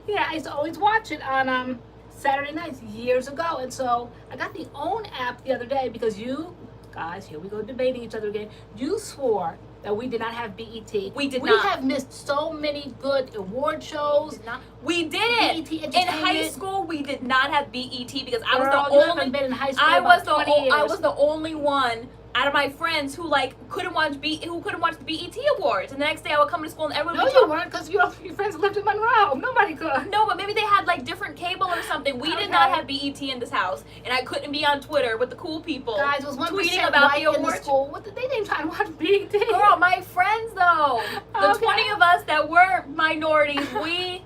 Yeah, I used to always watch it on Saturday nights years ago, and so I got the OWN app the other day because you guys, here we go debating each other again. You swore that we did not have BET. We did we not. We have missed so many good award shows. We did. BET In high Entertainment. school, we did not have BET because I was Girl, the you only. haven't been in high school I about was the 20 years. I was the only one out of my friends who like couldn't watch the BET awards. And the next day I would come to school and everyone No, would you weren't, because your friends lived in Monroe. Nobody could. No, but maybe they had like different cable or something. We did not have BET in this house, and I couldn't be on Twitter with the cool people Guys, was 1% tweeting about white the in the awards. school. What did they didn't try to watch BET? Girl, my friends though, the Okay. 20 of us that were minorities, we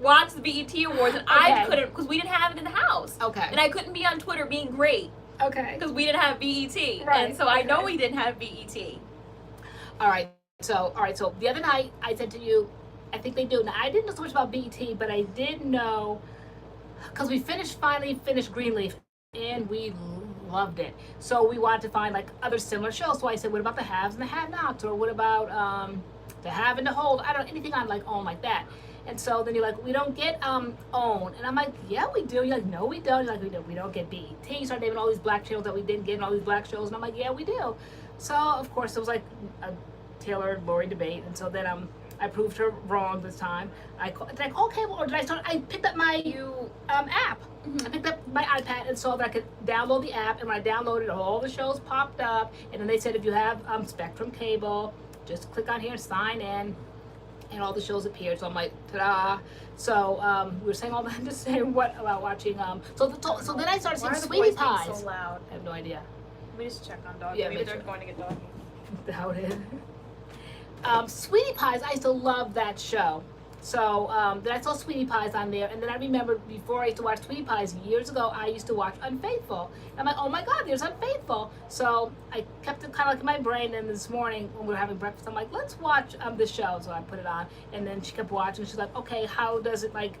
watched the BET awards, and I Okay. couldn't because we didn't have it in the house. Okay. And I couldn't be on Twitter being great Okay. because we didn't have BET, Right, and so I know okay. we didn't have BET. All right. So the other night I said to you, I think they do. Now I didn't know so much about BET, but I did know because we finally finished Greenleaf, and we loved it. So we wanted to find like other similar shows. So I said, what about the haves and the have-nots, or what about the have and the hold? I don't know anything on like OWN like that. And so then you're like, we don't get OWN, and I'm like, yeah, we do. You're like, no, we don't. You're like, we don't get BET. You start naming all these black channels that we didn't get, and all these black shows, and I'm like, yeah, we do. So of course it was like a Taylor and Lori debate, and so then I proved her wrong this time. Did I call cable or did I start? I picked up my app. I picked up my iPad and saw that I could download the app, and when I downloaded, all the shows popped up, and then they said if you have Spectrum cable, just click on here and sign in, and all the shows appeared. So I'm like, ta-da! So we were saying all that to say what about watching. So then I started seeing Sweetie Pies. So loud. I have no idea. Let me just check on doggy. Yeah, Maybe they're going to get doggy. Doubt it. Sweetie Pies, I used to love that show. So then I saw Sweetie Pies on there, and then I remembered before I used to watch Sweetie Pies years ago, I used to watch Unfaithful. And I'm like, oh my God, there's Unfaithful. So I kept it kind of like in my brain, and this morning when we were having breakfast, I'm like, let's watch this show. So I put it on, and then she kept watching. She's like, okay, how does it like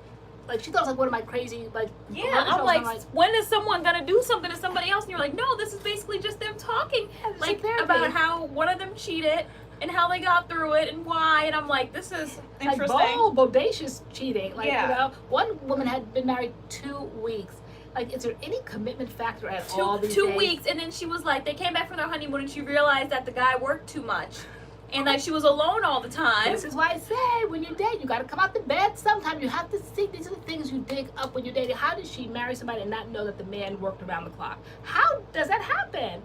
she thought it was like one of my crazy yeah, I'm like, when is someone gonna do something to somebody else? And you're like, no, this is basically just them talking like about how one of them cheated and how they got through it and why. And I'm like, this is interesting. Like bold, bodacious cheating. Like, you know, one woman had been married 2 weeks. Like, is there any commitment factor at all these days? 2 weeks, and then she was like, they came back from their honeymoon and she realized that the guy worked too much. And like she was alone all the time. This is why I say when you date, you got to come out the bed sometime. You have to see, these are the things you dig up when you're dating. How did she marry somebody and not know that the man worked around the clock? How does that happen?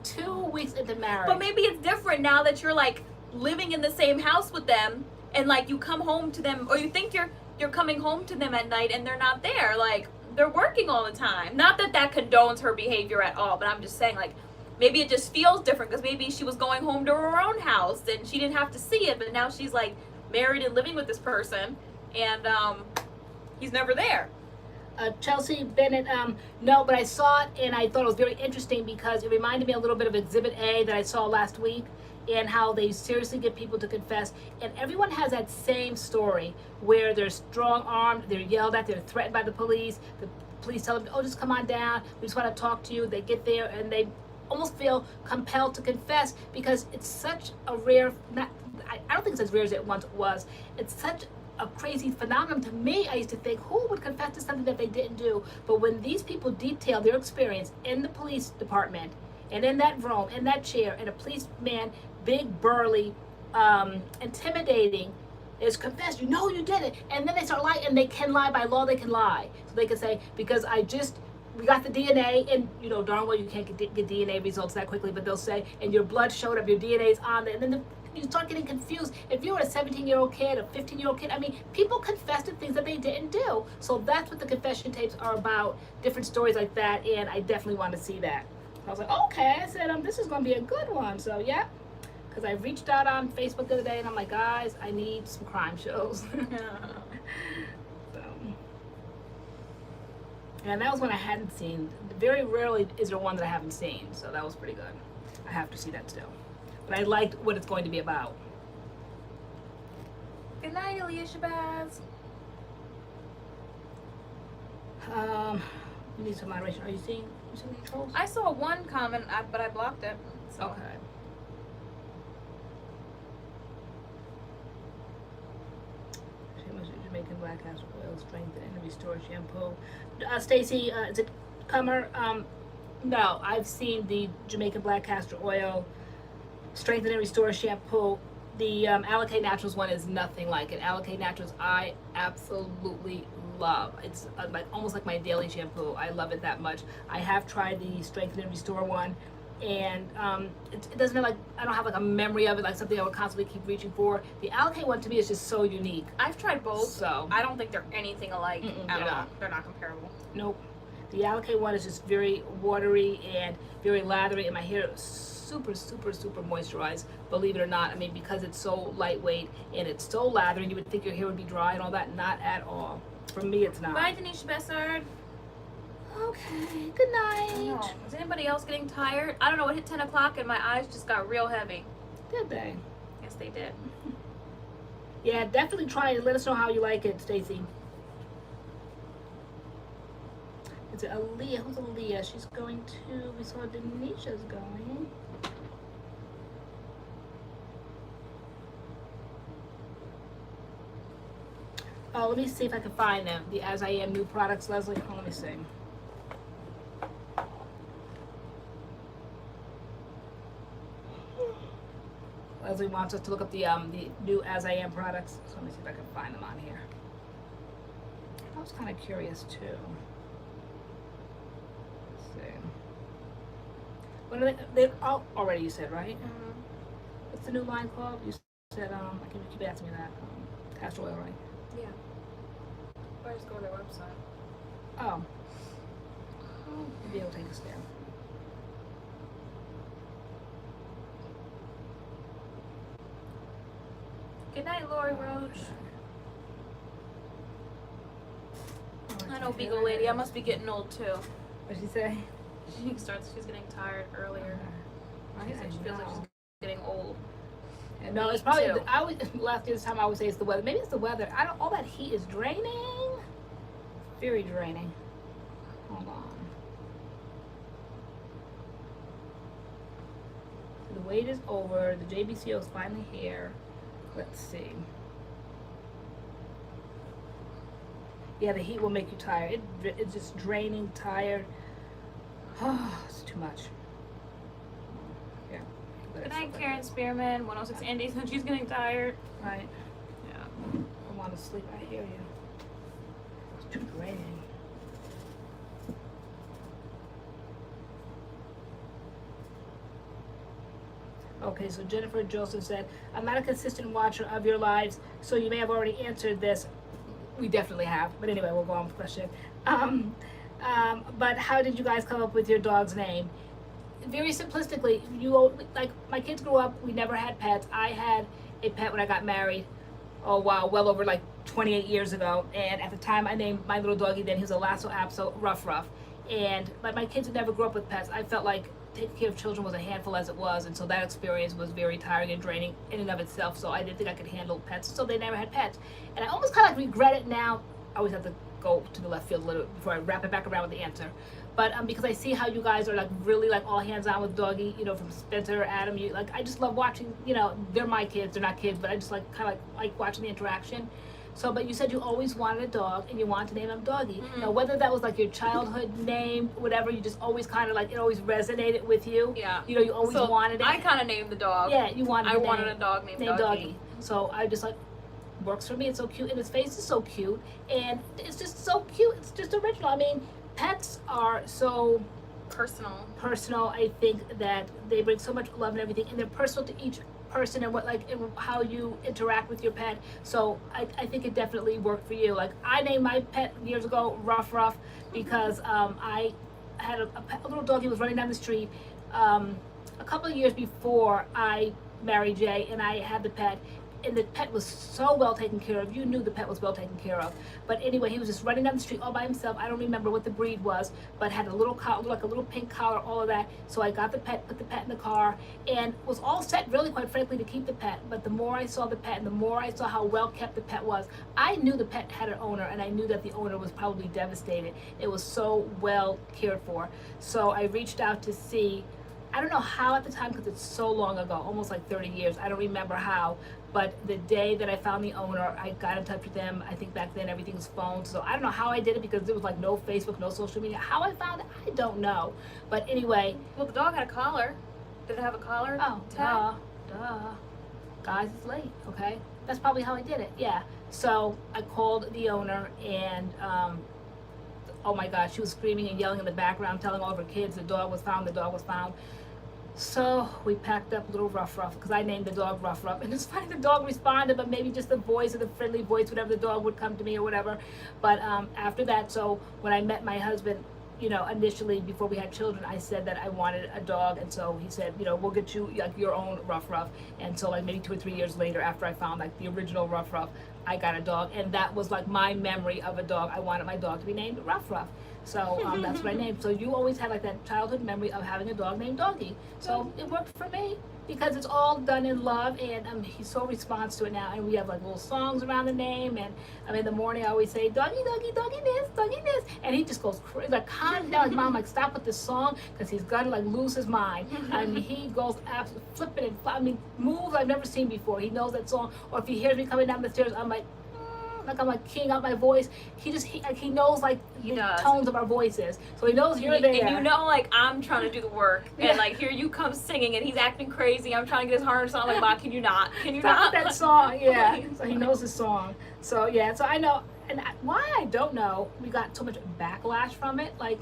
2 weeks into marriage. But maybe it's different now that you're like living in the same house with them, and like you come home to them, or you think you're coming home to them at night and they're not there. Like they're working all the time. Not that that condones her behavior at all, but I'm just saying like, maybe it just feels different because maybe she was going home to her own house and she didn't have to see it, but now she's like married and living with this person, and he's never there. Chelsea Bennett, no, but I saw it and I thought it was very interesting because it reminded me a little bit of Exhibit A that I saw last week, and how they seriously get people to confess. And everyone has that same story where they're strong-armed, they're yelled at, they're threatened by the police. The police tell them, oh, just come on down, we just want to talk to you. They get there and they almost feel compelled to confess because it's such a rare, I don't think it's as rare as it once was. It's such a crazy phenomenon to me. I used to think, who would confess to something that they didn't do? But when these people detail their experience in the police department and in that room, in that chair, and a policeman, big, burly, intimidating, is confessed, you know you did it. And then they start lying, and they can lie by law, they can lie. So they can say, because we got the DNA, and you know darn well you can't get DNA results that quickly, but they'll say, and your blood showed up, your DNA's on there, and then you start getting confused. If you're a 17-year-old kid, a 15-year-old kid, I mean, people confess to things that they didn't do. So that's what the confession tapes are about, different stories like that, and I definitely want to see that. I was like, okay, I said, this is going to be a good one, so yeah. Because I reached out on Facebook the other day, and I'm like, guys, I need some crime shows. And that was one I hadn't seen. Very rarely is there one that I haven't seen, so that was pretty good. I have to see that still. But I liked what it's going to be about. Good night, Aaliyah Shabazz. We need some moderation. Are you seeing any trolls? I saw one comment, but I blocked it. So. Okay. Jamaican black castor oil, strengthen and restore shampoo. Stacy, is it Comer? No, I've seen the Jamaican black castor oil, strengthen and restore shampoo. The Alikay Naturals one is nothing like it. Alikay Naturals, I absolutely love. It's like almost like my daily shampoo. I love it that much. I have tried the strengthen and restore one, and it doesn't have like, I don't have like a memory of it, like something I would constantly keep reaching for. The Alikay one to me is just so unique. I've tried both, so I don't think they're anything alike at all. They're not comparable. Nope. The Alikay one is just very watery and very lathery, and my hair is super, super, super moisturized, believe it or not. I mean, because it's so lightweight and it's so lathery, you would think your hair would be dry and all that. Not at all. For me, it's not. Bye, Denise Bessard. Okay, good night. Is anybody else getting tired? I don't know, it hit 10 o'clock and my eyes just got real heavy. Did they? Yes, they did. Yeah, definitely try it. Let us know how you like it, Stacy. Is it Aaliyah? Who's Aaliyah? She's going to, we saw Denisha's going. Oh, let me see if I can find them. The As I Am new products, Leslie. Oh, let me see. Leslie wants us to look up the new As I Am products. So let me see if I can find them on here. I was kind of curious too. Let's see. What are they? They all already, you said, right? Mm-hmm. What's the new line called? You said I keep asking me that. Castor oil, right? Yeah. Or just go to their website. Oh. Maybe it'll take us there. Good night, Lori Roach. I know, Beagle Lady. I must be getting old too. What'd she say? She's getting tired earlier. She said she feels like she's getting old. And no, it's probably I always last year this time I always say it's the weather. Maybe it's the weather. I don't. All that heat is draining. Very draining. Hold on. So the wait is over. The JBCO is finally here. Let's see. Yeah, the heat will make you tired. It's just draining, tired. Oh, it's too much. Yeah. Good night, Karen Spearman. 106 Andy said she's getting tired. Right. Yeah. I want to sleep. I hear you. It's too draining. Okay, so Jennifer Joseph said, I'm not a consistent watcher of your lives, so you may have already answered this. We definitely have. But anyway, we'll go on with the question. But how did you guys come up with your dog's name? Very simplistically, like my kids grew up, we never had pets. I had a pet when I got married. Oh wow, well over like 28 years ago. And at the time I named my little doggy then, he was a Lasso Apso Rough. But my kids had never grew up with pets. I felt like taking care of children was a handful as it was, and so that experience was very tiring and draining in and of itself, so I didn't think I could handle pets, so they never had pets. And I almost kind of like regret it now. I always have to go to the left field a little bit before I wrap it back around with the answer. But because I see how you guys are like really like all hands on with doggy, you know, from Spencer, Adam, you like, I just love watching, you know, they're my kids, they're not kids, but I just like kind of like watching the interaction. So, but you said you always wanted a dog and you wanted to name him Doggy. Mm-hmm. Now, whether that was like your childhood name, whatever, you just always kind of like, it always resonated with you. Yeah. You know, you always wanted it. I kind of named the dog. Yeah, you wanted I wanted a dog named Doggy. So I just like, works for me. It's so cute. And his face is so cute. And it's just so cute. It's just original. I mean, pets are so personal. I think that they bring so much love and everything. And they're personal to each person and and how you interact with your pet. So I think it definitely worked for you. Like I named my pet years ago Rough because I had a little dog. He was running down the street a couple of years before I married Jay, and I had the pet. And the pet was so well taken care of. You knew the pet was well taken care of. But anyway, he was just running down the street all by himself. I don't remember what the breed was, but had a little collar, like a little pink collar, all of that. So I got the pet, put the pet in the car, and was all set, really, quite frankly, to keep the pet. But the more I saw the pet and the more I saw how well kept the pet was, I knew the pet had an owner, and I knew that the owner was probably devastated. It was so well cared for. So I reached out to see, I don't know how at the time, because it's so long ago, almost like 30 years. I don't remember how. But the day that I found the owner, I got in touch with them. I think back then everything was phone. So I don't know how I did it because there was like no Facebook, no social media. How I found it, I don't know. But anyway. Well, the dog had a collar. Did it have a collar? Oh, duh. Guys, it's late, okay? That's probably how I did it, yeah. So I called the owner and, oh my gosh, she was screaming and yelling in the background, telling all of her kids the dog was found. So we packed up little Rough because I named the dog Rough. And it's funny, the dog responded, but maybe just the voice or the friendly voice, whatever, the dog would come to me or whatever. But after that, so when I met my husband, you know, initially before we had children, I said that I wanted a dog. And so he said, you know, we'll get you like your own Rough. And so like maybe 2 or 3 years later, after I found like the original Rough, I got a dog. And that was like my memory of a dog. I wanted my dog to be named Rough. So that's what I named. So you always had like that childhood memory of having a dog named Doggy. So it worked for me because it's all done in love, and he so responds to it now. And we have like little songs around the name. And I mean, in the morning I always say, Doggy, Doggy this. And he just goes crazy, like calm down. His mom like, stop with this song because he's gonna like lose his mind. I mean, he goes absolutely flipping and moves I've never seen before. He knows that song. Or if he hears me coming down the stairs, I'm like, I'm like keying out my voice. He knows like He the does. tones of our voices, so he knows you're there. And you know, like, I'm trying to do the work, and like here you come singing, and he's acting crazy. I'm trying to get his harness on. Like, Ma, can you not? Can you Stop not? that song, yeah. So he knows the song. So yeah, so I know, and why I don't know. We got so much backlash from it. Like,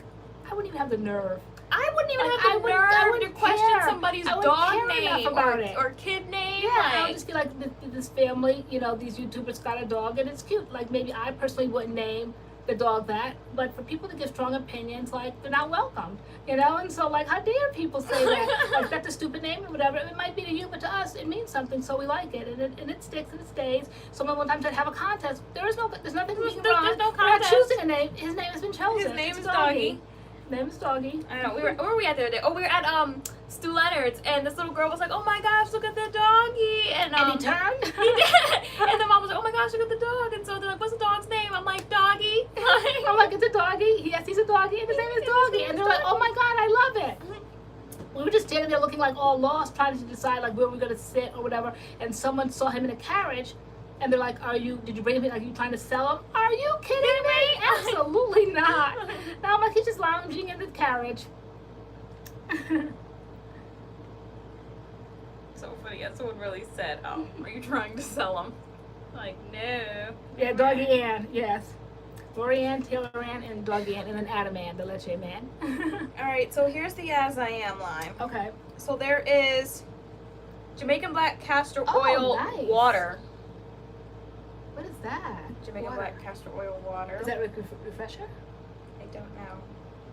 I wouldn't even have the nerve. I wouldn't even Like, have the nerve to question somebody's I wouldn't dog care name enough about it. or kid name. Yeah, like, I'll just be like, this family, you know, these YouTubers got a dog and it's cute. Like, maybe I personally wouldn't name the dog that, but for people to give strong opinions, like, they're not welcomed, you know? And so, like, how dare people say that? Like, that's a stupid name or whatever. It might be to you, but to us, it means something, so we like it. And it sticks and it stays. Someone one time said, have a contest. There's nothing being wrong. There's no We're not contest. choosing a name. His name has been chosen. His name It's is Doggy. Name is Doggy. I know. Where were we at the other day? Oh, we were at Stu Leonard's, and this little girl was like, "Oh my gosh, look at the doggy!" And he turned. He did. And the mom was like, "Oh my gosh, look at the dog!" And so they're like, "What's the dog's name?" I'm like, "Doggy." I'm like, it's a doggy. Yes, he's a doggy, and his name is Doggy. And they're like, oh my God, I love it. We were just standing there looking like all lost, trying to decide like where we're gonna sit or whatever. And someone saw him in a carriage, and they're like, did you bring him in? Like, you trying to sell him? Are you kidding me? Absolutely not. Now I'm like, he's just lounging in the carriage. So funny. Yeah, someone really said, "Oh, are you trying to sell him?" Like, no. Yeah, Doggy Ann, yes. LoriAnne, TaylorAnne, and Doggy Ann, and then AdamAnne, the Leche Man. All right, so here's the As I Am line. Okay. So there is Jamaican black castor Oh, oil nice. water. What is that? Jamaican Water. black castor oil water. Is that refresher? I don't know.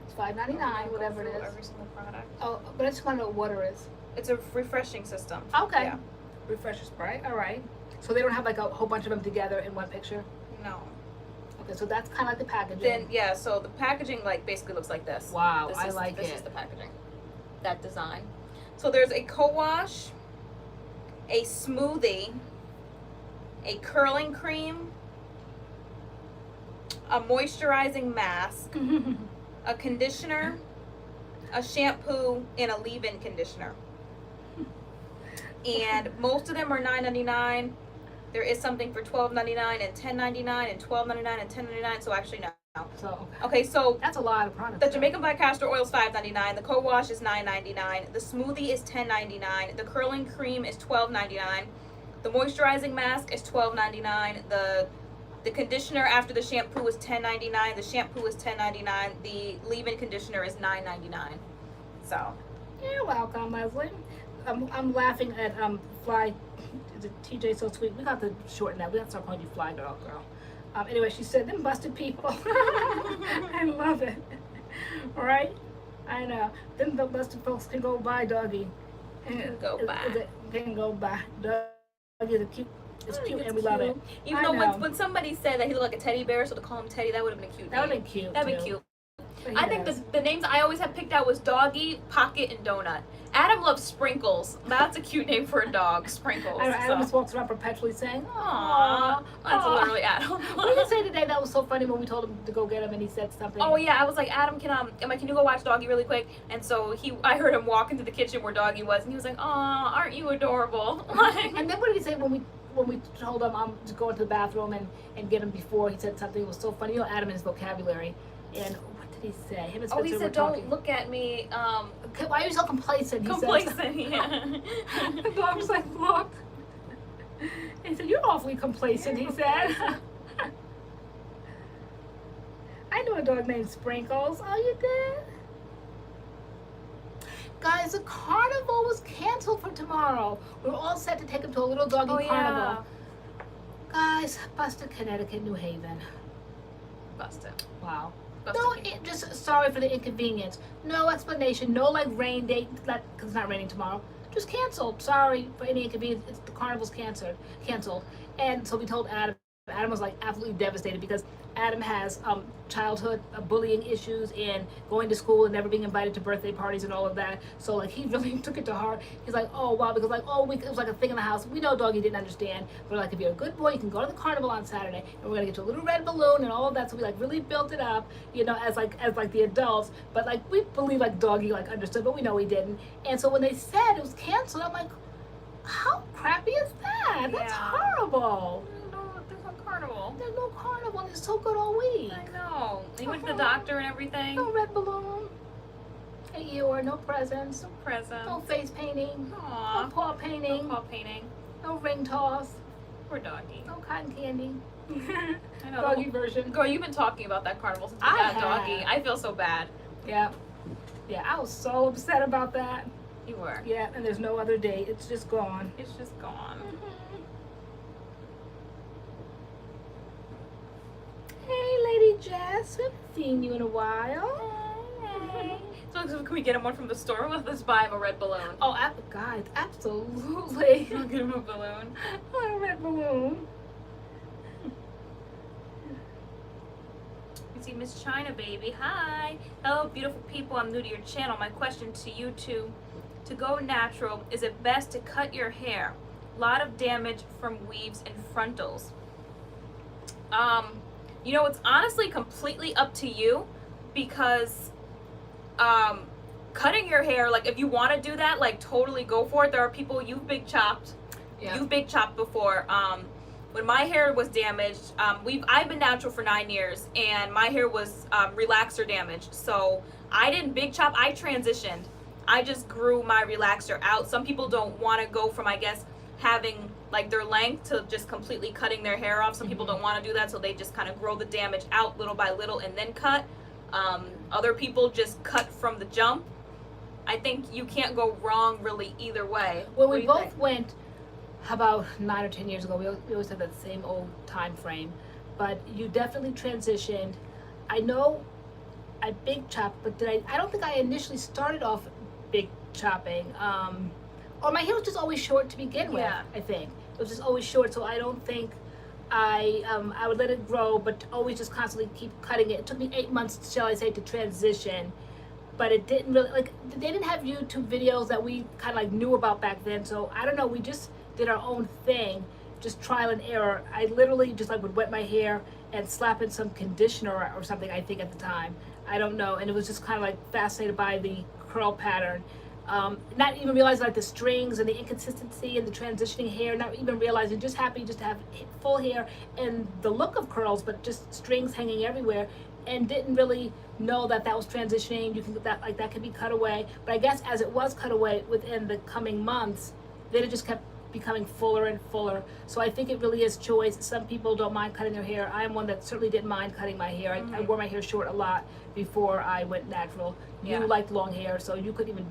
It's $5.99, whatever it is. Every single product. Oh, but I just want to know what water is. It's a refreshing system. Okay. Yeah. Refresher spray. All right. So they don't have like a whole bunch of them together in one picture. No. Okay, so that's kind of like the packaging. Then yeah, so the packaging like basically looks like this. Wow, This I is, like this it. is the packaging. That design. So there's a co-wash, a smoothie, a curling cream, a moisturizing mask, a conditioner, a shampoo, and a leave-in conditioner. And most of them are $9.99. There is something for $12.99 and $10.99 and $12.99 and $10.99. So actually no. So Okay, so that's a lot of products. the Jamaican black castor oil is $5.99. The co-wash is $9.99. The smoothie is $10.99. The curling cream is $12.99. The moisturizing mask is $12.99. The conditioner after the shampoo is $10.99. The shampoo is $10.99. The leave-in conditioner is $9.99. So You're welcome, Leslie. I'm laughing at Fly. Is it TJ So Sweet? We got to shorten that. We got to start calling you Fly Girl. Anyway, she said, them busted people. I love it. All right? I know. Then the busted folks can go buy Doggy. Can go buy. Can go buy. Doggy is cute. It's cute and we love it. Even I though know. when somebody said that he looked like a teddy bear, so to call him Teddy, that would have been a cute That would name. have been cute. That'd be too. cute. But he I think does. the names I always have picked out was Doggy, Pocket, and Donut. Adam loves Sprinkles. That's a cute name for a dog, Sprinkles. I know, Adam just So. walks around perpetually saying, Aww. That's Aw. literally Adam. What did you say today? That was so funny when we told him to go get him and he said something. Oh yeah, I was like, Adam, I'm like, can you go watch Doggy really quick? And so I heard him walk into the kitchen where Doggy was, and he was like, "Aw, aren't you adorable?" And then what did he say when we told him to go into the bathroom and get him before? He said something that was so funny. You know, Adam and his vocabulary. And what did he say? Him and Oh, he Spencer said, were "Don't talking. look at me." Why are you so complacent? He Complacent. Said. Yeah. The dog was like, look. He said, "You're awfully complacent," he said. I knew a dog named Sprinkles. Oh, you did? Guys, the carnival was canceled for tomorrow. We're all set to take him to a little doggy carnival. Guys, busted Connecticut, New Haven. Busted. Wow. Busted. No, just sorry for the inconvenience. No explanation. No like rain date, because it's not raining tomorrow. Just canceled. Sorry for any inconvenience. The carnival's canceled. And so we told Adam. Adam was like absolutely devastated because Adam has childhood bullying issues and going to school and never being invited to birthday parties and all of that. So like he really took it to heart. He's like, oh wow, because like it was like a thing in the house. We know Doggy didn't understand, but like if you're a good boy, you can go to the carnival on Saturday and we're gonna get you a little red balloon and all of that. So we like really built it up, you know, as like the adults. But like we believe like Doggy like understood, but we know he didn't. And so when they said it was canceled, I'm like, how crappy is that? That's Yeah. horrible. No, there's no carnival. there's no carnival. And it's so good all week. I know. You went to the doctor and everything. No red balloon. Hey, Eeyore, no presents. No presents. No face painting. Aww. No paw painting. No paw painting. No ring toss. Poor doggy. No cotton candy. I know. Doggy version. Girl, you've been talking about that carnival since we I got doggy. have. I feel so bad. Yeah. Yeah, I was so upset about that. You were. Yeah, and there's no other date. It's just gone. It's just gone. Hey, Lady Jess. We haven't seen you in a while. Hey. So can we get him one from the store? We'll just buy him a red balloon. Oh, guys, absolutely. We'll get him a balloon. A red balloon. You see Miss China, baby. Hi. Hello, beautiful people. I'm new to your channel. My question to you two. To go natural, is it best to cut your hair? Lot of damage from weaves and frontals. You know, it's honestly completely up to you, because cutting your hair, like if you want to do that, like totally go for it. There are people, you've big chopped. Yeah. You've big chopped before. When my hair was damaged, I've been natural for 9 years, and my hair was relaxer damaged. So I didn't big chop, I transitioned. I just grew my relaxer out. Some people don't want to go from, I guess, having like their length to just completely cutting their hair off. Some people don't want to do that, so they just kind of grow the damage out little by little and then cut. Other people just cut from the jump. I think you can't go wrong really either way. Well, we both went about 9 or 10 years ago. We always had that same old time frame, but you definitely transitioned. I know I big chopped, but I don't think I initially started off big chopping. Or my hair was just always short to begin with. Yeah. I think it was just always short, so I don't think I would let it grow, but always just constantly keep cutting it. It took me 8 months, shall I say, to transition, but it didn't really, like, they didn't have YouTube videos that we kind of like knew about back then. So I don't know, we just did our own thing, just trial and error. I literally just like would wet my hair and slap in some conditioner or something, I think at the time. I don't know, and it was just kind of like fascinated by the curl pattern. Not even realizing like the strings and the inconsistency and the transitioning hair, not even realizing, just happy just to have full hair and the look of curls, but just strings hanging everywhere, and didn't really know that that was transitioning. You can that could be cut away, but I guess as it was cut away within the coming months, then it just kept becoming fuller and fuller. So I think it really is choice. Some people don't mind cutting their hair. I am one that certainly didn't mind cutting my hair. I wore my hair short a lot before I went natural. Yeah. You liked long hair, so you couldn't even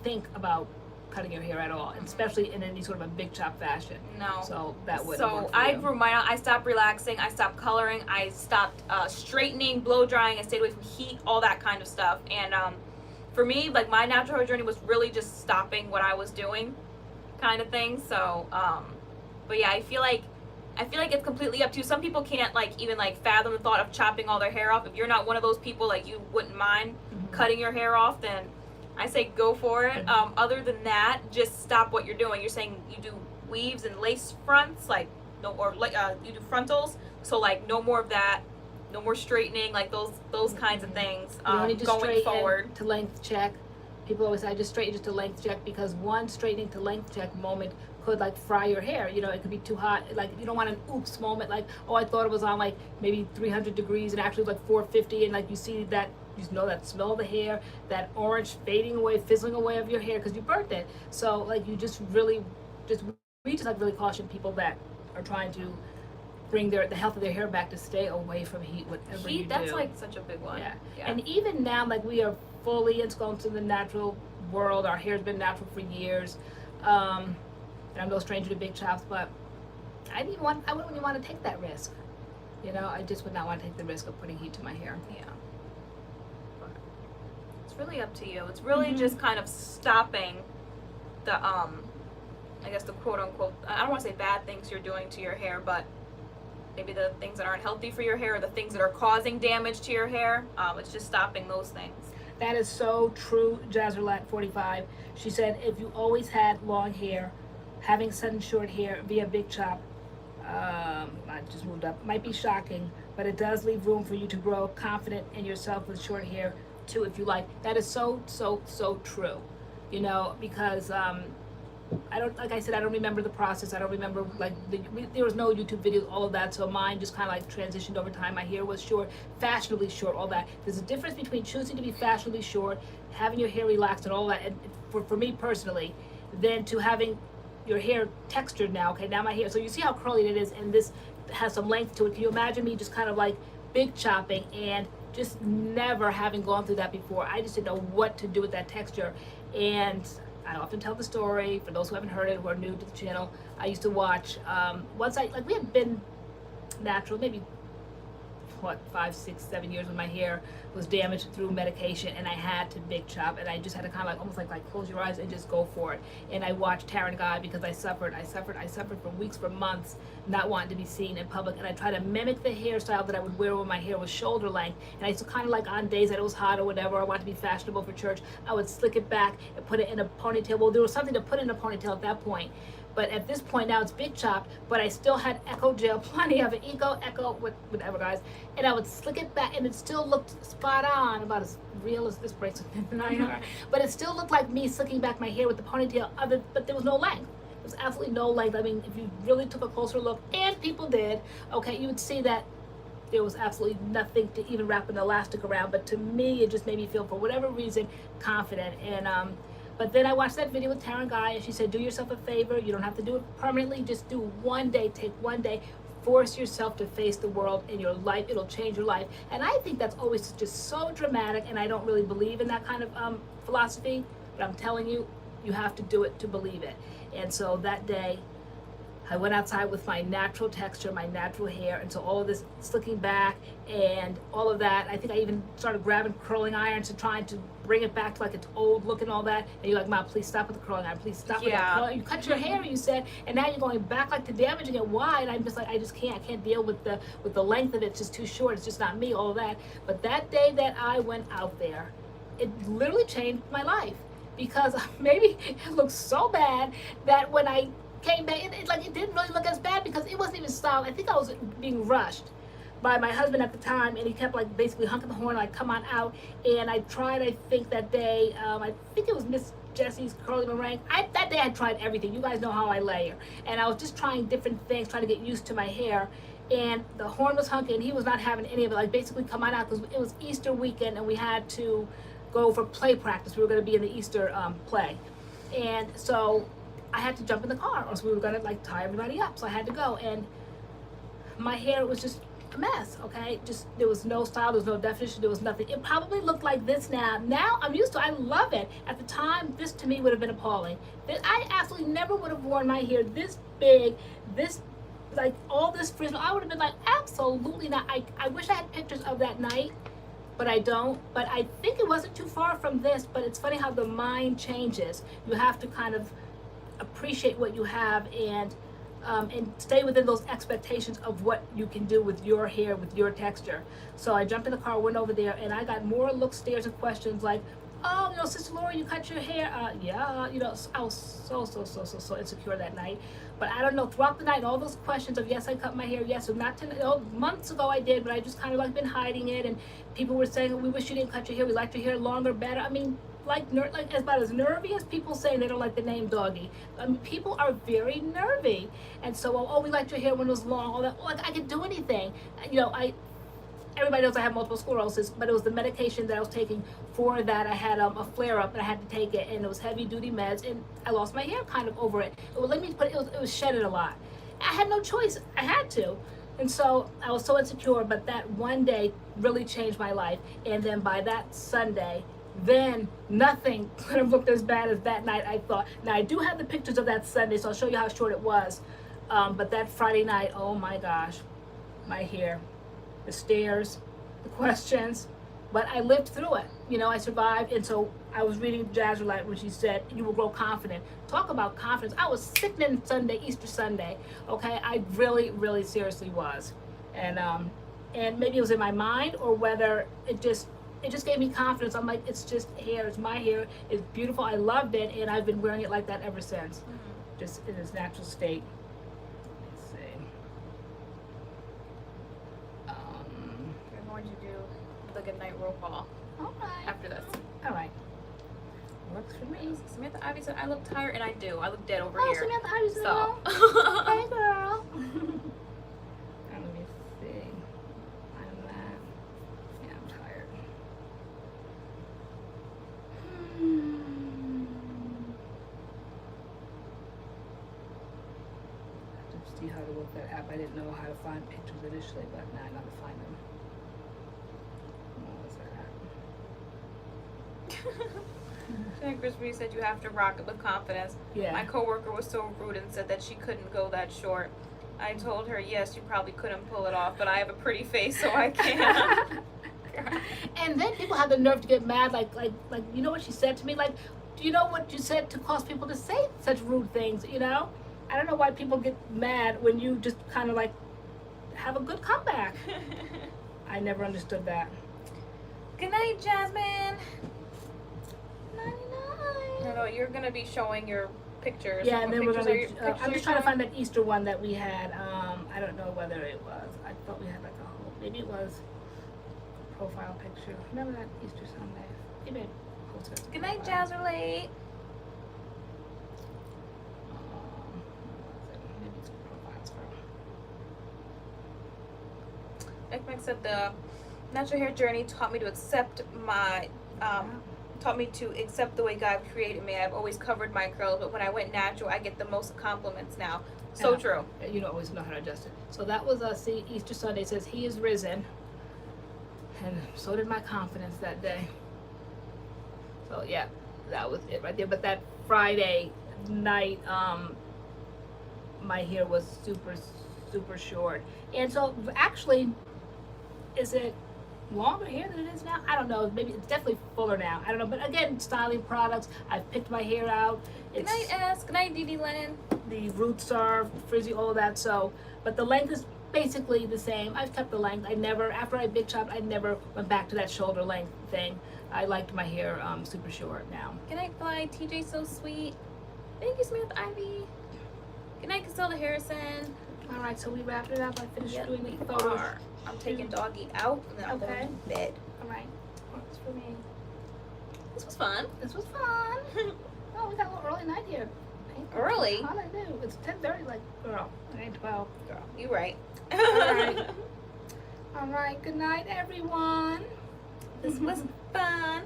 think about cutting your hair at all, and especially in any sort of a big chop fashion. No. So that wouldn't So work for I you. grew mine out. I stopped relaxing. I stopped coloring. I stopped straightening, blow drying. I stayed away from heat, all that kind of stuff. And for me, like my natural hair journey was really just stopping what I was doing, kind of thing. So, but yeah, I feel like it's completely up to you. Some people can't like even like fathom the thought of chopping all their hair off. If you're not one of those people, like you wouldn't mind cutting your hair off, then I say go for it. Other than that, just stop what you're doing. You're saying you do weaves and lace fronts, like you do frontals. So like no more of that, no more straightening, like those kinds of things. You don't need to Going straighten forward. to length check. People always say, I just straighten just to length check, because one straightening to length check moment could like fry your hair. You know, it could be too hot. Like you don't want an oops moment, like, oh, I thought it was on like maybe 300 degrees and actually like 450, and like you see that, you know, that smell of the hair, that orange fading away, fizzling away of your hair because you burnt it. So like you just really, we just like really caution people that are trying to bring the health of their hair back to stay away from heat, whatever you do. That's like such a big one. Yeah. Yeah. And even now, like we are fully ensconced in the natural world. Our hair's been natural for years. And I'm no stranger to big chops, but I wouldn't even want to take that risk. You know, I just would not want to take the risk of putting heat to my hair. Yeah. But it's really up to you. It's really just kind of stopping the I guess the quote unquote, I don't want to say bad things you're doing to your hair, but maybe the things that aren't healthy for your hair, or the things that are causing damage to your hair. It's just stopping those things. That is so true, Jazzerlat 45. She said, if you always had long hair, having sudden short hair via big chop, I just moved up, might be shocking, but it does leave room for you to grow confident in yourself with short hair too, if you like. That is so, so, so true. You know, because like I said, I don't remember the process. I don't remember, like, there was no YouTube videos, all of that. So mine just kind of like transitioned over time. My hair was short, fashionably short, all that. There's a difference between choosing to be fashionably short, having your hair relaxed and all that. And for me personally, than to having your hair textured now. Okay, now my hair, so you see how curly it is, and this has some length to it. Can you imagine me just kind of like big chopping and just never having gone through that before? I just didn't know what to do with that texture. And I often tell the story for those who haven't heard it, who are new to the channel. I used to watch, once we had been natural, maybe, what, 5, 6, 7 years when my hair was damaged through medication, and I had to big chop, and I just had to kind of like, almost like close your eyes and just go for it. And I watched Taryn Guy because I suffered for weeks, for months, not wanting to be seen in public. And I tried to mimic the hairstyle that I would wear when my hair was shoulder length. And I used to kind of like, on days that it was hot or whatever, I wanted to be fashionable for church, I would slick it back and put it in a ponytail. Well, there was something to put in a ponytail at that point. But at this point now it's big chopped, but I still had Echo gel, plenty of it, Echo, whatever, guys. And I would slick it back, and it still looked spot on, about as real as this bracelet than I are. But it still looked like me slicking back my hair with the ponytail, but there was no length. There was absolutely no length. I mean, if you really took a closer look, and people did, okay, you would see that there was absolutely nothing to even wrap an elastic around. But to me, it just made me feel, for whatever reason, confident. And but then I watched that video with Taryn Guy, and she said, do yourself a favor. You don't have to do it permanently. Just do one day. Take one day. Force yourself to face the world in your life. It'll change your life. And I think that's always just so dramatic, and I don't really believe in that kind of philosophy. But I'm telling you, you have to do it to believe it. And so that day, I went outside with my natural texture, my natural hair, and so all of this slicking back and all of that. I think I even started grabbing curling irons and trying to bring it back to like its old look and all that. And you're like, Mom, please stop with the curling iron. Please stop with that curling. You cut your hair, you said, and now you're going back like to damaging it. Why? And I'm just like, I just can't. I can't deal with the length of it. It's just too short. It's just not me, all of that. But that day that I went out there, it literally changed my life, because maybe it looked so bad that when I came back, it didn't really look as bad, because it wasn't even styled. I think I was being rushed by my husband at the time, and he kept like basically honking the horn, like, come on out. And I tried, I think that day, I think it was Miss Jessie's curly meringue. That day I tried everything. You guys know how I layer, and I was just trying different things, trying to get used to my hair. And the horn was honking, and he was not having any of it. Like, basically, come on out, because it was Easter weekend, and we had to go for play practice. We were going to be in the Easter play, and so I had to jump in the car, or else we were gonna like tie everybody up. So I had to go, and my hair was just a mess. Okay, just there was no style, there was no definition, there was nothing. It probably looked like this now. Now I'm used to it. I love it. At the time, this to me would have been appalling. I absolutely never would have worn my hair this big, this like all this frizz. I would have been like, absolutely not. I wish I had pictures of that night, but I don't. But I think it wasn't too far from this. But it's funny how the mind changes. You have to kind of appreciate what you have, and stay within those expectations of what you can do with your hair, with your texture. So I jumped in the car, went over there, and I got more looks, stares, and questions like, oh, you know, Sister Lori, you cut your hair? Yeah, you know, I was so insecure that night. But I don't know, throughout the night, all those questions of, yes, I cut my hair, yes, so not months ago I did, but I just kind of like been hiding it, and people were saying, we wish you didn't cut your hair, we liked your hair longer, better. I mean, like about as nervy as people saying they don't like the name doggy. I mean, people are very nervy, and so, oh, we liked your hair when it was long, all that. Like, I could do anything, you know. Everybody knows I have multiple sclerosis, but it was the medication that I was taking for that. I had a flare-up, and I had to take it, and it was heavy-duty meds, and I lost my hair kind of over it. Well, let me put it, it was shedding a lot. I had no choice. I had to. And so I was so insecure, but that one day really changed my life. And then by that Sunday, then nothing could have looked as bad as that night, I thought. Now, I do have the pictures of that Sunday, so I'll show you how short it was. But that Friday night, oh my gosh, my hair, the stares, the questions, but I lived through it. You know, I survived. And so I was reading Jazzerlight when she said, you will grow confident. Talk about confidence. I was sickening Sunday, Easter Sunday. Okay, I really, really seriously was. And maybe it was in my mind, or whether it just gave me confidence. I'm like, it's just hair, it's my hair, it's beautiful, I loved it, and I've been wearing it like that ever since. Just in its natural state. Let's see. We're going to do the goodnight roll call All right. after this. All right. Works for me. Samantha Ivy said I look tired, and I do. I look dead over Oh, here. Samantha Ivy's in the So. room. Hey, girl. Let me see. I'm that. Yeah, I'm tired. I have to see how to work that app. I didn't know how to find pictures initially, but now I know how to find them. What was that? Jen Crispy said you have to rock it with confidence. Yeah. My coworker was so rude and said that she couldn't go that short. I told her, yes, you probably couldn't pull it off, but I have a pretty face, so I can. And then people have the nerve to get mad, like, you know what she said to me? Like, do you know what you said to cause people to say such rude things, you know? I don't know why people get mad when you just kind of, like, have a good comeback. I never understood that. Good night, Jasmine. Night-night. No, you're going to be showing your pictures. Yeah, and then we're Pictures gonna. are your- pictures I'm you're just trying to showing? find that Easter one that we had. I don't know whether it was. I thought we had like a whole. Maybe it was a profile picture. Remember that Easter Sunday? Maybe I posted it. Good night, Jazz. We're late. Where was it? Maybe it's profiles for. Ekmek said the natural hair journey taught me to accept my taught me to accept the way God created me. I've always covered my curls, but when I went natural, I get the most compliments now. So Yeah. true. You don't always know how to adjust it. So that was see Easter Sunday. It says He is risen, and so did my confidence that day. So yeah, that was it right there. But that Friday night, my hair was super short, and so actually, is it longer hair than it is now? I don't know. Maybe it's definitely fuller now. I don't know. But again, styling products. I've picked my hair out. Good night, S. Good night, Dee Lennon. The roots are frizzy, all of that. So, but the length is basically the same. I've kept the length. I never, after I big chopped, I never went back to that shoulder length thing. I liked my hair super short now. Good night, Fly. TJ so sweet. Thank you, Samantha Ivy. Good night, Cassandra Harrison. All right, so we wrapped it up. I finished Yep, doing we the photos. are. I'm taking doggy out and then I'm Okay. going to bed. All right, works for me. This was fun. This was fun. Oh, we got a little early night here. Early? Hallelujah. It's 10:30. Like, girl, it ain't 12. Girl, you right. right. All right. Good night, everyone. This was fun.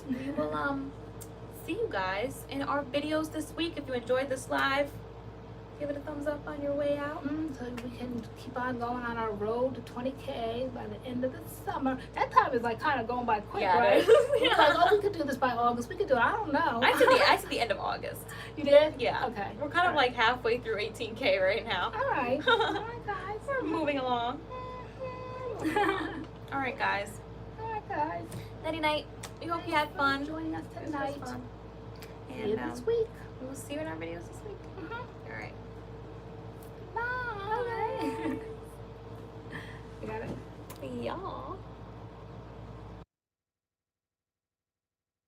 We will see you guys in our videos this week. If you enjoyed this live, give it a thumbs up on your way out. So we can keep on going on our road to 20K by the end of the summer. That time is like kind of going by quick, Yeah, right? it is. We're like, oh, we could do this by August. We could do it. I don't know. I said the end of August. You did? Yeah. Okay. We're kind of like halfway through 18K right now. All right. All right, guys. We're moving along. All right, guys. All right, guys. Nighty night. We hope you had fun. Joining us This was tonight. fun. See you And this week. we'll see you in our videos this week. All right. Bye. Bye. You got it? Y'all.